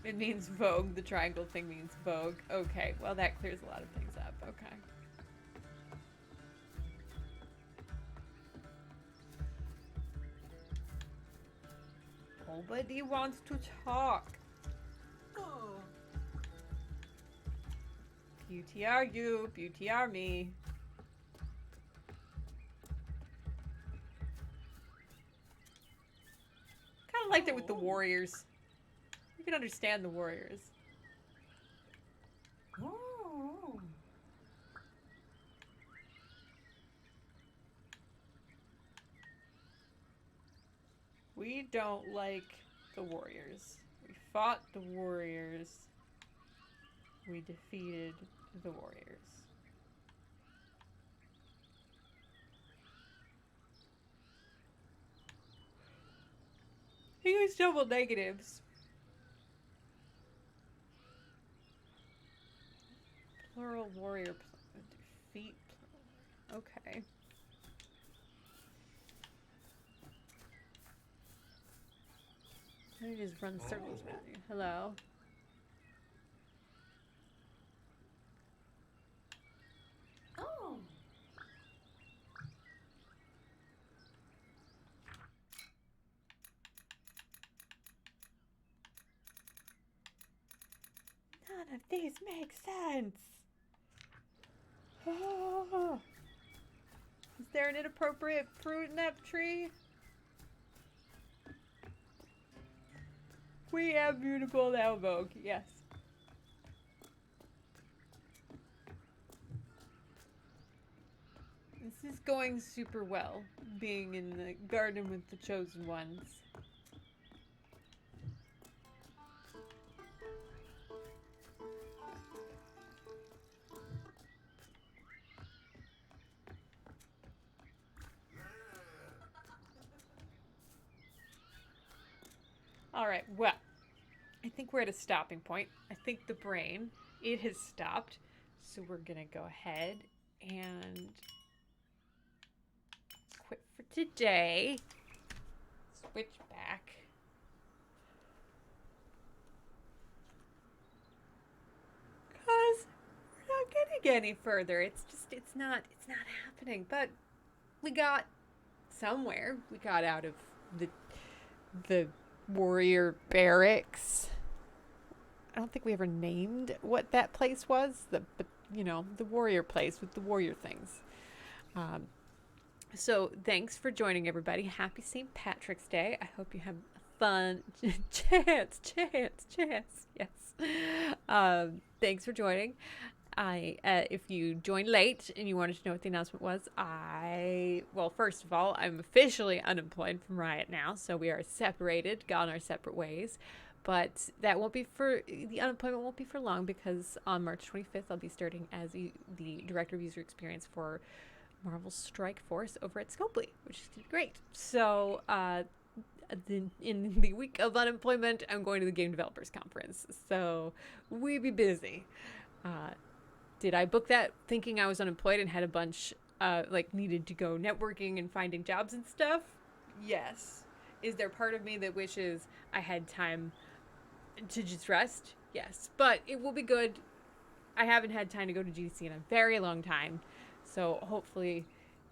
It means Vogue. The triangle thing means Vogue. Okay, well that clears a lot of things up. Okay. Nobody wants to talk. Oh. Beauty are you, beauty are me. Kind of liked it with the warriors. You can understand the warriors. Oh. We don't like the warriors. We fought the warriors. We defeated the warriors. He used double negatives. Plural warrior. Defeat. Okay. Let me just run circles around you. Hello. Oh. None of these make sense. Oh. Is there an inappropriate fruit in that tree? We have beautiful now, Vogue. Yes. This is going super well, being in the garden with the chosen ones. All right, well, I think we're at a stopping point. I think the brain, it has stopped. So we're going to go ahead and quit for today. Switch back. Because we're not getting any further. It's not happening. But we got somewhere. We got out of the warrior barracks. I don't think we ever named what that place was. But you know, the warrior place with the warrior things. So thanks for joining, everybody. Happy St. Patrick's Day. I hope you have fun. Chants. Yes. Thanks for joining. If you joined late and you wanted to know what the announcement was, well, first of all, I'm officially unemployed from Riot now, so we are separated, gone our separate ways. But the unemployment won't be for long, because on March 25th, I'll be starting as the Director of User Experience for Marvel Strike Force over at Scopely, which is great. So, in the week of unemployment, I'm going to the Game Developers Conference. So, we be busy. Did I book that thinking I was unemployed and had a bunch, needed to go networking and finding jobs and stuff? Yes. Is there part of me that wishes I had time to just rest? Yes. But it will be good. I haven't had time to go to GDC in a very long time. So hopefully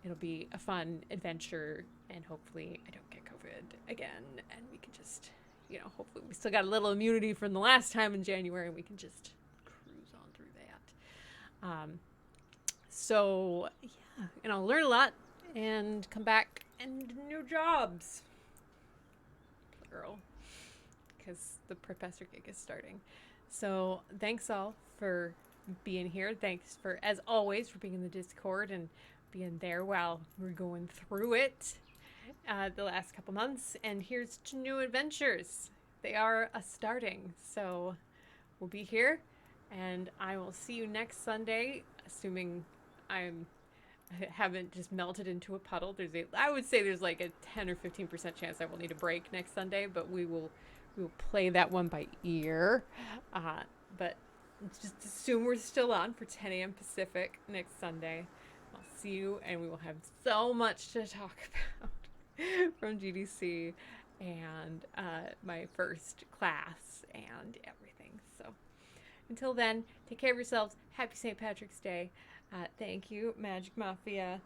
it'll be a fun adventure, and hopefully I don't get COVID again, and we can just, hopefully we still got a little immunity from the last time in January, and we can just cruise on through that. So yeah, and I'll learn a lot and come back and new jobs. Plural. Because the professor gig is starting. So thanks all for being here. Thanks for, as always, for being in the Discord and being there while we're going through it the last couple months. And here's to new adventures. They are starting. So we'll be here, and I will see you next Sunday, assuming I'm haven't just melted into a puddle. I would say there's like a 10 or 15% chance I will need a break next Sunday, but we will play that one by ear. But just assume we're still on for 10 a.m. Pacific next Sunday. I'll see you, and we will have so much to talk about from GDC and my first class and everything. So until then, take care of yourselves. Happy St. Patrick's Day. Thank you, Magic Mafia.